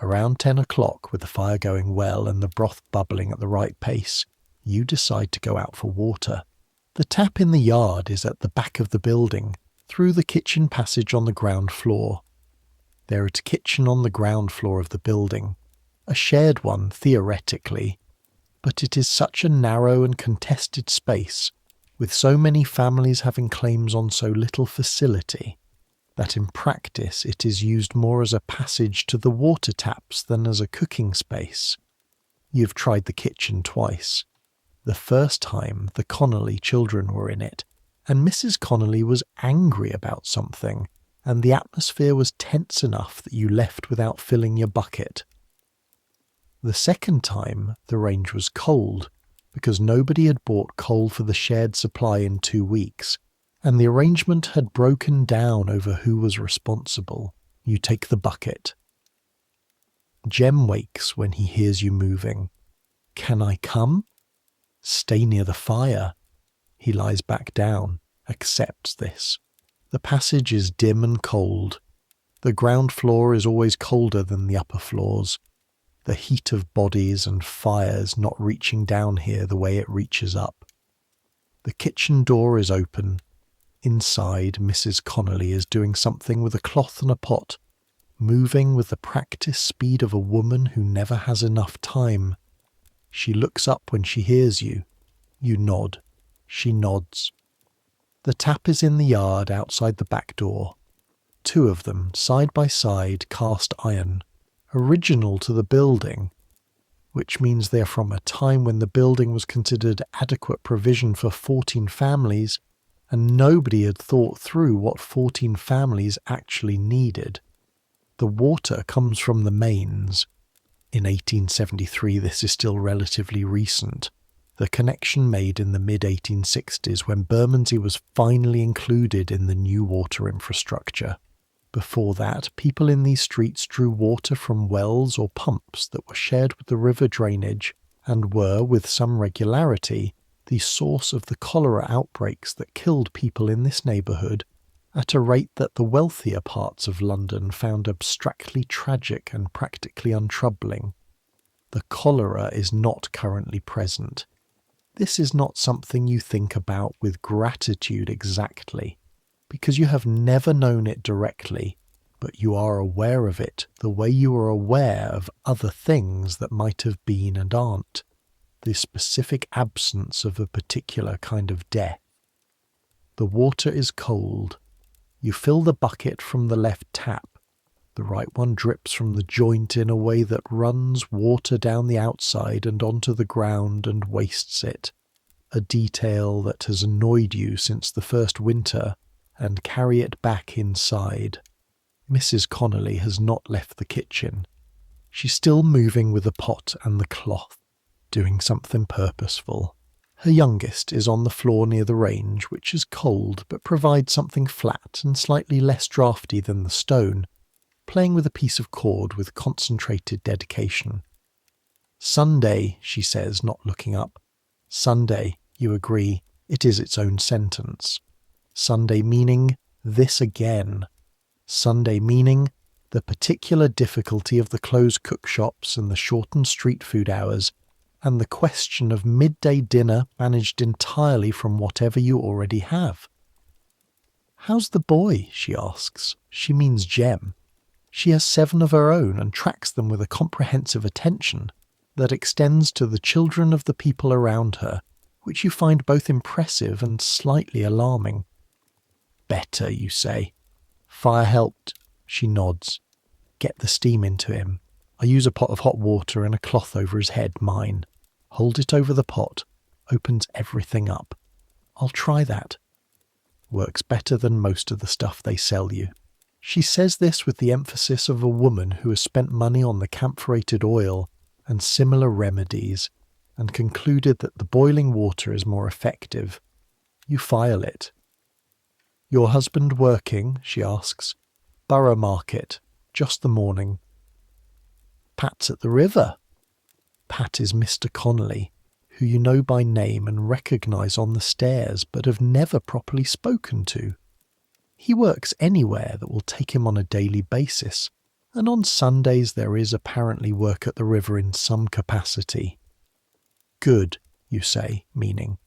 Around 10 o'clock, with the fire going well and the broth bubbling at the right pace, you decide to go out for water. The tap in the yard is at the back of the building, through the kitchen passage on the ground floor. There is a kitchen on the ground floor of the building, a shared one theoretically, but it is such a narrow and contested space, with so many families having claims on so little facility, that in practice it is used more as a passage to the water taps than as a cooking space. You've tried the kitchen twice. The first time the Connolly children were in it, and Mrs. Connolly was angry about something, and the atmosphere was tense enough that you left without filling your bucket. The second time the range was cold, because nobody had bought coal for the shared supply in 2 weeks, and the arrangement had broken down over who was responsible. You take the bucket. Jem wakes when he hears you moving. Can I come? Stay near the fire. He lies back down, accepts this. The passage is dim and cold. The ground floor is always colder than the upper floors. The heat of bodies and fires not reaching down here the way it reaches up. The kitchen door is open. Inside, Mrs. Connolly is doing something with a cloth and a pot, moving with the practiced speed of a woman who never has enough time. She looks up when she hears you. You nod. She nods. The tap is in the yard outside the back door. 2 of them, side by side, cast iron, original to the building, which means they're from a time when the building was considered adequate provision for 14 families, and nobody had thought through what 14 families actually needed. The water comes from the mains. In 1873, this is still relatively recent. The connection made in the mid-1860s when Bermondsey was finally included in the new water infrastructure. Before that, people in these streets drew water from wells or pumps that were shared with the river drainage and were, with some regularity, the source of the cholera outbreaks that killed people in this neighbourhood at a rate that the wealthier parts of London found abstractly tragic and practically untroubling. The cholera is not currently present. This is not something you think about with gratitude exactly, because you have never known it directly, but you are aware of it the way you are aware of other things that might have been and aren't, the specific absence of a particular kind of death. The water is cold. You fill the bucket from the left tap. The right one drips from the joint in a way that runs water down the outside and onto the ground and wastes it, a detail that has annoyed you since the first winter, and carry it back inside. Mrs. Connolly has not left the kitchen. She's still moving with the pot and the cloth, doing something purposeful. Her youngest is on the floor near the range, which is cold but provides something flat and slightly less draughty than the stone, playing with a piece of cord with concentrated dedication. Sunday, she says, not looking up. Sunday, you agree, it is its own sentence. Sunday meaning this again. Sunday meaning the particular difficulty of the closed cookshops and the shortened street food hours, and the question of midday dinner managed entirely from whatever you already have. How's the boy? She asks. She means Jem. She has 7 of her own and tracks them with a comprehensive attention that extends to the children of the people around her, which you find both impressive and slightly alarming. Better, you say. Fire helped. She nods. Get the steam into him. I use a pot of hot water and a cloth over his head, mine. Hold it over the pot. Opens everything up. I'll try that. Works better than most of the stuff they sell you. She says this with the emphasis of a woman who has spent money on the camphorated oil and similar remedies, and concluded that the boiling water is more effective. You file it. Your husband working? She asks. Borough Market. Just the morning. Pat's at the river. Pat is Mr. Connolly, who you know by name and recognise on the stairs but have never properly spoken to. He works anywhere that will take him on a daily basis, and on Sundays there is apparently work at the river in some capacity. Good, you say, meaning.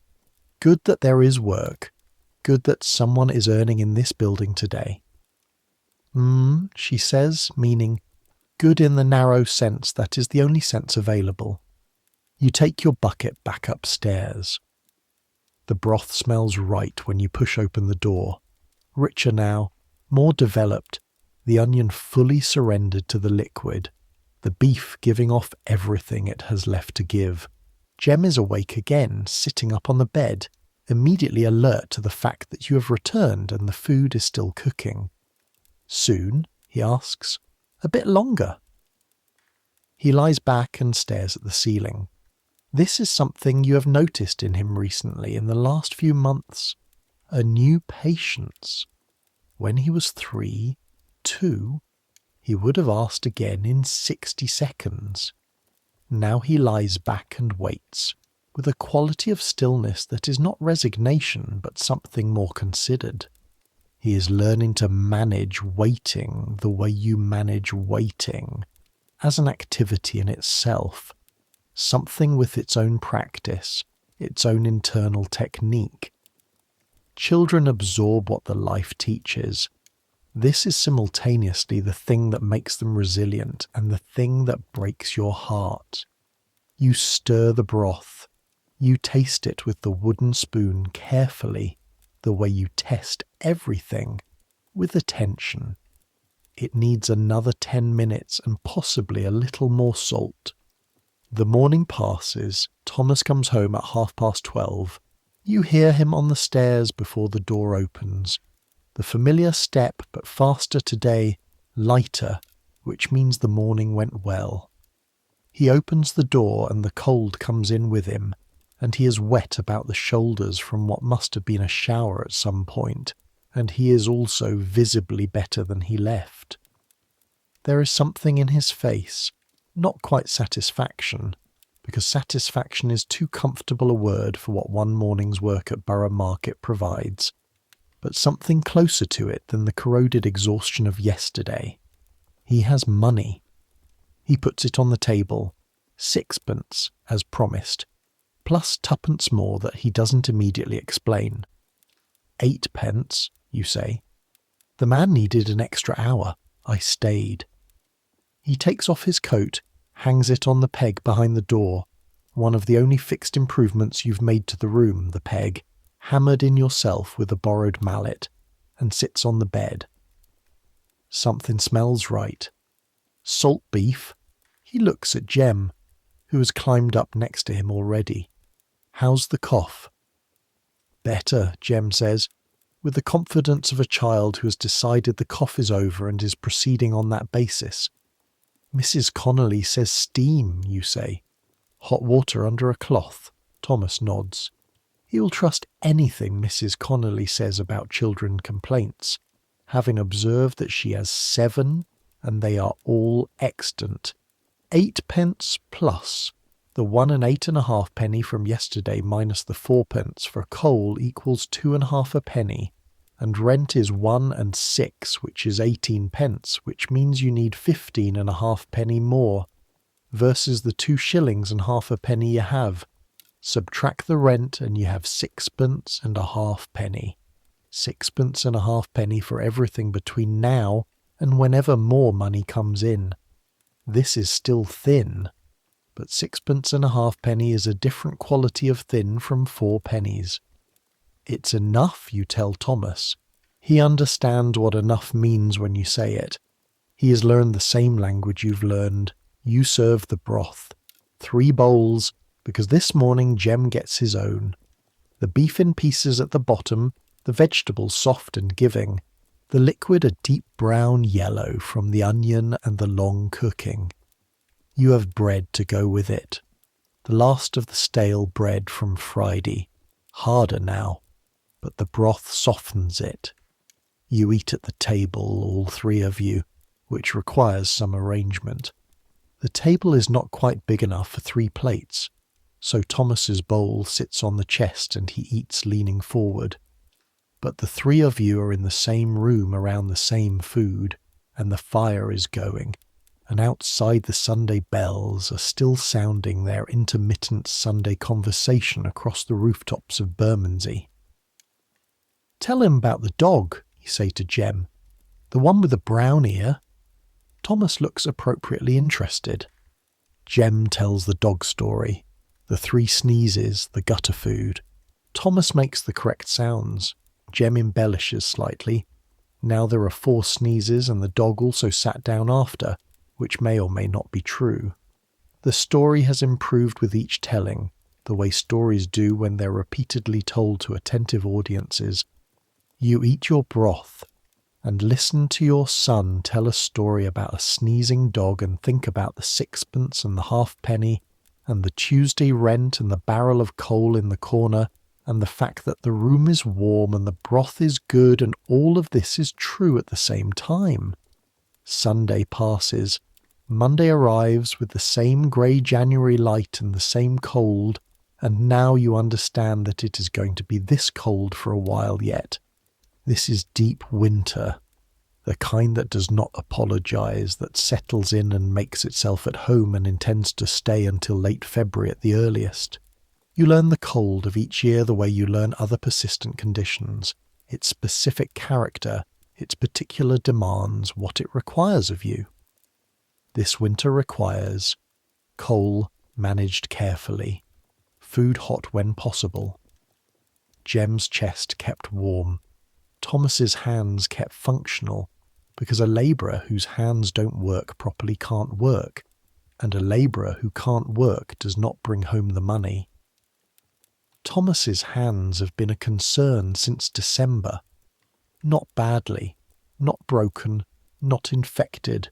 Good that there is work. Good that someone is earning in this building today. She says, meaning, good in the narrow sense that is the only sense available. You take your bucket back upstairs. The broth smells right when you push open the door. Richer now, More developed, the onion fully surrendered to the liquid, the beef giving off everything it has left to give. Jem is awake again, sitting up on the bed, immediately alert to the fact that you have returned and the food is still cooking. Soon, he asks. A bit longer. He lies back and stares at the ceiling. This is something you have noticed in him recently, in the last few months. A new patience. When he was 3, 2, he would have asked again in 60 seconds. Now he lies back and waits, with a quality of stillness that is not resignation but something more considered. He is learning to manage waiting the way you manage waiting, as an activity in itself, something with its own practice, its own internal technique. Children absorb what the life teaches. This is simultaneously the thing that makes them resilient and the thing that breaks your heart. You stir the broth. You taste it with the wooden spoon carefully, the way you test everything, with attention. It needs another 10 minutes and possibly a little more salt. The morning passes. Thomas comes home at 12:30. You hear him on the stairs before the door opens. The familiar step, but faster today, lighter, which means the morning went well. He opens the door and the cold comes in with him, and he is wet about the shoulders from what must have been a shower at some point, and he is also visibly better than he left. There is something in his face, not quite satisfaction, because satisfaction is too comfortable a word for what one morning's work at Borough Market provides, but something closer to it than the corroded exhaustion of yesterday. He has money. He puts it on the table, 6pence, as promised, plus 2pence more that he doesn't immediately explain. 8pence, you say. The man needed an extra hour. I stayed. He takes off his coat, hangs it on the peg behind the door, one of the only fixed improvements you've made to the room, the peg, hammered in yourself with a borrowed mallet, and sits on the bed. Something smells right. Salt beef. He looks at Jem, who has climbed up next to him already. How's the cough? Better, Jem says, with the confidence of a child who has decided the cough is over and is proceeding on that basis. Mrs. Connolly says steam, you say. Hot water under a cloth. Thomas nods. He will trust anything Mrs. Connolly says about children complaints, having observed that she has 7, and they are all extant. 8pence plus. The 1 8.5 penny from yesterday minus the 4pence for coal equals 2.5 a penny, and rent is 1 6, which is 18pence, which means you need 15.5 penny more, versus the 2 shillings and half a penny you have. Subtract the rent and you have 6.5 penny. 6.5 penny for everything between now and whenever more money comes in. This is still thin, but 6.5 penny is a different quality of thin from 4 pennies. It's enough, you tell Thomas. He understands what enough means when you say it. He has learned the same language you've learned. You serve the broth. 3 bowls, because this morning Jem gets his own. The beef in pieces at the bottom, the vegetables soft and giving, the liquid a deep brown yellow from the onion and the long cooking. You have bread to go with it. The last of the stale bread from Friday. Harder now, but the broth softens it. You eat at the table, all 3 of you, which requires some arrangement. The table is not quite big enough for 3 plates, so Thomas's bowl sits on the chest and he eats leaning forward. But the 3 of you are in the same room around the same food, and the fire is going, and outside the Sunday bells are still sounding their intermittent Sunday conversation across the rooftops of Bermondsey. Tell him about the dog, you say to Jem. The one with the brown ear. Thomas looks appropriately interested. Jem tells the dog story. The 3 sneezes, the gutter food. Thomas makes the correct sounds. Jem embellishes slightly. Now there are 4 sneezes and the dog also sat down after, which may or may not be true. The story has improved with each telling, the way stories do when they're repeatedly told to attentive audiences. You eat your broth and listen to your son tell a story about a sneezing dog and think about the 6pence and the halfpenny and the Tuesday rent and the barrel of coal in the corner and the fact that the room is warm and the broth is good, and all of this is true at the same time. Sunday passes. Monday arrives with the same grey January light and the same cold, and now you understand that it is going to be this cold for a while yet. This is deep winter, the kind that does not apologise, that settles in and makes itself at home and intends to stay until late February at the earliest. You learn the cold of each year the way you learn other persistent conditions, its specific character, its particular demands, what it requires of you. This winter requires coal managed carefully, food hot when possible, Jem's chest kept warm, Thomas's hands kept functional, because a labourer whose hands don't work properly can't work, and a labourer who can't work does not bring home the money. Thomas's hands have been a concern since December. Not badly, not broken, not infected,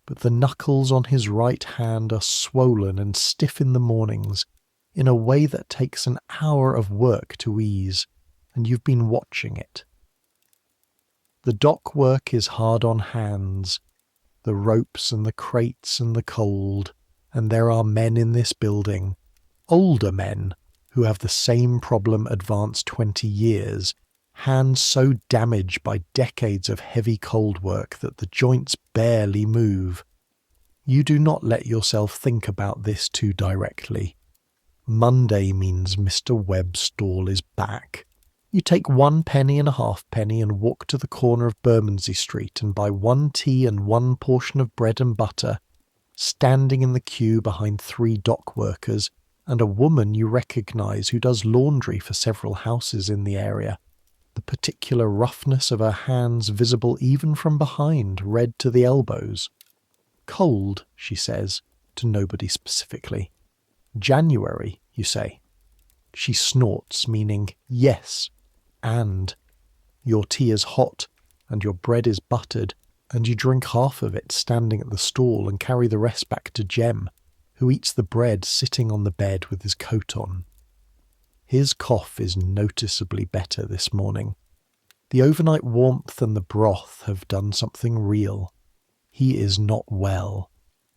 but the knuckles on his right hand are swollen and stiff in the mornings, in a way that takes an hour of work to ease, and you've been watching it. The dock work is hard on hands, the ropes and the crates and the cold, and there are men in this building, older men, who have the same problem advanced 20 years, hands so damaged by decades of heavy cold work that the joints barely move. You do not let yourself think about this too directly. Monday means Mr. Webb's stall is back. You take 1 penny and a halfpenny and walk to the corner of Bermondsey Street and buy 1 tea and 1 portion of bread and butter, standing in the queue behind 3 dock workers and a woman you recognise who does laundry for several houses in the area, the particular roughness of her hands visible even from behind, red to the elbows. Cold, she says, to nobody specifically. January, you say. She snorts, meaning yes, and. Your tea is hot, and your bread is buttered, and you drink half of it standing at the stall and carry the rest back to Jem, who eats the bread sitting on the bed with his coat on. His cough is noticeably better this morning. The overnight warmth and the broth have done something real. He is not well.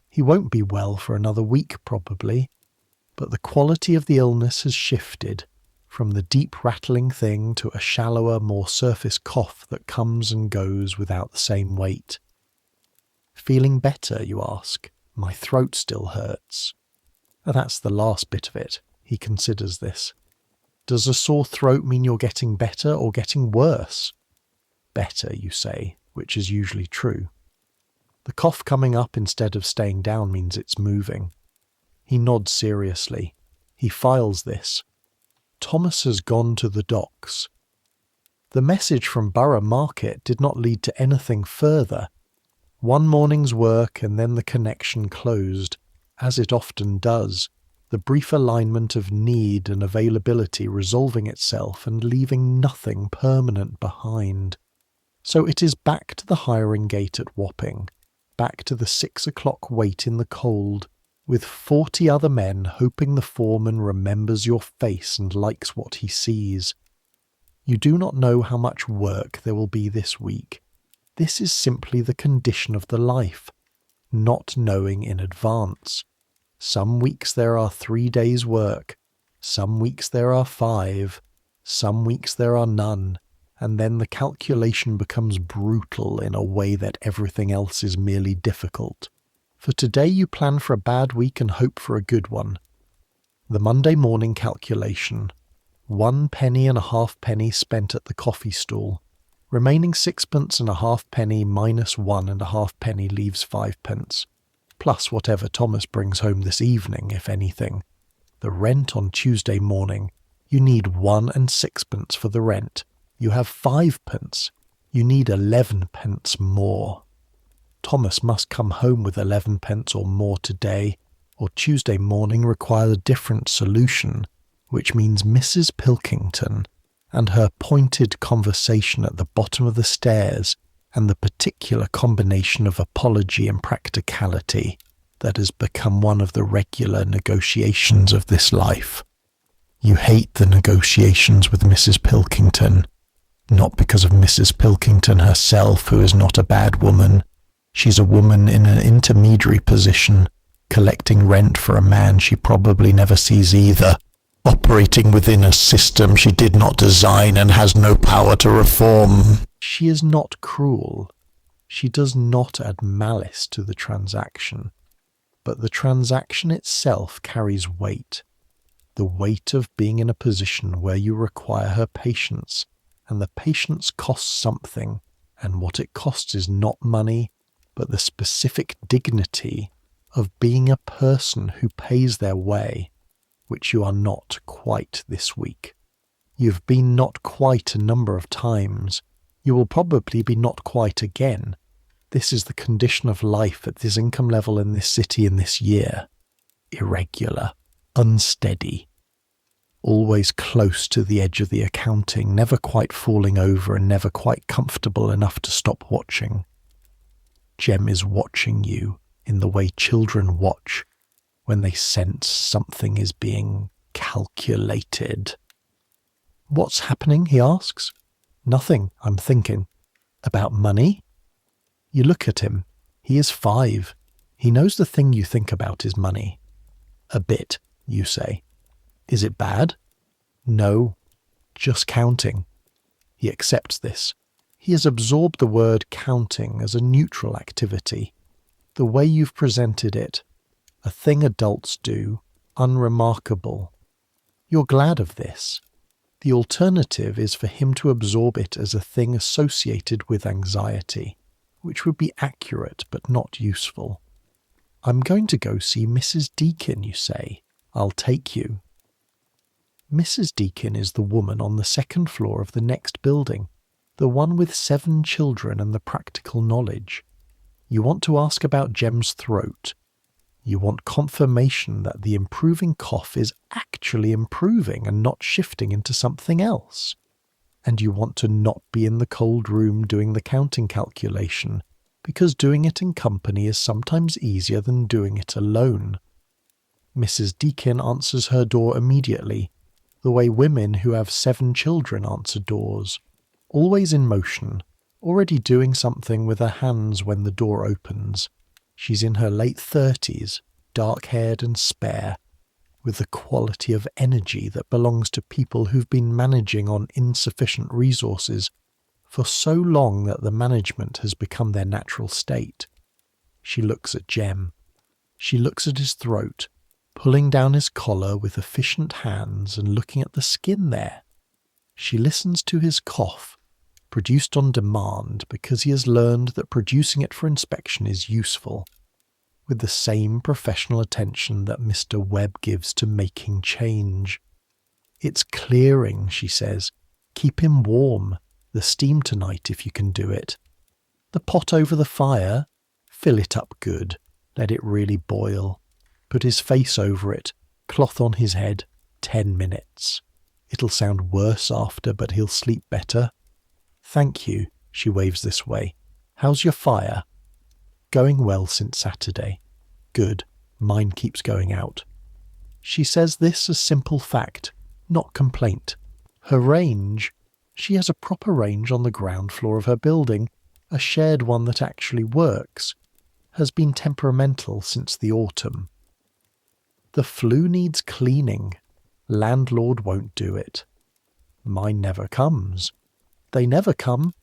He won't be well for another week probably, but the quality of the illness has shifted from the deep rattling thing to a shallower, more surface cough that comes and goes without the same weight. Feeling better, you ask? My throat still hurts. That's the last bit of it. He considers this. Does a sore throat mean you're getting better or getting worse? Better, you say, which is usually true. The cough coming up instead of staying down means it's moving. He nods seriously. He files this. Thomas has gone to the docks. The message from Borough Market did not lead to anything further. One morning's work and then the connection closed, as it often does, the brief alignment of need and availability resolving itself and leaving nothing permanent behind. So it is back to the hiring gate at Wapping, back to the 6 o'clock wait in the cold, with 40 other men hoping the foreman remembers your face and likes what he sees. You do not know how much work there will be this week. This is simply the condition of the life, not knowing in advance. Some weeks there are 3 days' work, some weeks there are 5, some weeks there are none, and then the calculation becomes brutal in a way that everything else is merely difficult. For today you plan for a bad week and hope for a good one. The Monday morning calculation. 1 penny and a halfpenny spent at the coffee stall. Remaining 6pence and a halfpenny minus 1 and a halfpenny leaves 5pence. Plus whatever Thomas brings home this evening, if anything. The rent on Tuesday morning. You need 1 and 6pence for the rent. You have 5pence. You need 11 pence more. Thomas must come home with 11 pence or more today, or Tuesday morning requires a different solution, which means Mrs. Pilkington and her pointed conversation at the bottom of the stairs and the particular combination of apology and practicality that has become one of the regular negotiations of this life. You hate the negotiations with Mrs. Pilkington, not because of Mrs. Pilkington herself, who is not a bad woman. She's a woman in an intermediary position, collecting rent for a man she probably never sees either, operating within a system she did not design and has no power to reform. She is not cruel. She does not add malice to the transaction, but the transaction itself carries weight. The weight of being in a position where you require her patience, and the patience costs something, and what it costs is not money, but the specific dignity of being a person who pays their way, which you are not quite this week. You've been not quite a number of times. You will probably be not quite again. This is the condition of life at this income level in this city in this year. Irregular, unsteady, always close to the edge of the accounting, never quite falling over and never quite comfortable enough to stop watching. Jem is watching you in the way children watch when they sense something is being calculated. What's happening? He asks. Nothing, I'm thinking. About money? You look at him. He is 5. He knows the thing you think about is money. A bit, you say. Is it bad? No, just counting. He accepts this. He has absorbed the word counting as a neutral activity. The way you've presented it, a thing adults do, unremarkable. You're glad of this. The alternative is for him to absorb it as a thing associated with anxiety, which would be accurate but not useful. I'm going to go see Mrs. Deakin, you say. I'll take you. Mrs. Deakin is the woman on the 2nd floor of the next building, the one with 7 children and the practical knowledge. You want to ask about Jem's throat. You want confirmation that the improving cough is actually improving and not shifting into something else. And you want to not be in the cold room doing the counting calculation, because doing it in company is sometimes easier than doing it alone. Mrs. Deakin answers her door immediately, the way women who have 7 children answer doors, always in motion, already doing something with her hands when the door opens. She's in her late 30s, dark-haired and spare, with the quality of energy that belongs to people who've been managing on insufficient resources for so long that the management has become their natural state. She looks at Jem. She looks at his throat, pulling down his collar with efficient hands and looking at the skin there. She listens to his cough, produced on demand because he has learned that producing it for inspection is useful, with the same professional attention that Mr. Webb gives to making change. It's clearing, she says. Keep him warm. The steam tonight, if you can do it. The pot over the fire, fill it up good. Let it really boil. Put his face over it, cloth on his head, 10 minutes. It'll sound worse after, but he'll sleep better. Thank you, she waves this way. How's your fire? Going well since Saturday. Good, mine keeps going out. She says this as simple fact, not complaint. Her range, she has a proper range on the ground floor of her building, a shared one that actually works, has been temperamental since the autumn. The flue needs cleaning. Landlord won't do it. Mine never comes. They never come.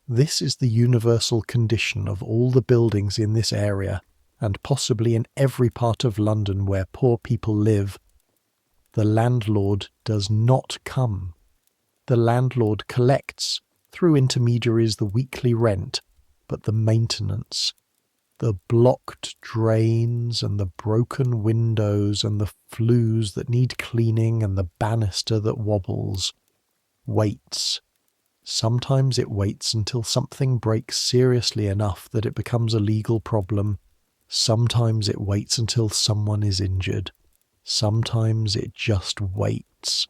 This is the universal condition of all the buildings in this area, and possibly in every part of London where poor people live. The landlord does not come. The landlord collects, through intermediaries, the weekly rent, but the maintenance, the blocked drains and the broken windows and the flues that need cleaning and the banister that wobbles, waits, Sometimes it waits until something breaks seriously enough that it becomes a legal problem. Sometimes it waits until someone is injured. Sometimes it just waits.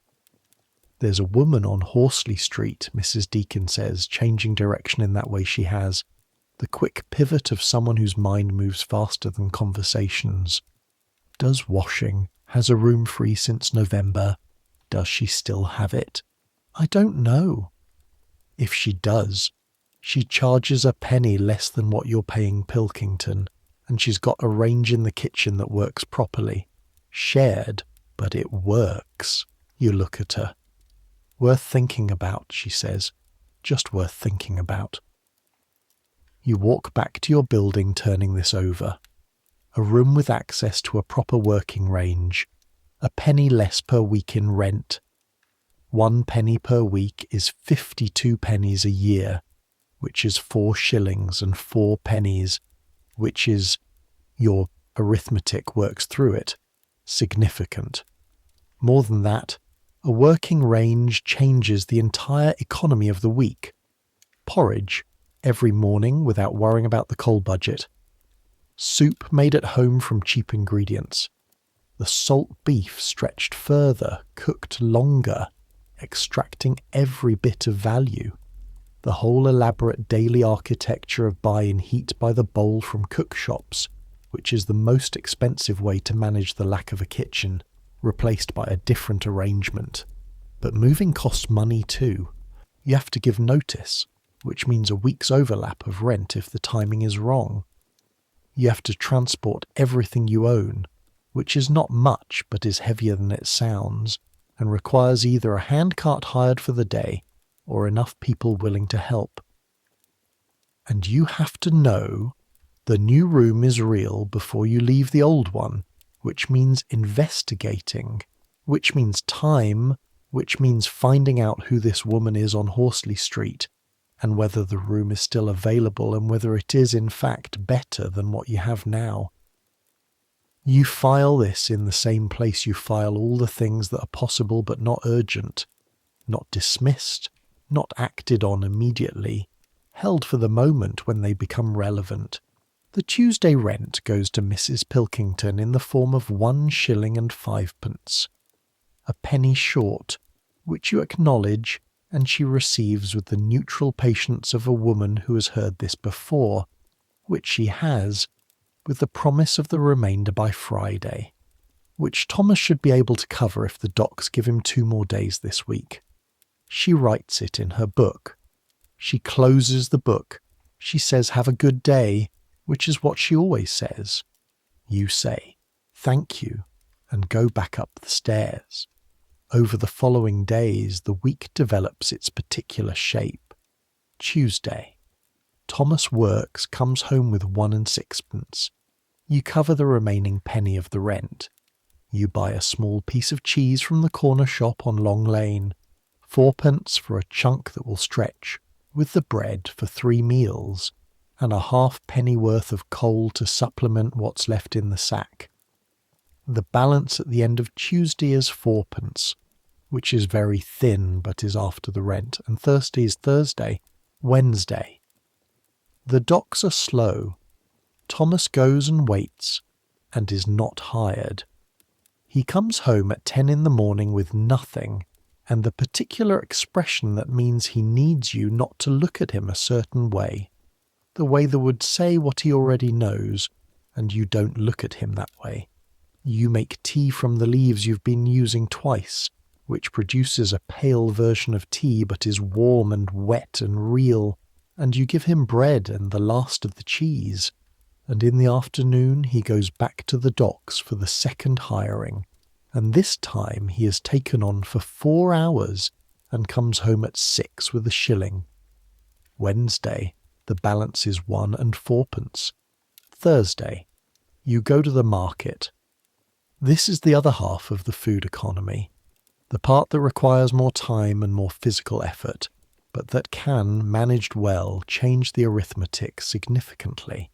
There's a woman on Horsley Street, Mrs. Deacon says, changing direction in that way she has. The quick pivot of someone whose mind moves faster than conversations. Does washing. Has a room free since November. Does she still have it? I don't know. If she does, she charges a penny less than what you're paying Pilkington, and she's got a range in the kitchen that works properly. Shared, but it works. You look at her. Worth thinking about, she says. Just worth thinking about. You walk back to your building turning this over. A room with access to a proper working range. A penny less per week in rent. 1 penny per week is 52 pennies a year, which is 4 shillings and 4 pennies, which is, your arithmetic works through it, significant. More than that, a working range changes the entire economy of the week. Porridge, every morning without worrying about the coal budget. Soup made at home from cheap ingredients. The salt beef stretched further, cooked longer, extracting every bit of value. The whole elaborate daily architecture of buy-in heat by the bowl from cook shops, which is the most expensive way to manage the lack of a kitchen, replaced by a different arrangement. But moving costs money too. You have to give notice, which means a week's overlap of rent if the timing is wrong. You have to transport everything you own, which is not much but is heavier than it sounds, and requires either a handcart hired for the day or enough people willing to help. And you have to know the new room is real before you leave the old one, which means investigating, which means time, which means finding out who this woman is on Horsley Street, and whether the room is still available and whether it is in fact better than what you have now. You file this in the same place you file all the things that are possible but not urgent, not dismissed, not acted on immediately, held for the moment when they become relevant. The Tuesday rent goes to Mrs. Pilkington in the form of 1 shilling and 5pence, a penny short, which you acknowledge, and she receives with the neutral patience of a woman who has heard this before, which she has, with the promise of the remainder by Friday, which Thomas should be able to cover if the docs give him 2 more days this week. She writes it in her book. She closes the book. She says, "Have a good day," which is what she always says. You say, "Thank you," and go back up the stairs. Over the following days, the week develops its particular shape. Tuesday. Thomas works, comes home with 1 and 6pence. You cover the remaining penny of the rent. You buy a small piece of cheese from the corner shop on Long Lane, 4pence for a chunk that will stretch, with the bread for 3 meals, and a halfpenny worth of coal to supplement what's left in the sack. The balance at the end of Tuesday is 4pence, which is very thin but is after the rent, and Thursday is Thursday, Wednesday. The docs are slow. Thomas goes and waits, and is not hired. He comes home at 10 in the morning with nothing, and the particular expression that means he needs you not to look at him a certain way, the way that would say what he already knows, and you don't look at him that way. You make tea from the leaves you've been using twice, which produces a pale version of tea but is warm and wet and real, and you give him bread and the last of the cheese, and in the afternoon he goes back to the docks for the second hiring, and this time he is taken on for 4 hours and comes home at 6 with a shilling. Wednesday, the balance is 1 and 4pence. Thursday, you go to the market. This is the other half of the food economy, the part that requires more time and more physical effort, but that can, managed well, change the arithmetic significantly.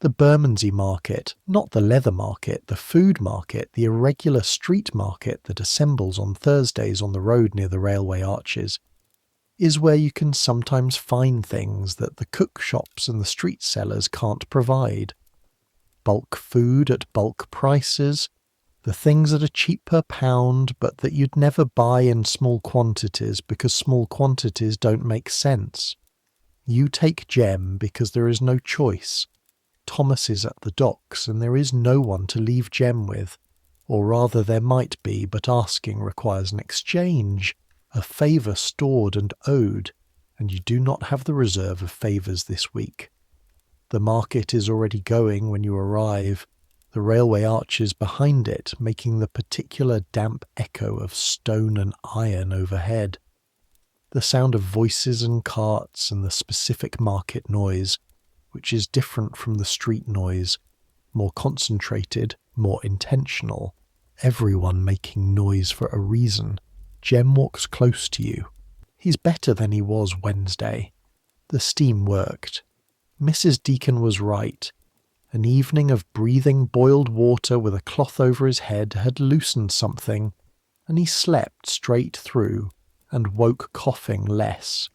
The Bermondsey market, not the leather market, the food market, the irregular street market that assembles on Thursdays on the road near the railway arches. is where you can sometimes find things that the cook shops and the street sellers can't provide. Bulk food at bulk prices, the things that are cheap per pound but that you'd never buy in small quantities because small quantities don't make sense. You take Jem because there is no choice. Thomas is at the docks and there is no one to leave Jem with. Or rather there might be, but asking requires an exchange, a favour stored and owed, and you do not have the reserve of favours this week. The market is already going when you arrive, the railway arches behind it making the particular damp echo of stone and iron overhead. The sound of voices and carts and the specific market noise, which is different from the street noise, more concentrated, more intentional, everyone making noise for a reason. Jem walks close to you. He's better than he was Wednesday. The steam worked. Mrs. Deacon was right. An evening of breathing boiled water with a cloth over his head had loosened something, and he slept straight through and woke coughing less.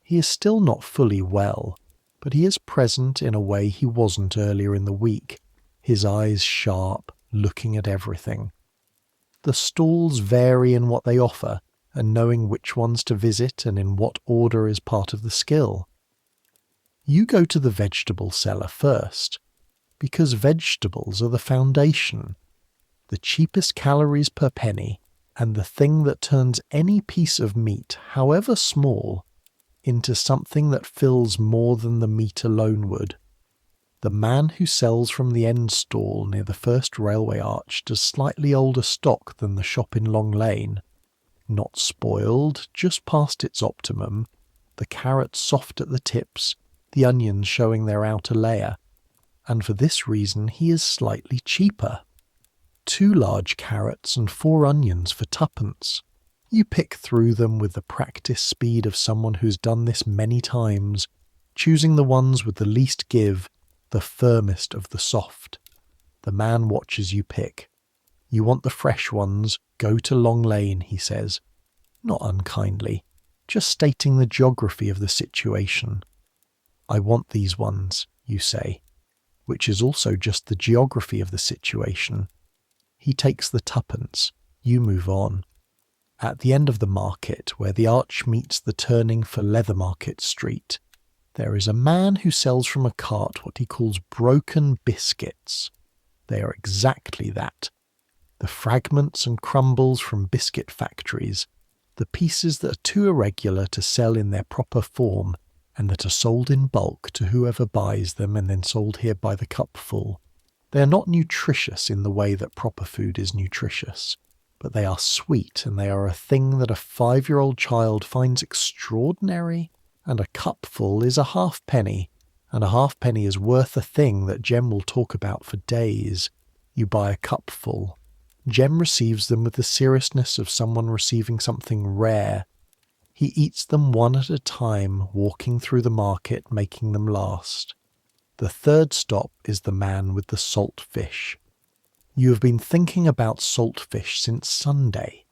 He is still not fully well, but he is present in a way he wasn't earlier in the week, his eyes sharp, looking at everything. The stalls vary in what they offer, and knowing which ones to visit and in what order is part of the skill. You go to the vegetable cellar first, because vegetables are the foundation, the cheapest calories per penny, and the thing that turns any piece of meat, however small, into something that fills more than the meat alone would. The man who sells from the end stall near the first railway arch does slightly older stock than the shop in Long Lane. Not spoiled, just past its optimum, the carrots soft at the tips, the onions showing their outer layer, and for this reason he is slightly cheaper. 2 large carrots and 4 onions for 2pence. You pick through them with the practiced speed of someone who's done this many times, choosing the ones with the least give, the firmest of the soft. The man watches you pick. You want the fresh ones, go to Long Lane, he says. Not unkindly, just stating the geography of the situation. I want these ones, you say, which is also just the geography of the situation. He takes the 2pence. You move on. At the end of the market, where the arch meets the turning for Leathermarket Street, there is a man who sells from a cart what he calls broken biscuits. They are exactly that. The fragments and crumbles from biscuit factories, the pieces that are too irregular to sell in their proper form and that are sold in bulk to whoever buys them and then sold here by the cupful. They are not nutritious in the way that proper food is nutritious, but they are sweet and they are a thing that a 5-year-old child finds extraordinary, and a cupful is a halfpenny, and a halfpenny is worth a thing that Jem will talk about for days. You buy a cupful. Jem receives them with the seriousness of someone receiving something rare. He eats them one at a time, walking through the market, making them last. The third stop is the man with the salt fish. You have been thinking about salt fish since Sunday.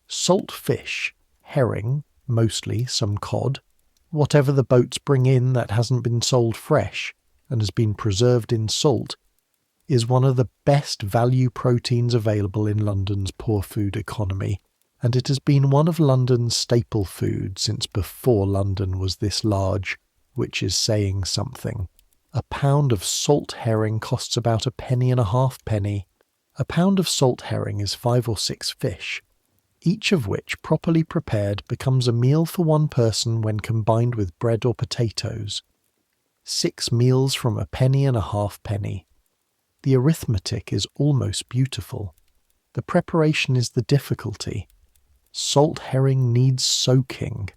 Salt fish, herring, mostly some cod, whatever the boats bring in that hasn't been sold fresh and has been preserved in salt, is one of the best value proteins available in London's poor food economy, and it has been one of London's staple foods since before London was this large, which is saying something. A pound of salt herring costs about a penny and a halfpenny. A pound of salt herring is 5 or 6 fish, each of which, properly prepared, becomes a meal for one person when combined with bread or potatoes. 6 meals from a penny and a halfpenny. The arithmetic is almost beautiful. The preparation is the difficulty. Salt herring needs soaking,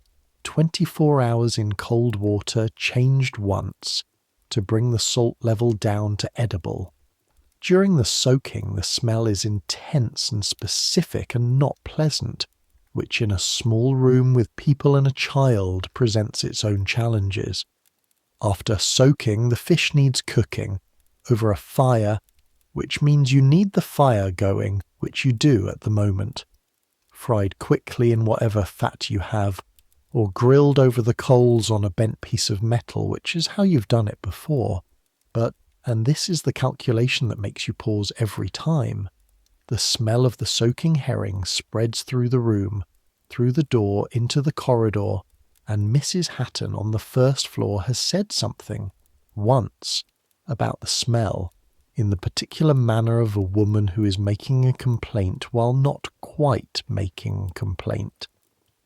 24 hours in cold water, changed once, to bring the salt level down to edible. During the soaking, the smell is intense and specific and not pleasant, which in a small room with people and a child presents its own challenges. After soaking, the fish needs cooking, over a fire, which means you need the fire going, which you do at the moment. Fried quickly in whatever fat you have, or grilled over the coals on a bent piece of metal, which is how you've done it before. But, and this is the calculation that makes you pause every time, the smell of the soaking herring spreads through the room, through the door into the corridor, and Mrs. Hatton on the first floor has said something, once, about the smell, in the particular manner of a woman who is making a complaint while not quite making complaint.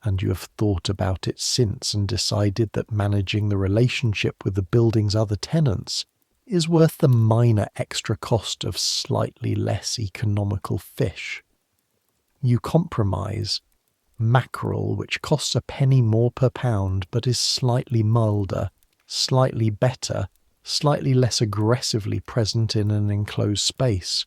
And you have thought about it since and decided that managing the relationship with the building's other tenants is worth the minor extra cost of slightly less economical fish. You compromise. Mackerel, which costs a penny more per pound but is slightly milder, slightly better, slightly less aggressively present in an enclosed space.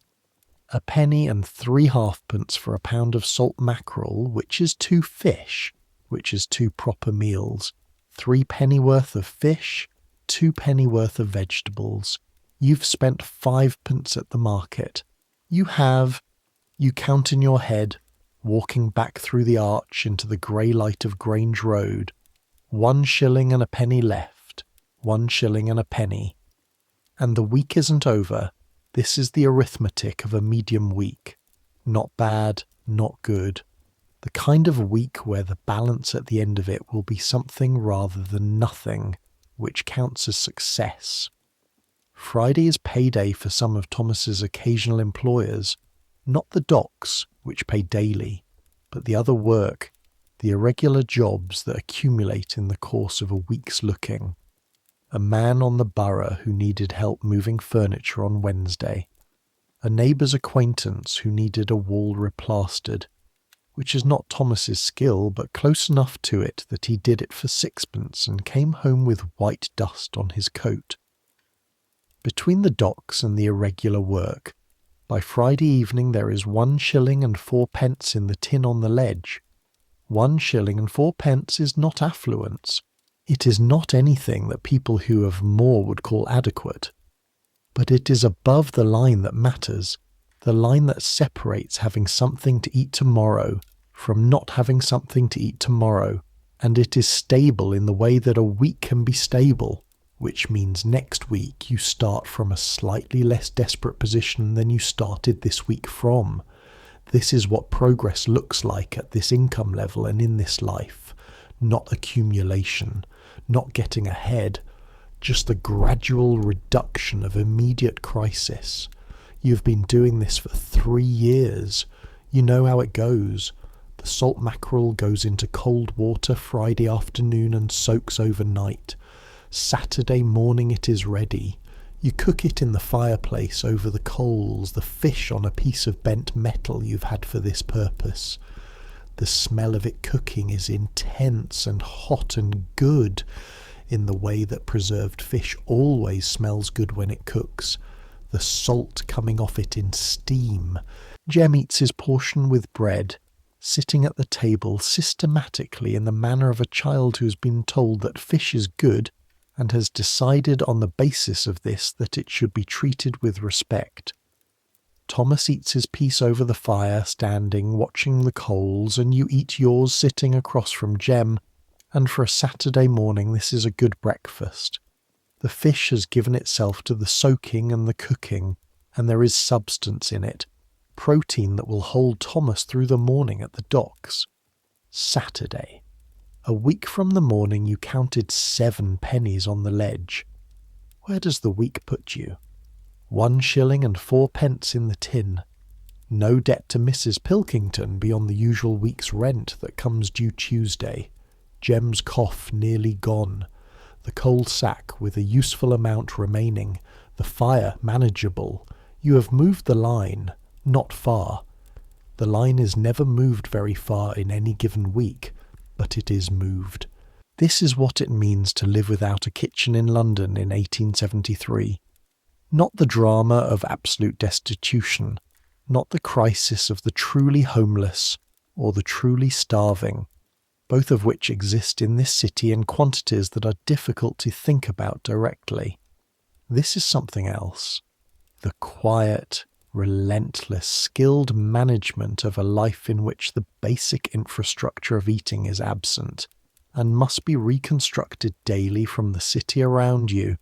A penny and 3 halfpence for a pound of salt mackerel, which is 2 fish, which is 2 proper meals. 3 pennyworth of fish, 2 pennyworth of vegetables. You've spent 5pence at the market. You count in your head, walking back through the arch into the grey light of Grange Road. 1 shilling and a penny left. 1 shilling and a penny. And the week isn't over. This is the arithmetic of a medium week. Not bad, not good. The kind of week where the balance at the end of it will be something rather than nothing, which counts as success. Friday is payday for some of Thomas's occasional employers, not the docks, which pay daily, but the other work, the irregular jobs that accumulate in the course of a week's looking. A man on the borough who needed help moving furniture on Wednesday. A neighbour's acquaintance who needed a wall replastered, which is not Thomas's skill, but close enough to it that he did it for 6pence and came home with white dust on his coat. Between the docks and the irregular work, by Friday evening there is 1 shilling and 4pence in the tin on the ledge. 1 shilling and 4pence is not affluence. It is not anything that people who have more would call adequate. But it is above the line that matters, the line that separates having something to eat tomorrow from not having something to eat tomorrow, and it is stable in the way that a week can be stable, which means next week you start from a slightly less desperate position than you started this week from. This is what progress looks like at this income level and in this life. Not accumulation, not getting ahead, just the gradual reduction of immediate crisis. You've been doing this for 3 years. You know how it goes. The salt mackerel goes into cold water Friday afternoon and soaks overnight. Saturday morning it is ready. You cook it in the fireplace over the coals, the fish on a piece of bent metal you've had for this purpose. The smell of it cooking is intense and hot and good, in the way that preserved fish always smells good when it cooks. The salt coming off it in steam. Jem eats his portion with bread, sitting at the table systematically in the manner of a child who has been told that fish is good and has decided on the basis of this that it should be treated with respect. Thomas eats his piece over the fire, standing, watching the coals, and you eat yours sitting across from Jem, and for a Saturday morning this is a good breakfast. The fish has given itself to the soaking and the cooking, and there is substance in it, protein that will hold Thomas through the morning at the docks. Saturday. A week from the morning you counted 7 pennies on the ledge. Where does the week put you? 1 shilling and 4pence in the tin. No debt to Mrs. Pilkington beyond the usual week's rent that comes due Tuesday. Jem's cough nearly gone. The coal sack with a useful amount remaining. The fire manageable. You have moved the line, not far. The line is never moved very far in any given week, but it is moved. This is what it means to live without a kitchen in London in 1873. Not the drama of absolute destitution, not the crisis of the truly homeless or the truly starving, both of which exist in this city in quantities that are difficult to think about directly. This is something else. The quiet, relentless, skilled management of a life in which the basic infrastructure of eating is absent, and must be reconstructed daily from the city around you,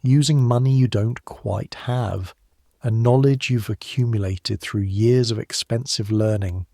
using money you don't quite have, and knowledge you've accumulated through years of expensive learning.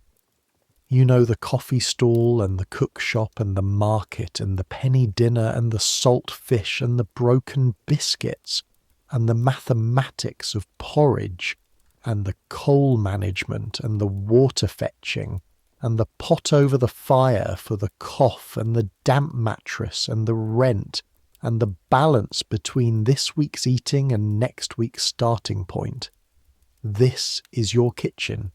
You know the coffee stall and the cook shop and the market and the penny dinner and the salt fish and the broken biscuits and the mathematics of porridge and the coal management and the water fetching and the pot over the fire for the cough and the damp mattress and the rent and the balance between this week's eating and next week's starting point. This is your kitchen,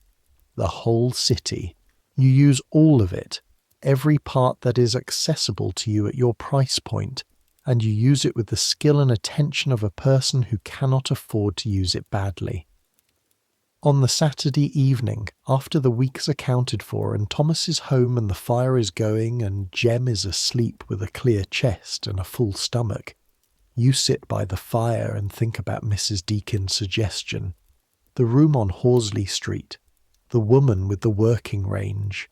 the whole city. You use all of it, every part that is accessible to you at your price point, and you use it with the skill and attention of a person who cannot afford to use it badly. On the Saturday evening, after the week's accounted for and Thomas is home and the fire is going and Jem is asleep with a clear chest and a full stomach, you sit by the fire and think about Mrs. Deacon's suggestion. The room on Horsley Street, the woman with the working range.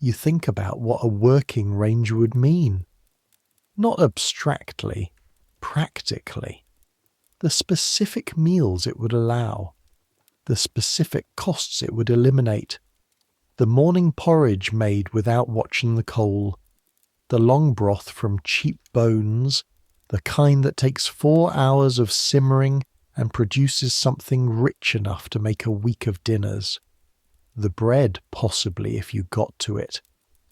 You think about what a working range would mean. Not abstractly, practically. The specific meals it would allow. The specific costs it would eliminate. The morning porridge made without watching the coal. The long broth from cheap bones, the kind that takes 4 hours of simmering and produces something rich enough to make a week of dinners. The bread, possibly, if you got to it.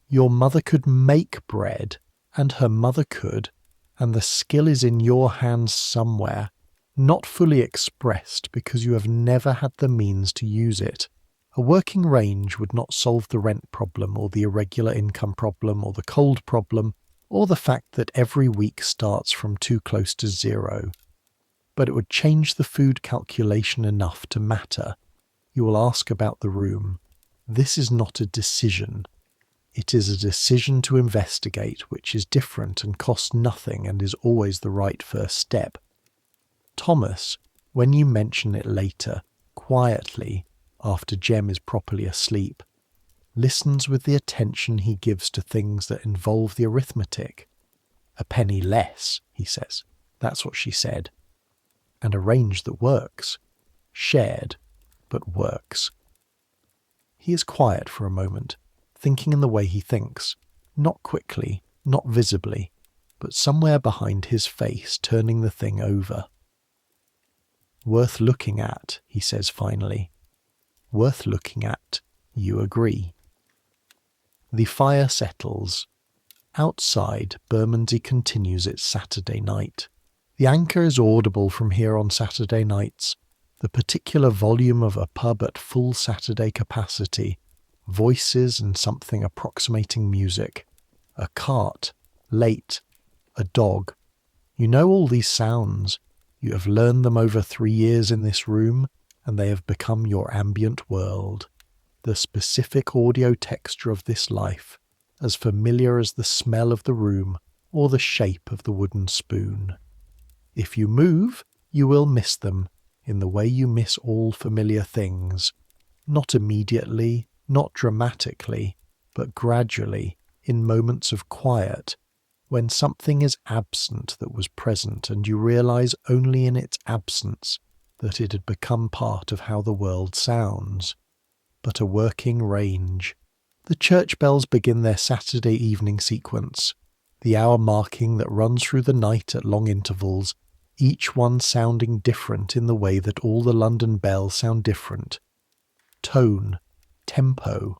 Your mother could make bread, and her mother could, and the skill is in your hands somewhere, not fully expressed because you have never had the means to use it. A working range would not solve the rent problem or the irregular income problem or the cold problem or the fact that every week starts from too close to zero. But it would change the food calculation enough to matter. You will ask about the room. This is not a decision. It is a decision to investigate, which is different and costs nothing and is always the right first step. Thomas, when you mention it later, quietly, after Jem is properly asleep, listens with the attention he gives to things that involve the arithmetic. A penny less, he says. That's what she said. And a range that works. Shared, but works. He is quiet for a moment, thinking in the way he thinks, not quickly, not visibly, but somewhere behind his face, turning the thing over. Worth looking at, he says finally. Worth looking at, you agree. The fire settles. Outside, Bermondsey continues its Saturday night. The anchor is audible from here on Saturday nights, the particular volume of a pub at full Saturday capacity, voices and something approximating music, a cart, late, a dog. You know all these sounds. You have learned them over 3 years in this room, and they have become your ambient world. The specific audio texture of this life, as familiar as the smell of the room or the shape of the wooden spoon. If you move, you will miss them, in the way you miss all familiar things. Not immediately, not dramatically, but gradually, in moments of quiet, when something is absent that was present and you realize only in its absence that it had become part of how the world sounds. But a working range. The church bells begin their Saturday evening sequence, the hour marking that runs through the night at long intervals, each one sounding different in the way that all the London bells sound different. Tone, tempo,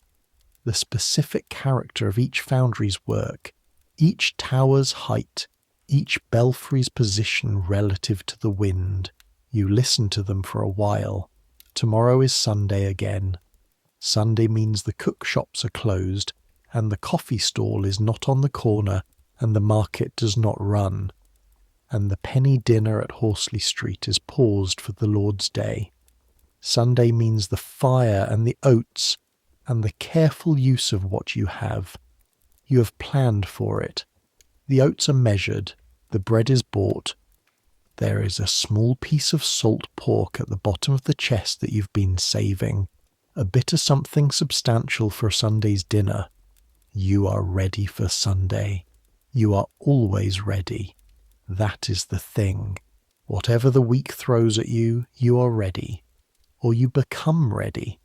the specific character of each foundry's work, each tower's height, each belfry's position relative to the wind. You listen to them for a while. Tomorrow is Sunday again. Sunday means the cook shops are closed, and the coffee stall is not on the corner, and the market does not run, and the penny dinner at Horsley Street is paused for the Lord's Day. Sunday means the fire and the oats, and the careful use of what you have. You have planned for it. The oats are measured, the bread is bought. There is a small piece of salt pork at the bottom of the chest that you've been saving, a bit of something substantial for Sunday's dinner. You are ready for Sunday. You are always ready. That is the thing. Whatever the week throws at you, you are ready. Or you become ready.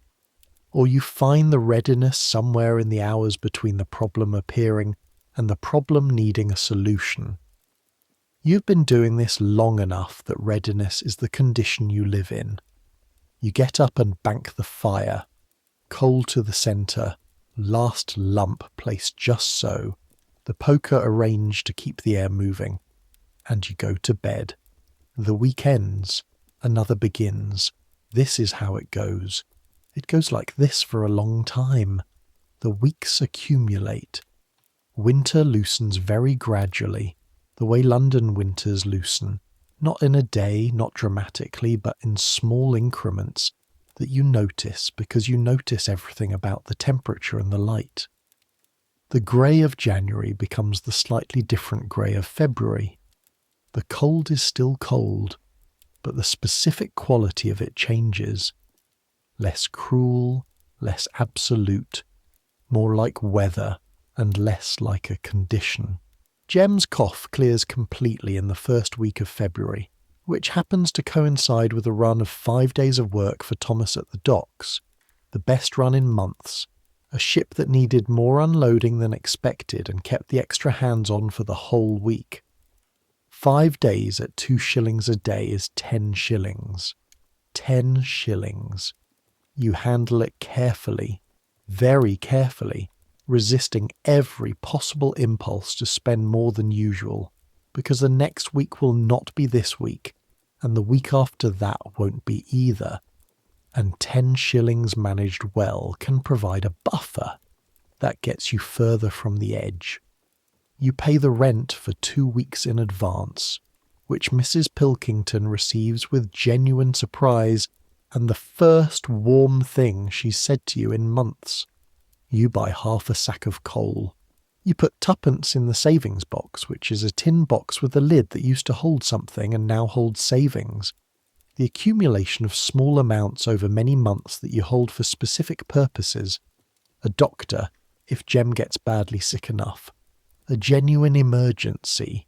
Or you find the readiness somewhere in the hours between the problem appearing and the problem needing a solution. You've been doing this long enough that readiness is the condition you live in. You get up and bank the fire, coal to the centre, last lump placed just so, the poker arranged to keep the air moving, and you go to bed. The week ends, another begins. This is how it goes. It goes like this for a long time. The weeks accumulate. Winter loosens very gradually, the way London winters loosen, not in a day, not dramatically, but in small increments that you notice because you notice everything about the temperature and the light. The grey of January becomes the slightly different grey of February. The cold is still cold, but the specific quality of it changes. Less cruel, less absolute, more like weather and less like a condition. Jem's cough clears completely in the first week of February, which happens to coincide with a run of 5 days of work for Thomas at the docks, the best run in months, a ship that needed more unloading than expected and kept the extra hands on for the whole week. 5 days at 2 shillings a day is 10 shillings. 10 shillings. You handle it carefully, very carefully, resisting every possible impulse to spend more than usual, because the next week will not be this week, and the week after that won't be either. And 10 shillings managed well can provide a buffer that gets you further from the edge. You pay the rent for 2 weeks in advance, which Mrs. Pilkington receives with genuine surprise and the first warm thing she's said to you in months. You buy half a sack of coal. You put tuppence in the savings box, which is a tin box with a lid that used to hold something and now holds savings. The accumulation of small amounts over many months that you hold for specific purposes. A doctor, if Jem gets badly sick enough. A genuine emergency.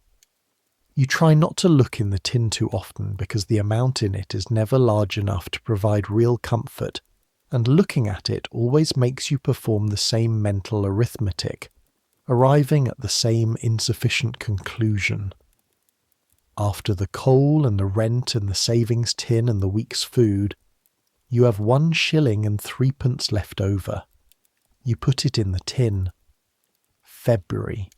You try not to look in the tin too often because the amount in it is never large enough to provide real comfort, and looking at it always makes you perform the same mental arithmetic, arriving at the same insufficient conclusion. After the coal and the rent and the savings tin and the week's food, you have 1 shilling and 3pence left over. You put it in the tin. February.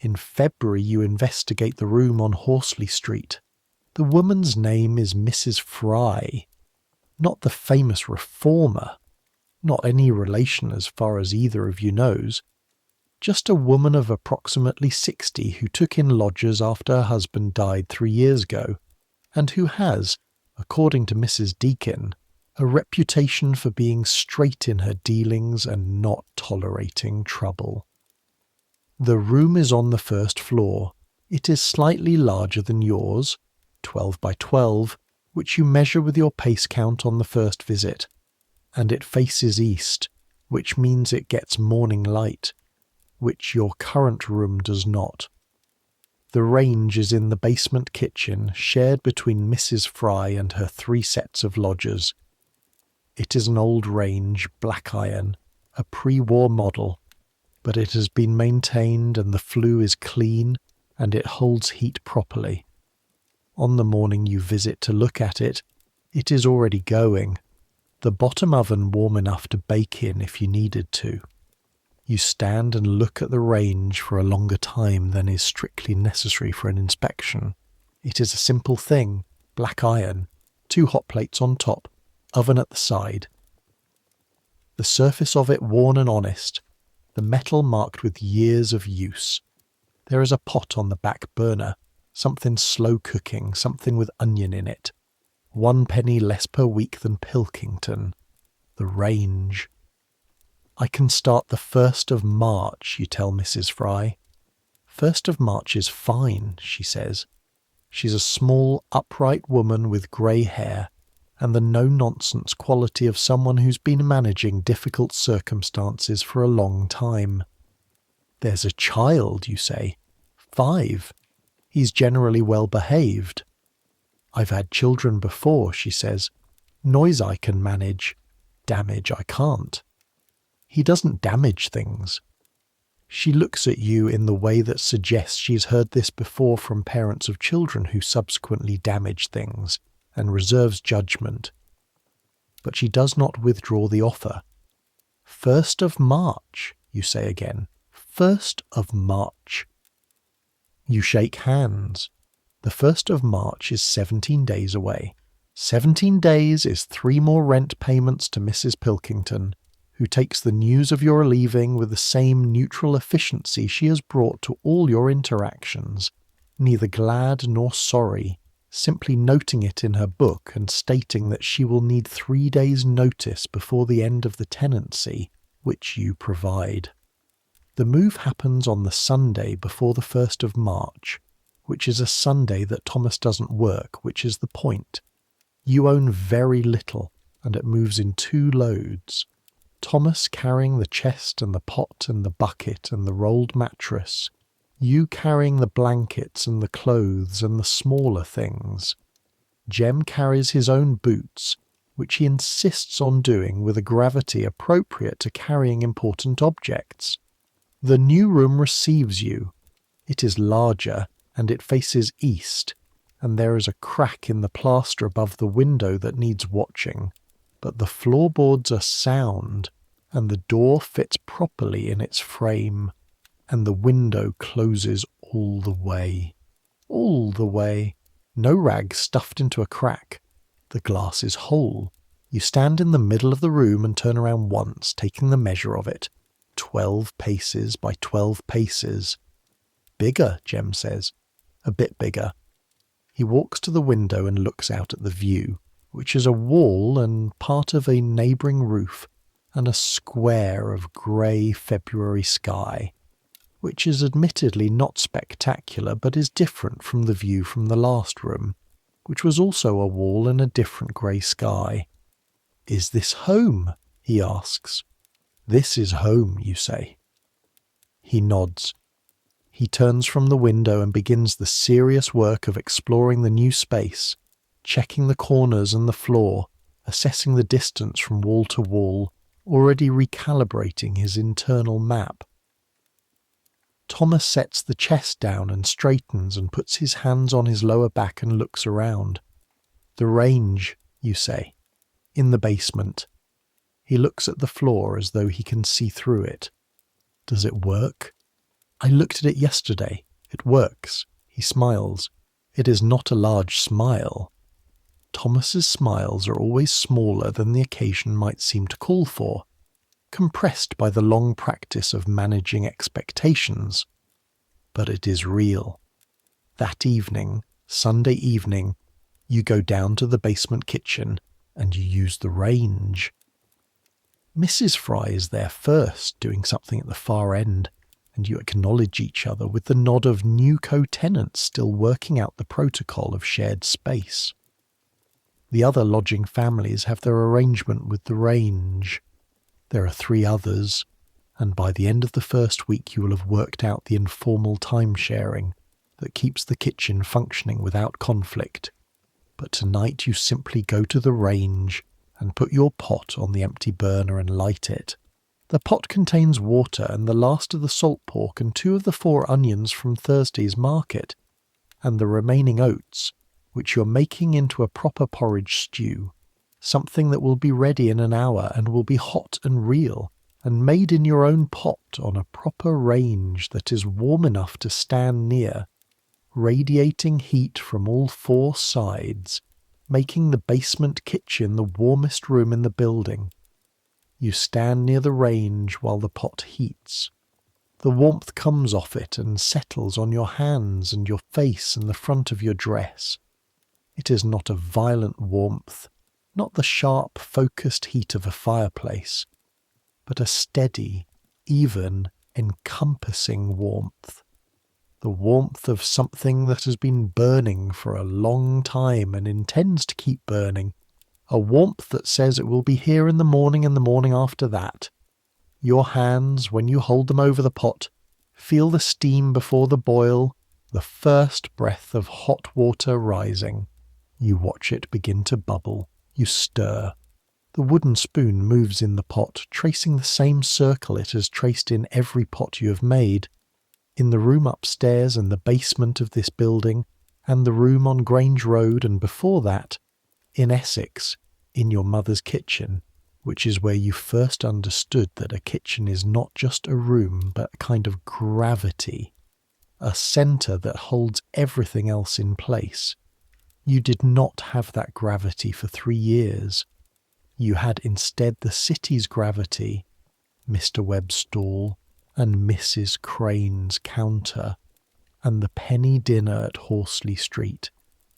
In February you investigate the room on Horsley Street. The woman's name is Mrs. Fry, not the famous reformer, not any relation as far as either of you knows, just a woman of approximately 60 who took in lodgers after her husband died 3 years ago, and who has, according to Mrs. Deakin, a reputation for being straight in her dealings and not tolerating trouble. The room is on the first floor. It is slightly larger than yours, 12 by 12, which you measure with your pace count on the first visit, and it faces east, which means it gets morning light, which your current room does not. The range is in the basement kitchen, shared between Mrs. Fry and her 3 sets of lodgers. It is an old range, black iron, a pre-war model, but it has been maintained and the flue is clean and it holds heat properly. On the morning you visit to look at it, it is already going, the bottom oven warm enough to bake in if you needed to. You stand and look at the range for a longer time than is strictly necessary for an inspection. It is a simple thing, black iron, 2 hot plates on top, oven at the side. The surface of it worn and honest, the metal marked with years of use. There is a pot on the back burner, something slow cooking, something with onion in it. 1 penny less per week than Pilkington. The range. I can start the 1st of March, you tell Mrs. Fry. 1st of March is fine, she says. She's a small, upright woman with grey hair, and the no-nonsense quality of someone who's been managing difficult circumstances for a long time. There's a child, you say. 5. He's generally well behaved. I've had children before, she says. Noise I can manage. Damage I can't. He doesn't damage things. She looks at you in the way that suggests she's heard this before from parents of children who subsequently damage things, and reserves judgment. But she does not withdraw the offer. 1st of March, you say again. 1st of March. You shake hands. The 1st of March is 17 days away. 17 days is 3 more rent payments to Mrs. Pilkington, who takes the news of your leaving with the same neutral efficiency she has brought to all your interactions, neither glad nor sorry, simply noting it in her book and stating that she will need 3 days' notice before the end of the tenancy, which you provide. The move happens on the Sunday before the 1st of March, which is a Sunday that Thomas doesn't work, which is the point. You own very little, and it moves in 2 loads. Thomas carrying the chest and the pot and the bucket and the rolled mattress, you carrying the blankets and the clothes and the smaller things. Jem carries his own boots, which he insists on doing with a gravity appropriate to carrying important objects. The new room receives you. It is larger, and it faces east, and there is a crack in the plaster above the window that needs watching, but the floorboards are sound, and the door fits properly in its frame, and the window closes all the way. All the way. No rag stuffed into a crack. The glass is whole. You stand in the middle of the room and turn around once, taking the measure of it. 12 paces by 12 paces. Bigger, Jem says. A bit bigger. He walks to the window and looks out at the view, which is a wall and part of a neighbouring roof, and a square of grey February sky, which is admittedly not spectacular, but is different from the view from the last room, which was also a wall and a different grey sky. "Is this home?" he asks. "This is home," you say. He nods. He turns from the window and begins the serious work of exploring the new space, checking the corners and the floor, assessing the distance from wall to wall, already recalibrating his internal map. Thomas sets the chest down and straightens and puts his hands on his lower back and looks around. "The range," you say. "In the basement." He looks at the floor as though he can see through it. "Does it work?" "I looked at it yesterday. It works." He smiles. It is not a large smile. Thomas's smiles are always smaller than the occasion might seem to call for, compressed by the long practice of managing expectations. But it is real. That evening, Sunday evening, you go down to the basement kitchen and you use the range. Mrs. Fry is there first, doing something at the far end, and you acknowledge each other with the nod of new co-tenants still working out the protocol of shared space. The other lodging families have their arrangement with the range. There are 3 others, and by the end of the first week you will have worked out the informal time-sharing that keeps the kitchen functioning without conflict. But tonight you simply go to the range and put your pot on the empty burner and light it. The pot contains water and the last of the salt pork and 2 of the 4 onions from Thursday's market, and the remaining oats, which you're making into a proper porridge stew, something that will be ready in an hour and will be hot and real, and made in your own pot on a proper range that is warm enough to stand near, radiating heat from all 4 sides, making the basement kitchen the warmest room in the building. You stand near the range while the pot heats. The warmth comes off it and settles on your hands and your face and the front of your dress. It is not a violent warmth, not the sharp, focused heat of a fireplace, but a steady, even, encompassing warmth. The warmth of something that has been burning for a long time and intends to keep burning. A warmth that says it will be here in the morning and the morning after that. Your hands, when you hold them over the pot, feel the steam before the boil, the first breath of hot water rising. You watch it begin to bubble. You stir. The wooden spoon moves in the pot, tracing the same circle it has traced in every pot you have made. In the room upstairs and the basement of this building, and the room on Grange Road, and before that, in Essex, in your mother's kitchen, which is where you first understood that a kitchen is not just a room, but a kind of gravity, a centre that holds everything else in place. You did not have that gravity for 3 years. You had instead the city's gravity, Mr. Webb's stall, and Mrs. Crane's counter, and the penny dinner at Horsley Street,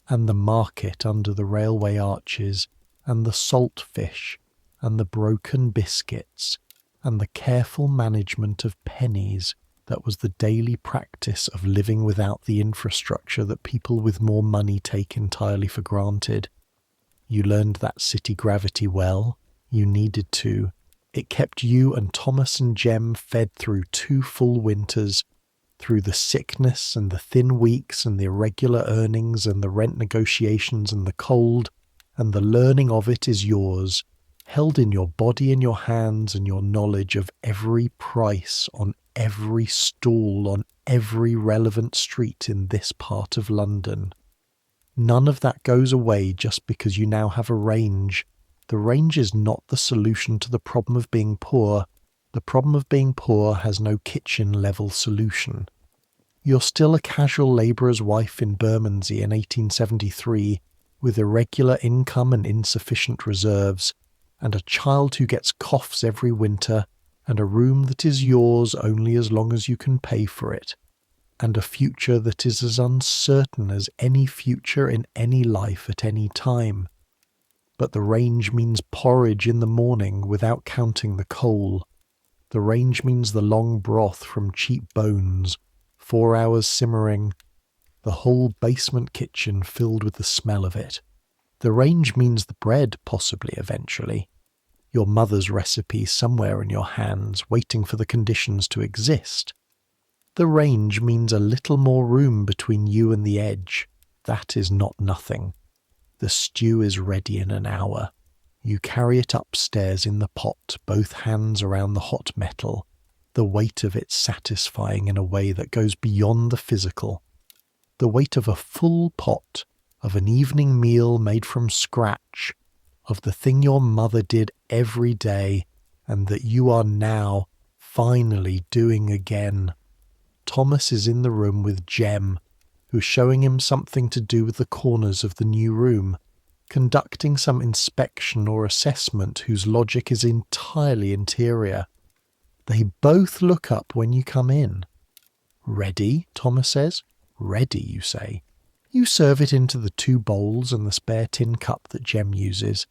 and the market under the railway arches, and the salt fish, and the broken biscuits, and the careful management of pennies that was the daily practice of living without the infrastructure that people with more money take entirely for granted. You learned that city gravity well. You needed to. It kept you and Thomas and Jem fed through 2 full winters, through the sickness and the thin weeks and the irregular earnings and the rent negotiations and the cold, and the learning of it is yours, held in your body and your hands, and your knowledge of every price on every stall on every relevant street in this part of London. None of that goes away just because you now have a range. The range is not the solution to the problem of being poor. The problem of being poor has no kitchen-level solution. You're still a casual labourer's wife in Bermondsey in 1873, with irregular income and insufficient reserves, and a child who gets coughs every winter, and a room that is yours only as long as you can pay for it, and a future that is as uncertain as any future in any life at any time. But the range means porridge in the morning without counting the coal. The range means the long broth from cheap bones, 4 hours simmering, the whole basement kitchen filled with the smell of it. The range means the bread, possibly, eventually. Your mother's recipe somewhere in your hands, waiting for the conditions to exist. The range means a little more room between you and the edge. That is not nothing. The stew is ready in an hour. You carry it upstairs in the pot, both hands around the hot metal, the weight of it satisfying in a way that goes beyond the physical. The weight of a full pot, of an evening meal made from scratch, of the thing your mother did every day, and that you are now finally doing again. Thomas is in the room with Jem, who's showing him something to do with the corners of the new room, conducting some inspection or assessment whose logic is entirely interior. They both look up when you come in. "Ready?" Thomas says. "Ready," you say. You serve it into the 2 bowls and the spare tin cup that Jem uses,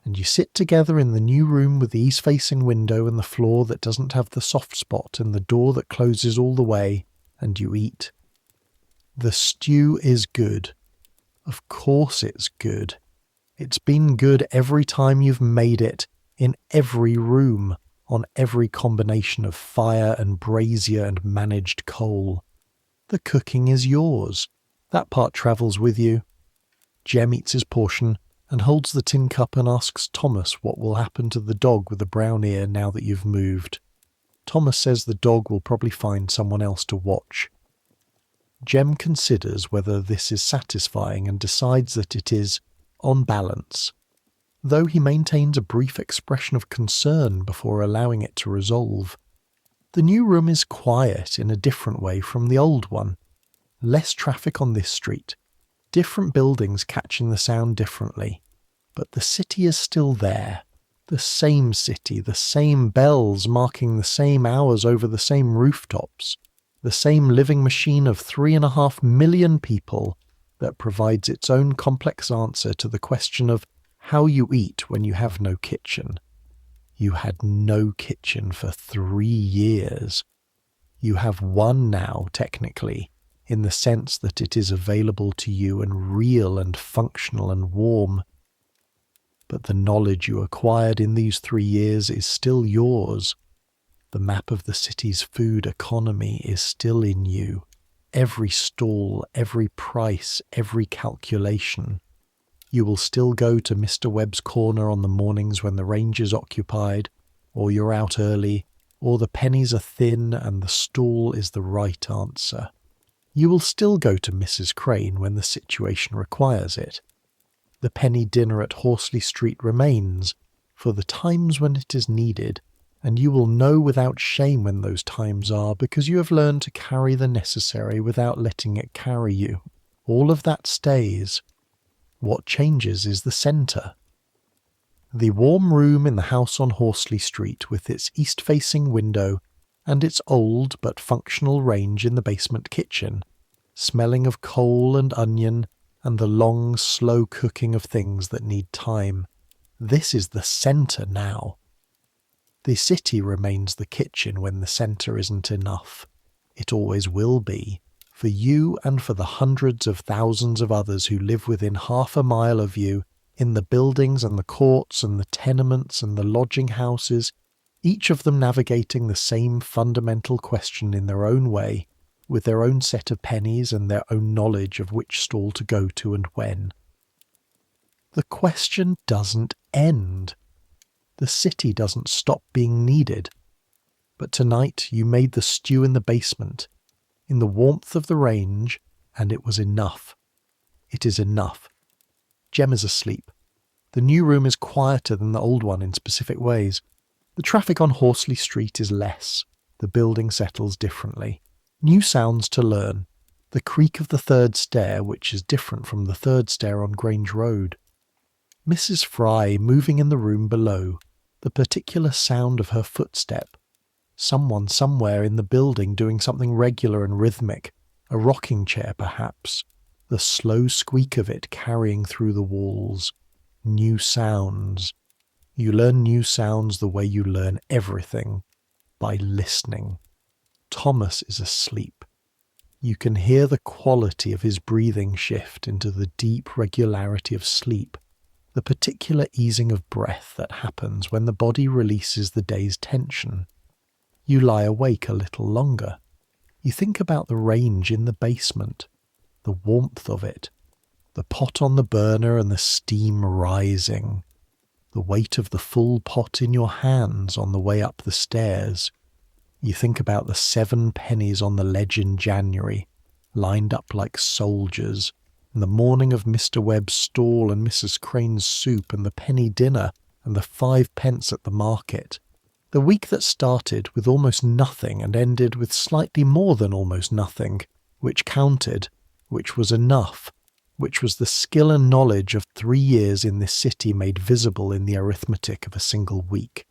and you sit together in the new room with the east-facing window and the floor that doesn't have the soft spot and the door that closes all the way, and you eat. The stew is good. Of course it's good. It's been good every time you've made it, in every room, on every combination of fire and brazier and managed coal. The cooking is yours. That part travels with you. Jem eats his portion and holds the tin cup and asks Thomas what will happen to the dog with the brown ear now that you've moved. Thomas says the dog will probably find someone else to watch. Jem considers whether this is satisfying and decides that it is, on balance, though he maintains a brief expression of concern before allowing it to resolve. The new room is quiet in a different way from the old one. Less traffic on this street, different buildings catching the sound differently, but the city is still there. The same city, the same bells marking the same hours over the same rooftops, the same living machine of 3.5 million people that provides its own complex answer to the question of how you eat when you have no kitchen. You had no kitchen for 3 years. You have one now, technically, in the sense that it is available to you and real and functional and warm. But the knowledge you acquired in these 3 years is still yours. The map of the city's food economy is still in you. every stall, every price, every calculation. You will still go to Mr. Webb's corner on the mornings when the range is occupied, or you're out early, or the pennies are thin and the stall is the right answer. You will still go to Mrs. Crane when the situation requires it. The penny dinner at Horsley Street remains for the times when it is needed, and you will know without shame when those times are, because you have learned to carry the necessary without letting it carry you. All of that stays. What changes is the centre. The warm room in the house on Horsley Street, with its east-facing window and its old but functional range in the basement kitchen, smelling of coal and onion and the long, slow cooking of things that need time. This is the centre now. The city remains the kitchen when the centre isn't enough. It always will be, for you and for the hundreds of thousands of others who live within half a mile of you, in the buildings and the courts and the tenements and the lodging houses, each of them navigating the same fundamental question in their own way, with their own set of pennies and their own knowledge of which stall to go to and when. The question doesn't end. The city doesn't stop being needed. But tonight you made the stew in the basement, in the warmth of the range, and it was enough. It is enough. Jem is asleep. The new room is quieter than the old one in specific ways. The traffic on Horsley Street is less. The building settles differently. New sounds to learn. The creak of the third stair, which is different from the third stair on Grange Road. Mrs. Fry moving in the room below. The particular sound of her footstep. Someone somewhere in the building doing something regular and rhythmic. A rocking chair, perhaps. The slow squeak of it carrying through the walls. New sounds. You learn new sounds the way you learn everything. By listening. Thomas is asleep. You can hear the quality of his breathing shift into the deep regularity of sleep, the particular easing of breath that happens when the body releases the day's tension. You lie awake a little longer. You think about the range in the basement, the warmth of it, the pot on the burner and the steam rising, the weight of the full pot in your hands on the way up the stairs. You think about the 7 pennies on the ledge in January, lined up like soldiers, and the morning of Mr. Webb's stall and Mrs. Crane's soup and the penny dinner and the 5 pence at the market. The week that started with almost nothing and ended with slightly more than almost nothing, which counted, which was enough, which was the skill and knowledge of 3 years in this city made visible in the arithmetic of a single week.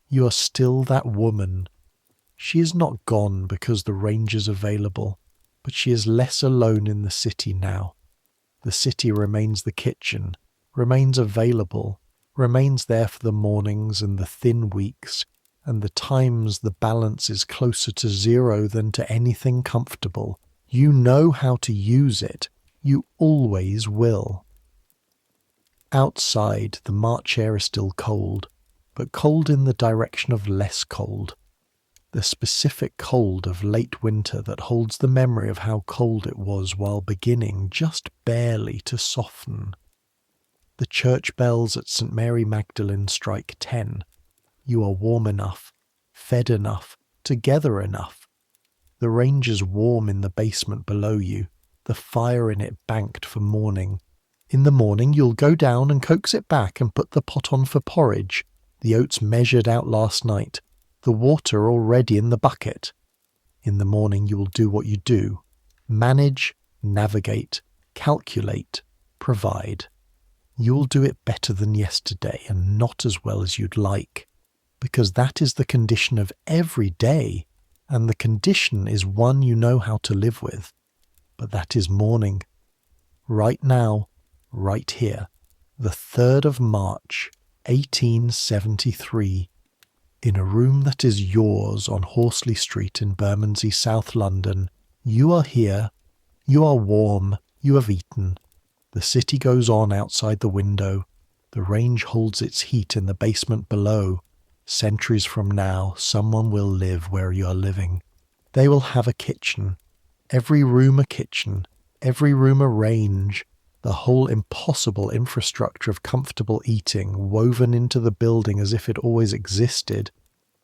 You are still that woman. She is not gone because the range is available, but she is less alone in the city now. The city remains the kitchen, remains available, remains there for the mornings and the thin weeks, and the times the balance is closer to zero than to anything comfortable. You know how to use it. You always will. Outside, the March air is still cold, but cold in the direction of less cold. The specific cold of late winter that holds the memory of how cold it was while beginning just barely to soften. The church bells at St. Mary Magdalene strike 10. You are warm enough, fed enough, together enough. The range is warm in the basement below you, the fire in it banked for morning. In the morning you'll go down and coax it back and put the pot on for porridge, the oats measured out last night, the water already in the bucket. In the morning you will do what you do. Manage, navigate, calculate, provide. You'll do it better than yesterday and not as well as you'd like, because that is the condition of every day, and the condition is one you know how to live with. But that is morning. Right now, right here, the 3rd of March, 1873, in a room that is yours on Horsley Street in Bermondsey, South London. You are here, you are warm, you have eaten. The city goes on outside the window. The range holds its heat in the basement below. Centuries from now, someone will live where you are living. They will have a kitchen. Every room a kitchen, every room a range, the whole impossible infrastructure of comfortable eating woven into the building as if it always existed,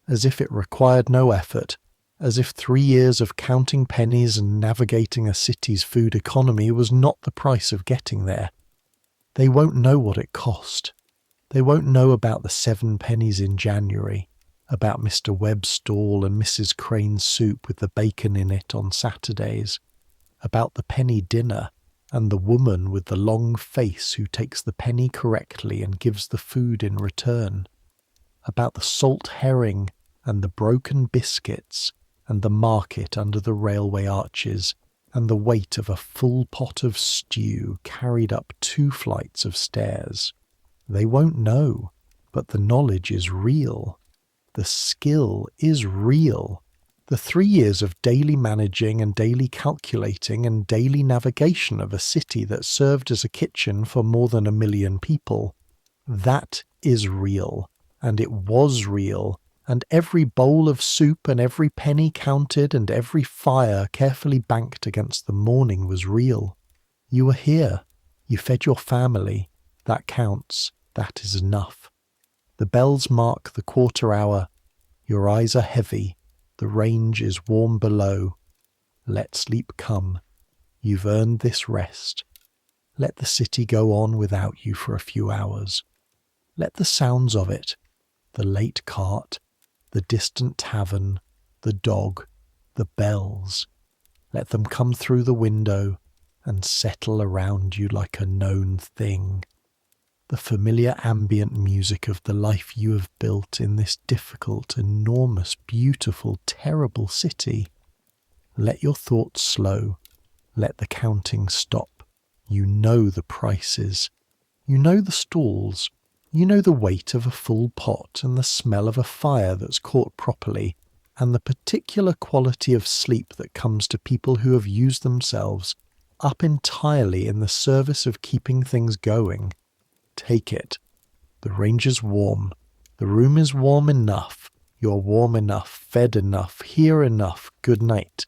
as if it required no effort, as if 3 years of counting pennies and navigating a city's food economy was not the price of getting there. They won't know what it cost. They won't know about the 7 pennies in January, about Mr. Webb's stall and Mrs. Crane's soup with the bacon in it on Saturdays, about the penny dinner and the woman with the long face who takes the penny correctly and gives the food in return, about the salt herring and the broken biscuits and the market under the railway arches and the weight of a full pot of stew carried up 2 flights of stairs. They won't know, but the knowledge is real. The skill is real. The 3 years of daily managing and daily calculating and daily navigation of a city that served as a kitchen for more than 1 million people, that is real, and it was real, and every bowl of soup and every penny counted and every fire carefully banked against the morning was real. You were here. You fed your family. That counts. That is enough. The bells mark the 1/4 hour. Your eyes are heavy. The range is warm below. Let sleep come. You've earned this rest. Let the city go on without you for a few hours. Let the sounds of it, the late cart, the distant tavern, the dog, the bells, let them come through the window and settle around you like a known thing. The familiar ambient music of the life you have built in this difficult, enormous, beautiful, terrible city. Let your thoughts slow. Let the counting stop. You know the prices. You know the stalls. You know the weight of a full pot and the smell of a fire that's caught properly, and the particular quality of sleep that comes to people who have used themselves up entirely in the service of keeping things going. Take it. The range is warm. The room is warm enough. You're warm enough, fed enough, here enough. Good night.